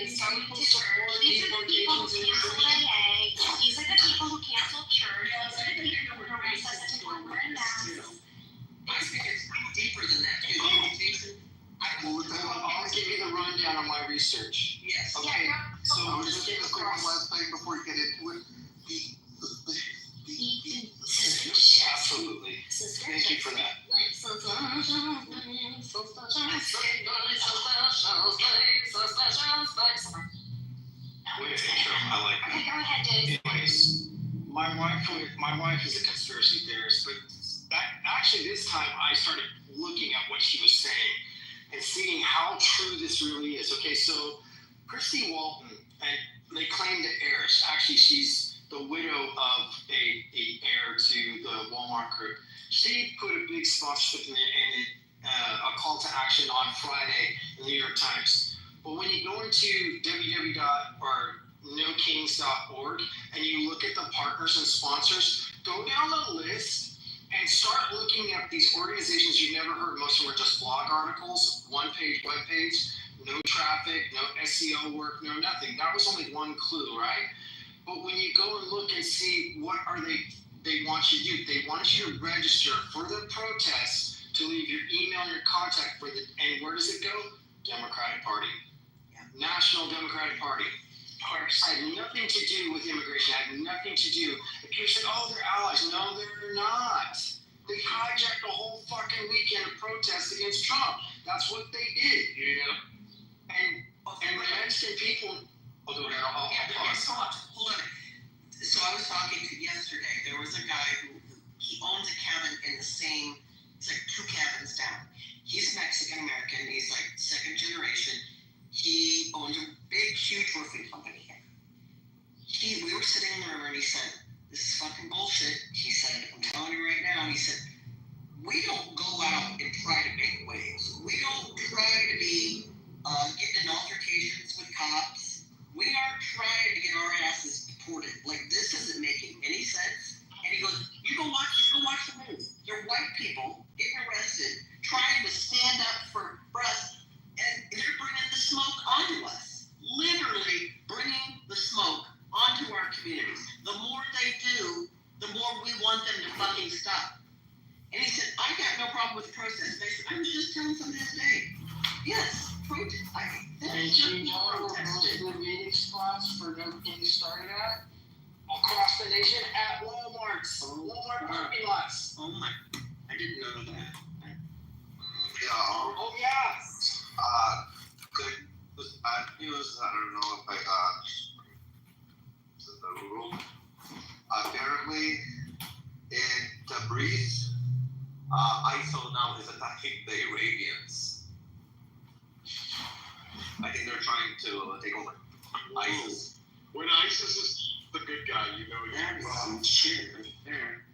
to church. These are the people who canceled AA. These are the people who canceled church. These are the people who raised us to wearing masks. I think it's deeper than that. Jason, I'll give you the rundown on my research. Yes. Okay. So I was just going to say one last thing before you get into it. Absolutely. Thank you for that. I like that. Okay, go ahead, Dave. Anyways, my wife is a conspiracy theorist, but actually this time I started looking at what she was saying and seeing how true this really is. Okay, so Christy Walton, and they claim the heirs. Actually, she's the widow of a heir to the Walmart group. She put a big sponsorship in a call to action on Friday in the New York Times. But when you go into nokings.org and you look at the partners and sponsors, go down the list and start looking at these organizations you've never heard. Most of them are just blog articles, one-page webpage, no traffic, no SEO work, no nothing. That was only one clue, right? But when you go and look and see what are they want you to do, they want you to register for the protests, to leave your email and your contact for and where does it go? Democratic Party. National Democratic Party. Of course, I have nothing to do with immigration. I have nothing to do. If you're saying, oh, they're allies. No, they're not. They hijacked a whole fucking weekend of protests against Trump. That's what they did. Yeah. And the Mexican people. Hold on. So I was talking to yesterday. There was a guy who he owns a cabin in the same. It's like 2 cabins down. He's Mexican American. He's like second generation. He owns a big, huge roofing company here. We were sitting in the room and he said, "This is fucking bullshit." He said, "I'm telling you right now." He said, "We don't go out and try to make waves. We don't try to be getting in altercations with cops. We aren't trying to get our asses deported. Like, this isn't making any sense." And he goes, you go watch the news. You're white people getting arrested, trying to stand up for us, and they're bringing the smoke onto us. Literally bringing the smoke onto our communities. The more they do, the more we want them to fucking stop. And he said, "I got no problem with protest." I was just telling somebody the other day. Yes, protest. And you know where most of the meeting spots for them getting started at? Across the nation at Walmart's. Walmart parking lots. Oh my, I didn't know that. Oh yeah. Good news, bad news. I don't know if I got the rule. Apparently, in Tabriz, ISIL now is attacking the Iranians. I think they're trying to take over ISIS. When ISIS is the good guy, you know. That's shit right there.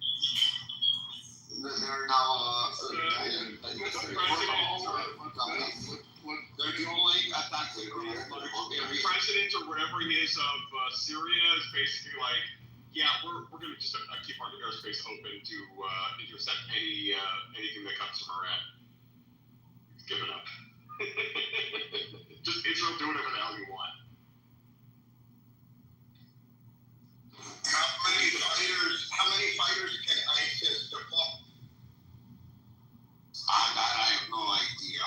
They're now they're trolling attacks. The president or whatever he is of Syria is basically like, yeah, we're going to just keep our airspace open to intercept anything that comes from Iran. He's given up. Just Israel, do whatever the hell you want. How many fighters can ISIS deploy? I have no idea.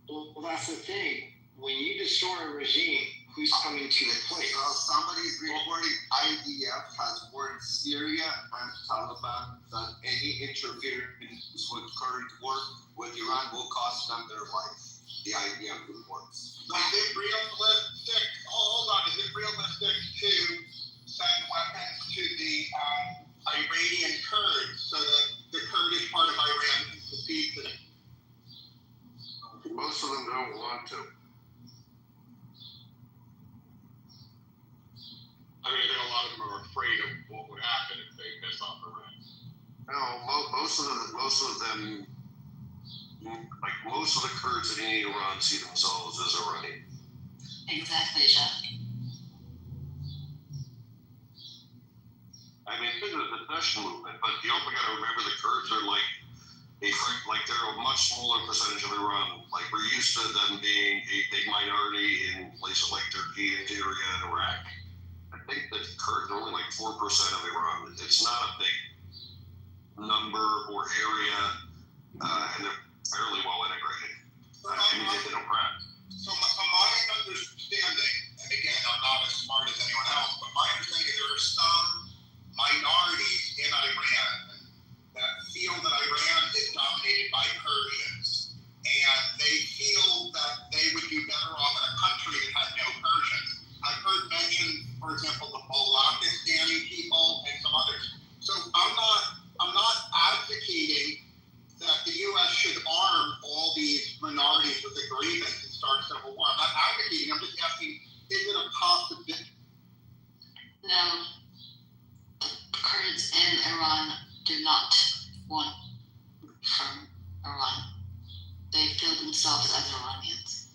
Well, that's the thing. When you destroy a regime, who's coming to replace? Somebody's reporting IDF has warned Syria and Taliban that any interference with current war with Iran will cost them their life. The IDF reports. Is it realistic? Hold on. Is it realistic to send weapons to the Iranian Kurds so that the Kurdish part of Iran can secede to them? Most of them don't want to. I mean, I think a lot of them are afraid of what would happen if they piss off Iran. No, most of them, like most of the Kurds in Iran see themselves as Iranian. Exactly, Jeff. I mean, it's been a secession movement, but you also got to remember the Kurds are like they're a much smaller percentage of Iran. Like, we're used to them being a big minority in places like Turkey and Syria and Iraq. I think that Kurds are only like 4% of Iran. It's not a big number or area, and they're fairly well integrated. Anything they don't crack. So my understanding, and again, I'm not as smart as anyone else, but my understanding is there are some minorities in Iran that feel that Iran is dominated by Persians, and they feel that they would be better off in a country that had no Persians. I've heard mentioned, for example, the Balakistani people and some others. So I'm not advocating that the U.S. should arm all these minorities with agreements and start civil war. I'm not advocating. I'm just asking, is it a possibility? No, Kurds in Iran do not want from Iran. They feel themselves as Iranians.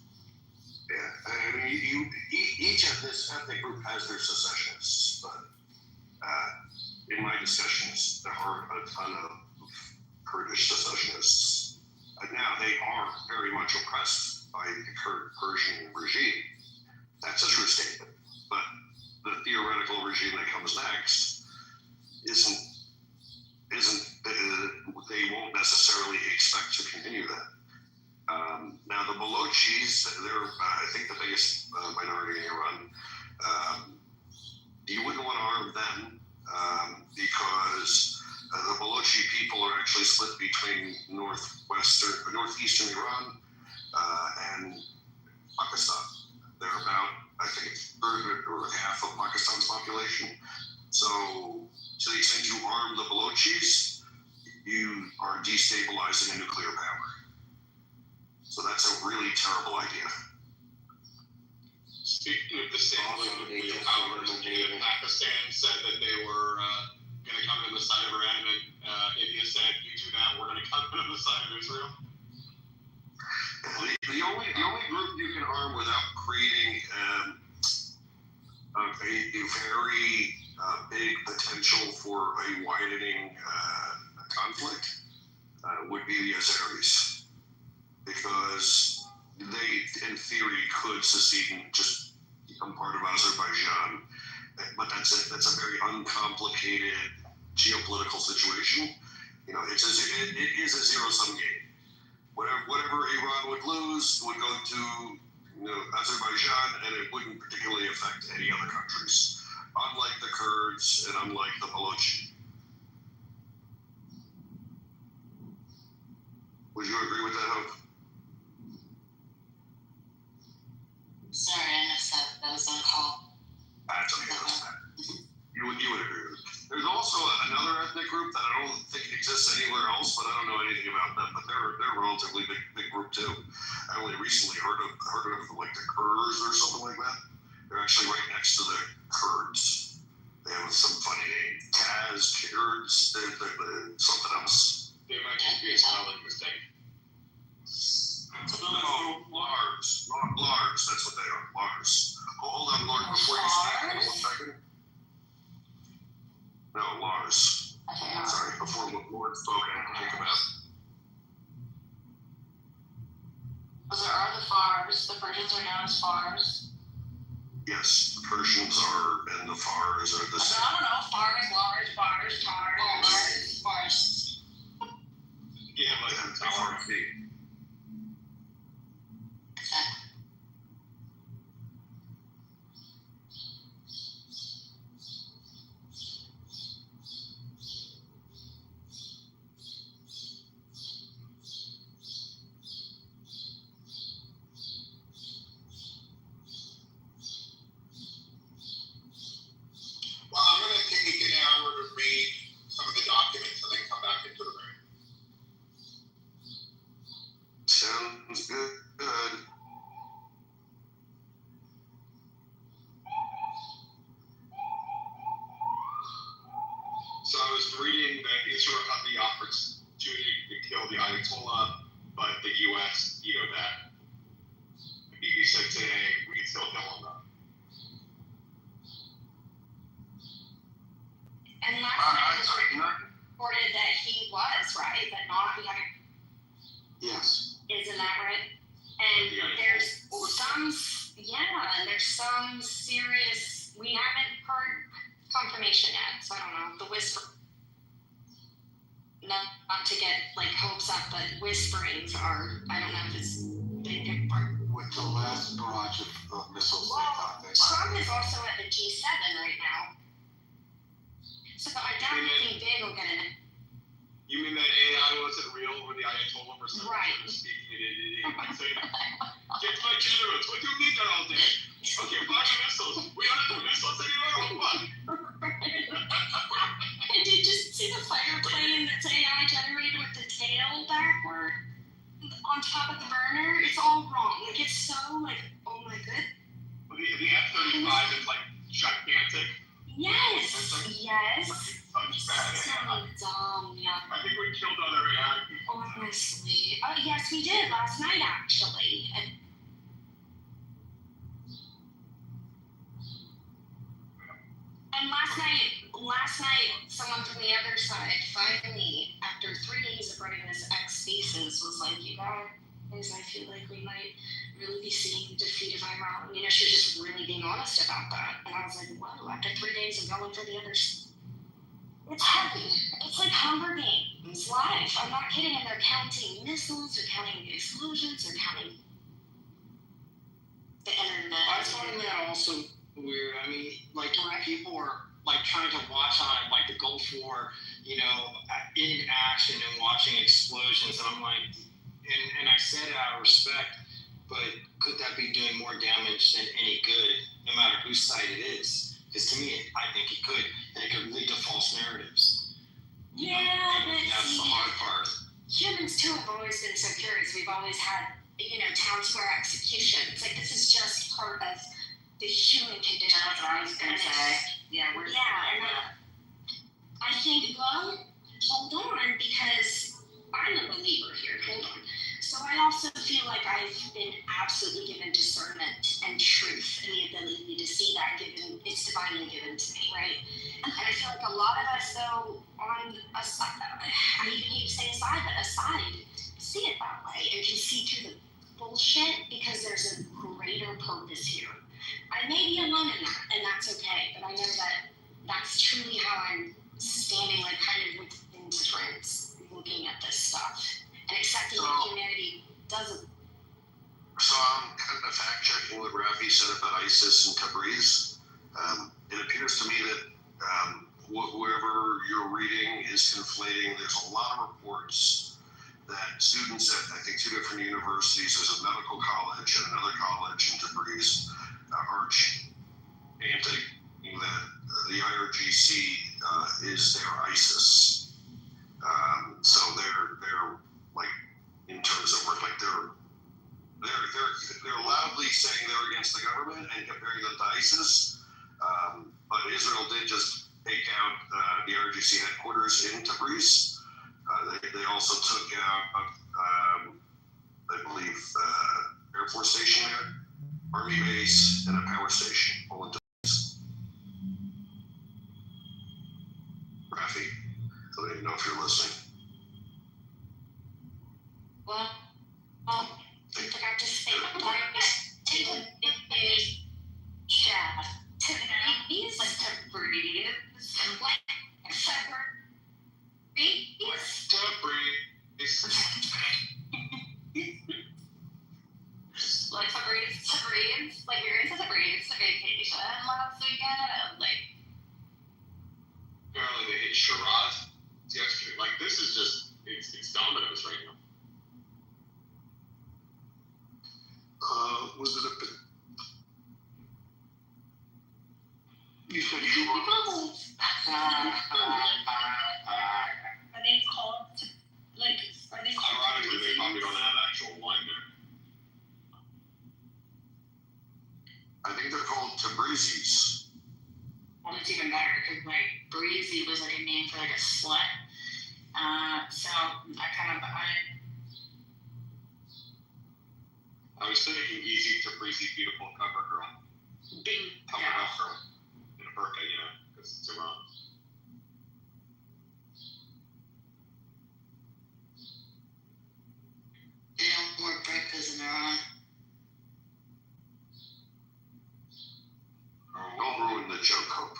Yeah, I mean, each of this ethnic group has their secessionists, but in my discussions, there are a ton of Kurdish secessionists. Now, they are very much oppressed by the Persian regime. That's a true statement. But the theoretical regime that comes next isn't they won't necessarily expect to continue that. Now the Balochis, they're I think the biggest minority in Iran. You wouldn't want to arm them because the Balochi people are actually split between northeastern Iran and Pakistan. They're about, I think, a third or half of Pakistan's population. So to the extent you arm the Balochis, you are destabilizing a nuclear power. So that's a really terrible idea. Speaking of nuclear powers, Pakistan said that they were going to come in the side of Iran, and India said, "You do that, we're going to come in on the side of Israel." The only group you can arm without creating a very big potential for a widening conflict would be the Azeris, because they, in theory, could secede and just become part of Azerbaijan. But that's a very uncomplicated geopolitical situation. You know, it is a zero-sum game. Whatever Iran would lose would go to Azerbaijan, and it wouldn't particularly affect any other countries, unlike the Kurds and unlike the Balochi. Would you agree with that, Hope? Sorry, I missed that. That was on call. That's okay. You would agree with it. There's also another ethnic group that I don't think exists anywhere else, but I don't know anything about them. But they're a relatively big group too. I only recently heard of like the Kurds or something like that. They're actually right next to the Kurds. They have some funny name, Taz, Kurds, they're something else. They might just be a spelling mistake. No, Lars. Lars, that's what they are. Lars. Hold on, Lars, before you speak. 1 second. No, Lars. Sorry, before Lord spoke, I had to think about it. There are the Fars. The Persians are known as Fars. Yes, the Persians are, and the Fars are the same. I don't know. Fars, Tars. Fars. Yeah, like the Farsi. Well, I'm going to take an hour to read some of the documents and then come back into the room. Sounds good. So I was reading that Israel had the opportunity to kill the Ayatollah, but the U.S. vetoed that. The BBC said today we can still kill him though. And last night it was reported that he was, right? But not the other. Yes. Isn't that right? And there's some serious, we haven't heard confirmation yet, so I don't know, the whisper, not to get like hopes up, but whisperings are, I don't know if it's big part. With the last barrage of missiles, Well, they thought they Trump is also at the G7 right now. So I definitely think big will get in it. You mean that AI wasn't real when the Ayatollah were Right. speaking in like saying, get my generals, what do you mean they're all dead? Okay, fire missiles. We don't have the missiles anymore. What? And did you just see the fighter plane that's AI generated with the tail backward on top of the burner? It's all wrong. Like, it's so like, oh my god. Well, the F-35 is like gigantic. Yes. Yes. Such bad AI. So dumb, yeah. I think we killed other AI people. Honestly. Oh, yes, we did last night, actually. And last night, someone from the other side finally, after 3 days of writing this ex thesis, was like, you gotta is I feel like we might really be seeing the defeat of Iran. You know, she was just really being honest about that. And I was like, whoa, after 3 days of going for the others, it's heavy. It's like Hunger Games live. I'm not kidding. And they're counting missiles, they're counting the explosions, they're counting the internet. I find that also weird. I mean, like, people are like trying to watch on like the Gulf War, you know, in action and watching explosions, and I'm like, and I said it out of respect, but could that be doing more damage than any good, no matter whose side it is? Because to me, I think it could, and it could lead to false narratives. Yeah, but that's the hard part. Humans too have always been so curious. We've always had, you know, town square execution. It's like this is just part of the human condition. That's what I was gonna say. Yeah, I think, well, hold on, because I'm a believer here. Hold on. So I also feel like I've been absolutely given discernment and truth and the ability to see that given, it's divinely given to me, right? And I feel like a lot of us, though, on a side, I even hate to say aside, but aside, see it that way and can see through the bullshit because there's a greater purpose here. I may be alone in that, and that's okay, but I know that that's truly how I'm standing, like, kind of with indifference, looking at this stuff, and accepting that humanity doesn't. So I'm kind of fact checking what Rafi said about ISIS and Tabriz. It appears to me that whoever you're reading is conflating. There's a lot of reports that students at, I think, 2 different universities, there's a medical college and another college in Tabriz, are anti that the IRGC is their ISIS. So they're like, in terms of work, like they're loudly saying they're against the government and comparing them to ISIS. But Israel did just take out the IRGC headquarters in Tabriz. They also took out, I believe, Air Force Station there, Army base, and a power station, all in Tabriz. Rafi, I don't even know if you're listening. Well, I forgot to say, like we were into the Breeze to vacation last weekend, and I was like, apparently they hit Shiraz yesterday. Like, this is just, it's dominoes right now. Was it a... You said are they called to, like, are they called? Ironically, they probably don't have actual wine there. I think they're called Tabrizis. Well, it's even better because like Breezy was like a name for like a slut. So I kind of I was thinking easy to breezy, beautiful cover girl. Cover up girl. In a burqa, you know, because it's Iran. They don't wear burqas in Iran. Don't ruin the joke, Hope.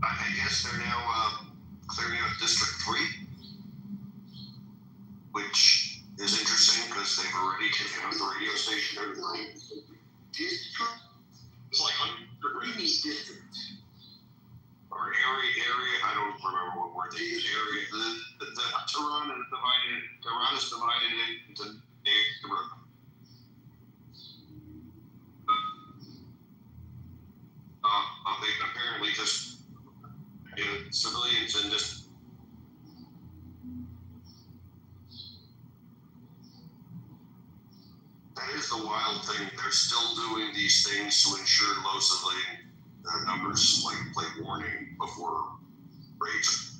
I guess they're now clearing out District 3, which is interesting because they've already taken out the radio station there tonight. District? It's like 100 district. Or area, I don't remember what word they use. Area. The Tehran is divided into neighborhoods. They apparently just, you know, civilians and just. That is the wild thing. They're still doing these things to ensure low civilian numbers, like warning before raids.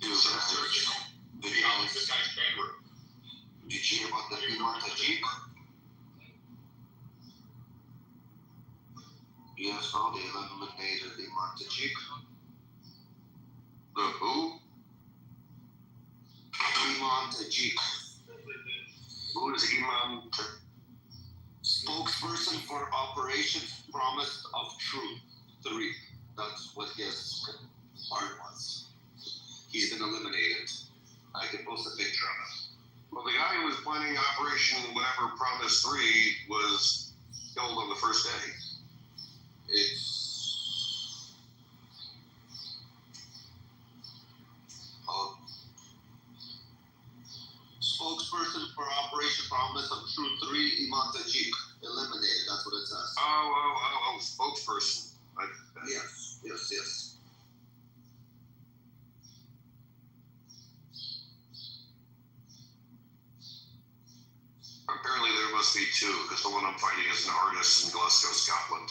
This guy's bedroom. Did you hear about that? Tajik? Yes, no, they eliminated Iman Tajik. The who? Iman Tajik. Who is Iman Tajik? Spokesperson for Operation Promise of Truth 3. That's what his part was. He's been eliminated. I can post a picture of it. Well, the guy who was planning Operation whatever Promise 3 was killed on the first day. It's spokesperson for Operation Promise of Truth 3, Iman Tajik, eliminated. That's what it says. Oh, spokesperson. Yes. Apparently there must be two, because the one I'm finding is an artist in Glasgow, Scotland.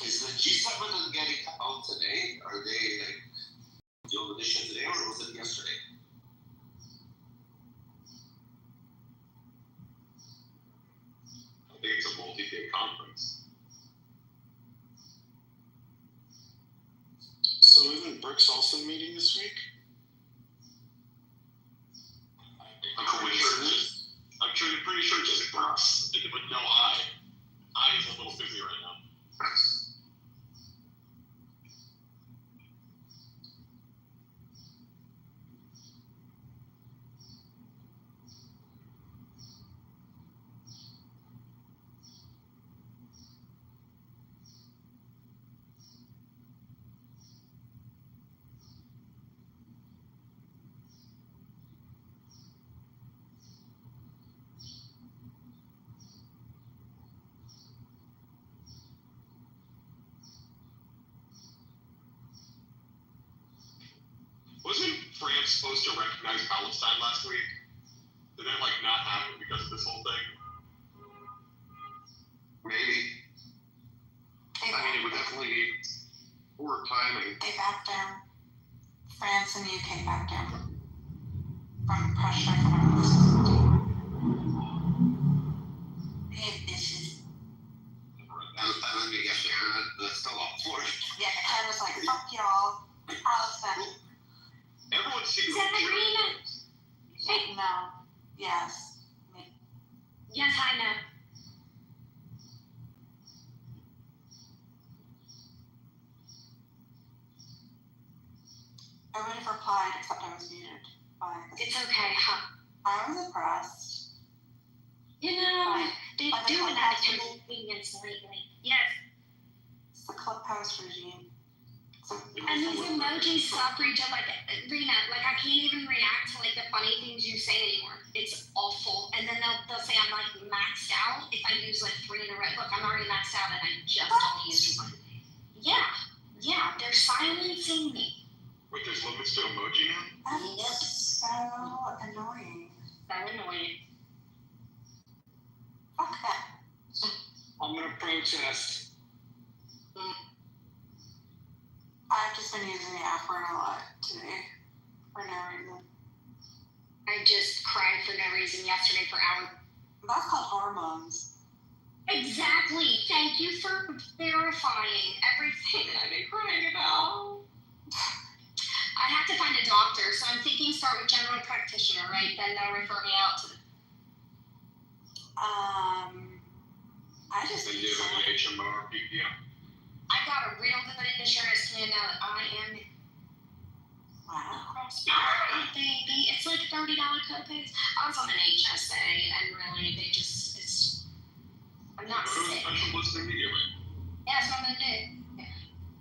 Is the G7 getting out today? Are they doing the mission today, or was it yesterday? I think it's a multi-day conference. So isn't BRICS also meeting this week? I'm pretty sure just BRICS, but no I. I is a little busy right now. Wasn't France supposed to recognize Palestine last week? Did that not happen because of this whole thing? Maybe. It would definitely be poor timing. They backed down. France and the UK backed down from pressure from our society. Bitches. Let me guess, that's still up for it. Yeah, it kind of was like, fuck y'all. Palestine. Everyone seems Is that an agreement? No. Yes. Yes, I know. I would have replied, except I was muted. It's okay, huh? I was impressed. You know, they're Like doing the that Clubhouse in convenience lately. Yes. It's the Clubhouse regime. And these emojis stop reach up Rena, I can't even react to the funny things you say anymore. It's awful. And then they'll say I'm maxed out if I use 3 in a row. Look, I'm already maxed out and I just only used 1. Yeah, they're silencing me. Wait, there's limits to emoji now? That's so annoying. So annoying. Fuck that. I'm gonna protest. I've just been using the F word a lot today. For no reason. I just cried for no reason yesterday for hours. That's called hormones. Exactly. Thank you for verifying everything that I've been crying about. I have to find a doctor, so I'm thinking start with general practitioner, right? Then they'll refer me out to I just They give an HMO or PPO. I got a real good insurance plan now that I am wow. baby. It's $30 copays. I was on an HSA and really I'm not Go to a sick. specialist immediately. Yeah, that's what I'm gonna do.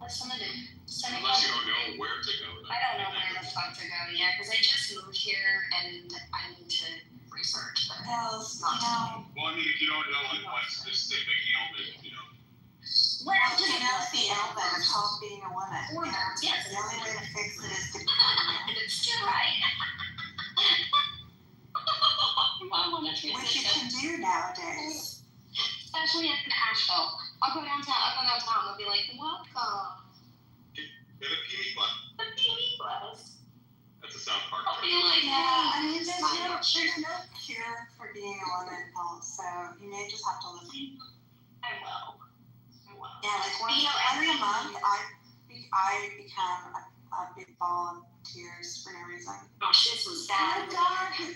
That's what I'm gonna do. Unless you don't know where to go. I don't know where the fuck to go yet because I just moved here and I need to research. But Pills, not today. Well, if you don't know one specific ailment, Well, just the ailment is called being a woman. Hormones, yes. The only way to fix it is to It's too right. I want to which you can do nowadays. I especially in Asheville. I'll go downtown, they'll be like, welcome. Get a peony butt. The TV bus. That's a South Park I'll be joke. like, Yeah, I mean, there's no cure for being a lemon pulp, so you may just have to listen. I will. Yeah, like once every month, I become a big ball of tears for no reason. Oh, this was bad.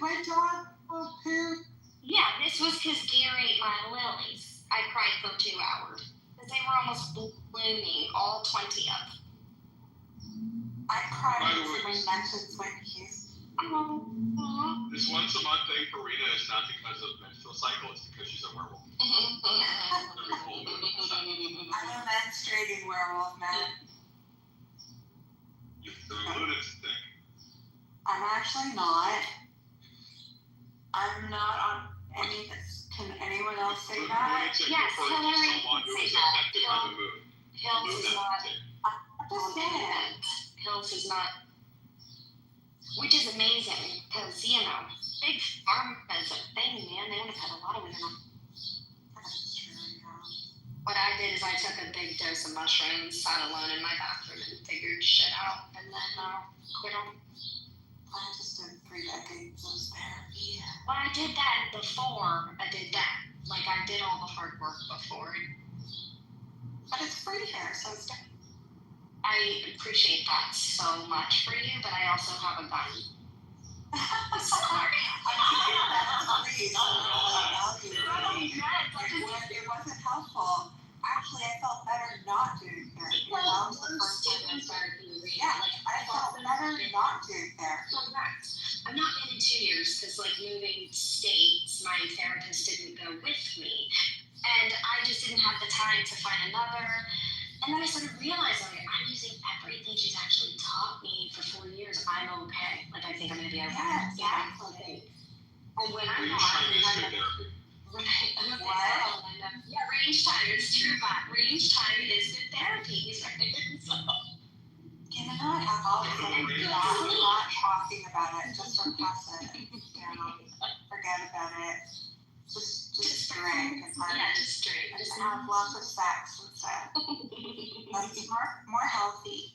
My dog will poop. Yeah, this was because Gear ate my lilies. I cried for 2 hours. Because they were almost blooming, all 20 of them. I cried By the because way, my neck is Twinkies. This once a month thing for Rita is not because of menstrual cycle, it's because she's a werewolf. Every full moon. I'm a menstruating werewolf, man. You're a lunatic. I'm actually not. I'm not on any. Can anyone else say that? Lunatic Yes, refers to Hillary someone who can is say that. affected by the moon. Hills is not. Lunatic. I'm just saying. Hills is not. Which is amazing, because, you know, big pharma is a thing, man. They want to cut a lot of women off. That's true, yeah. What I did is I took a big dose of mushrooms, sat alone in my bathroom, and figured shit out, and then quit on. I just did 3 decades of therapy. Well, I did that before I did that. Like, I did all the hard work before. But it's free here, so it's different. I appreciate that so much for you, but I also have a gun. Sorry. It wasn't helpful. Actually, I felt better not doing therapy. That was the first time I started. Yeah, like I felt better not doing therapy. Correct. I've not been in 2 years because, like, moving states, my therapist didn't go with me, and I just didn't have the time to find another. And then I started realizing, like, I'm using everything she's actually taught me for 4 years. I'm okay. Like, I think I'm gonna be okay. Yeah, exactly. And when I'm Range not, time is good therapy. right, I'm okay. What? Yeah, range time is true, Matt. Range time is good therapy. He's right. So, You know, I have all this energy not talking about it, just repress it. You know, forget about it. Just drink and just drink. just have lots of sex instead. That's more healthy.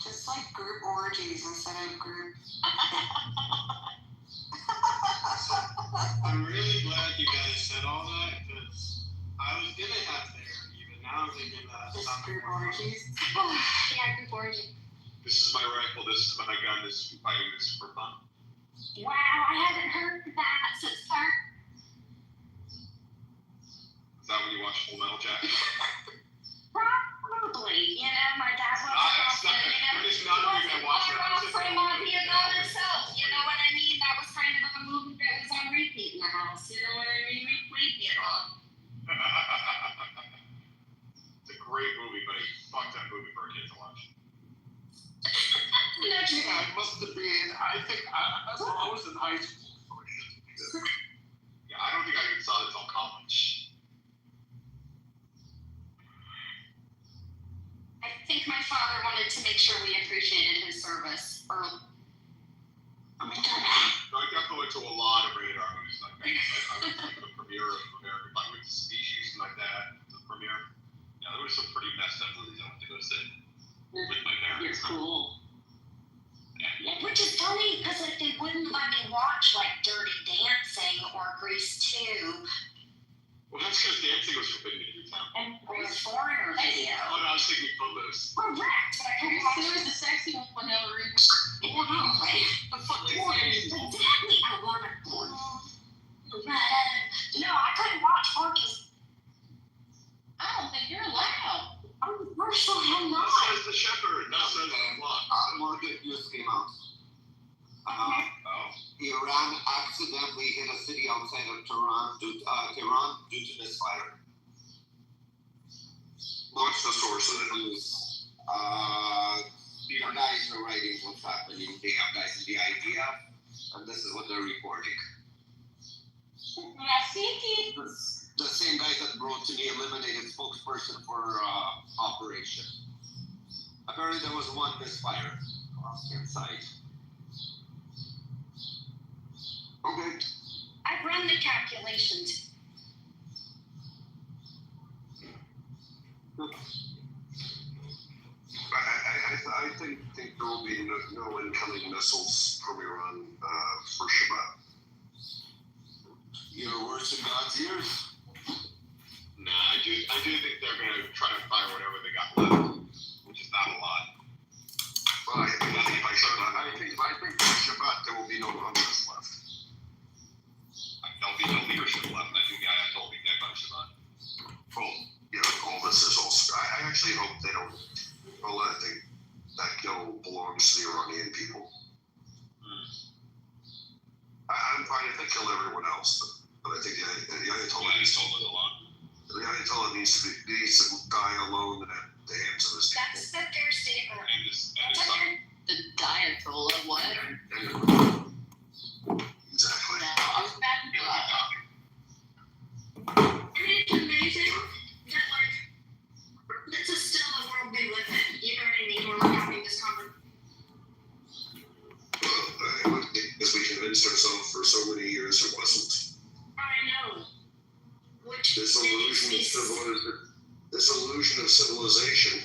Just like group orgies instead of group. I'm really glad you guys said all that because I was gonna have therapy, but now I'm thinking that Just group orgies. Yeah, group orgy. This is my rifle, this is my gun, this is fighting, this is for fun. Wow, I haven't heard that since start. Is that when you watch Full Metal Jacket? Probably. You know, my dad was It's not a movie I watched. from Vietnam himself. You know what I mean? That was kind of a movie that was on repeat in the house. You know what I mean? We played Vietnam. It's a great movie, but a fucked up movie for a kid to watch. Yeah, it must have been, I think, I was in high school before shit. Yeah, I don't think I even saw it until college. I think my father wanted to make sure we appreciated his service. I definitely went to a lot of rated R movies like that. I went to the premiere of American Pie, went to Species and like that, the premiere. Yeah, there were some pretty messed up movies I went to go see with my parents. You're cool. Yeah, which is funny because like they wouldn't let me watch like Dirty Dancing or Grease 2 Well, that's because dancing was forbidden in Newtown. and or a Foreigner video. Oh, no, I was thinking Footloose. Correct. But I couldn't watch it. the sexy one for Hillary. Wow, right? Exactly. I want to. No, I couldn't watch Focus. I don't think you're allowed. Oh, worse the hell That not. says the shepherd. That says the block. More good news came out. Oh. Iran accidentally hit a city outside of Tehran due to misfire. What's the source of it? News. The guys are writing what's happening. They have guys in the idea, and this is what they're reporting. The same guys that brought to me eliminated spokesperson for operation. Apparently there was one misfire inside. Okay. regulations. I think there will be no incoming missiles from Iran for Shabbat. You're worse than God's ears. Nah, I do think they're gonna try to fire whatever they got left, which is not a lot. Well, I think by Shabbat there will be no Hamas left. There'll be no leadership left. I think the Ayatollah will be dead by Shabbat. Well, all this is all. I actually hope they don't. Well, I think that kill belongs to the Iranian people. I'm fine if they kill everyone else, but I think the Ayatollah needs to die alone at the hands of his people. That's the fair statement. The Ayatollah, what? Exactly. I was back in it's amazing that, like, this is still the world we live in. You know what I mean? We're like having this conversation. Well, as we convinced ourselves for so many years it wasn't. I know. Which This illusion of civilization.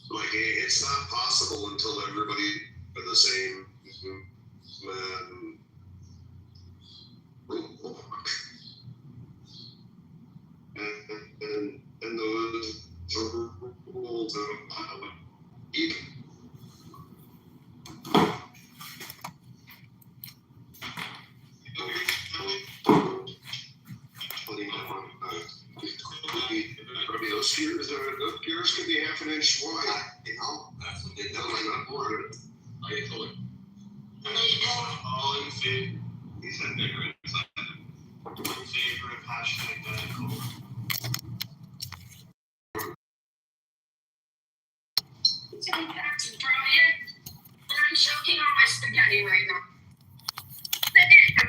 Like, it's not possible until everybody are the same. And those rules of even. Those gears could be half an inch wide, That's what they do. I told him. All in favor. He said bigger inside. In favor of hashtag Diet That's brilliant. And I'm choking on my spaghetti right now.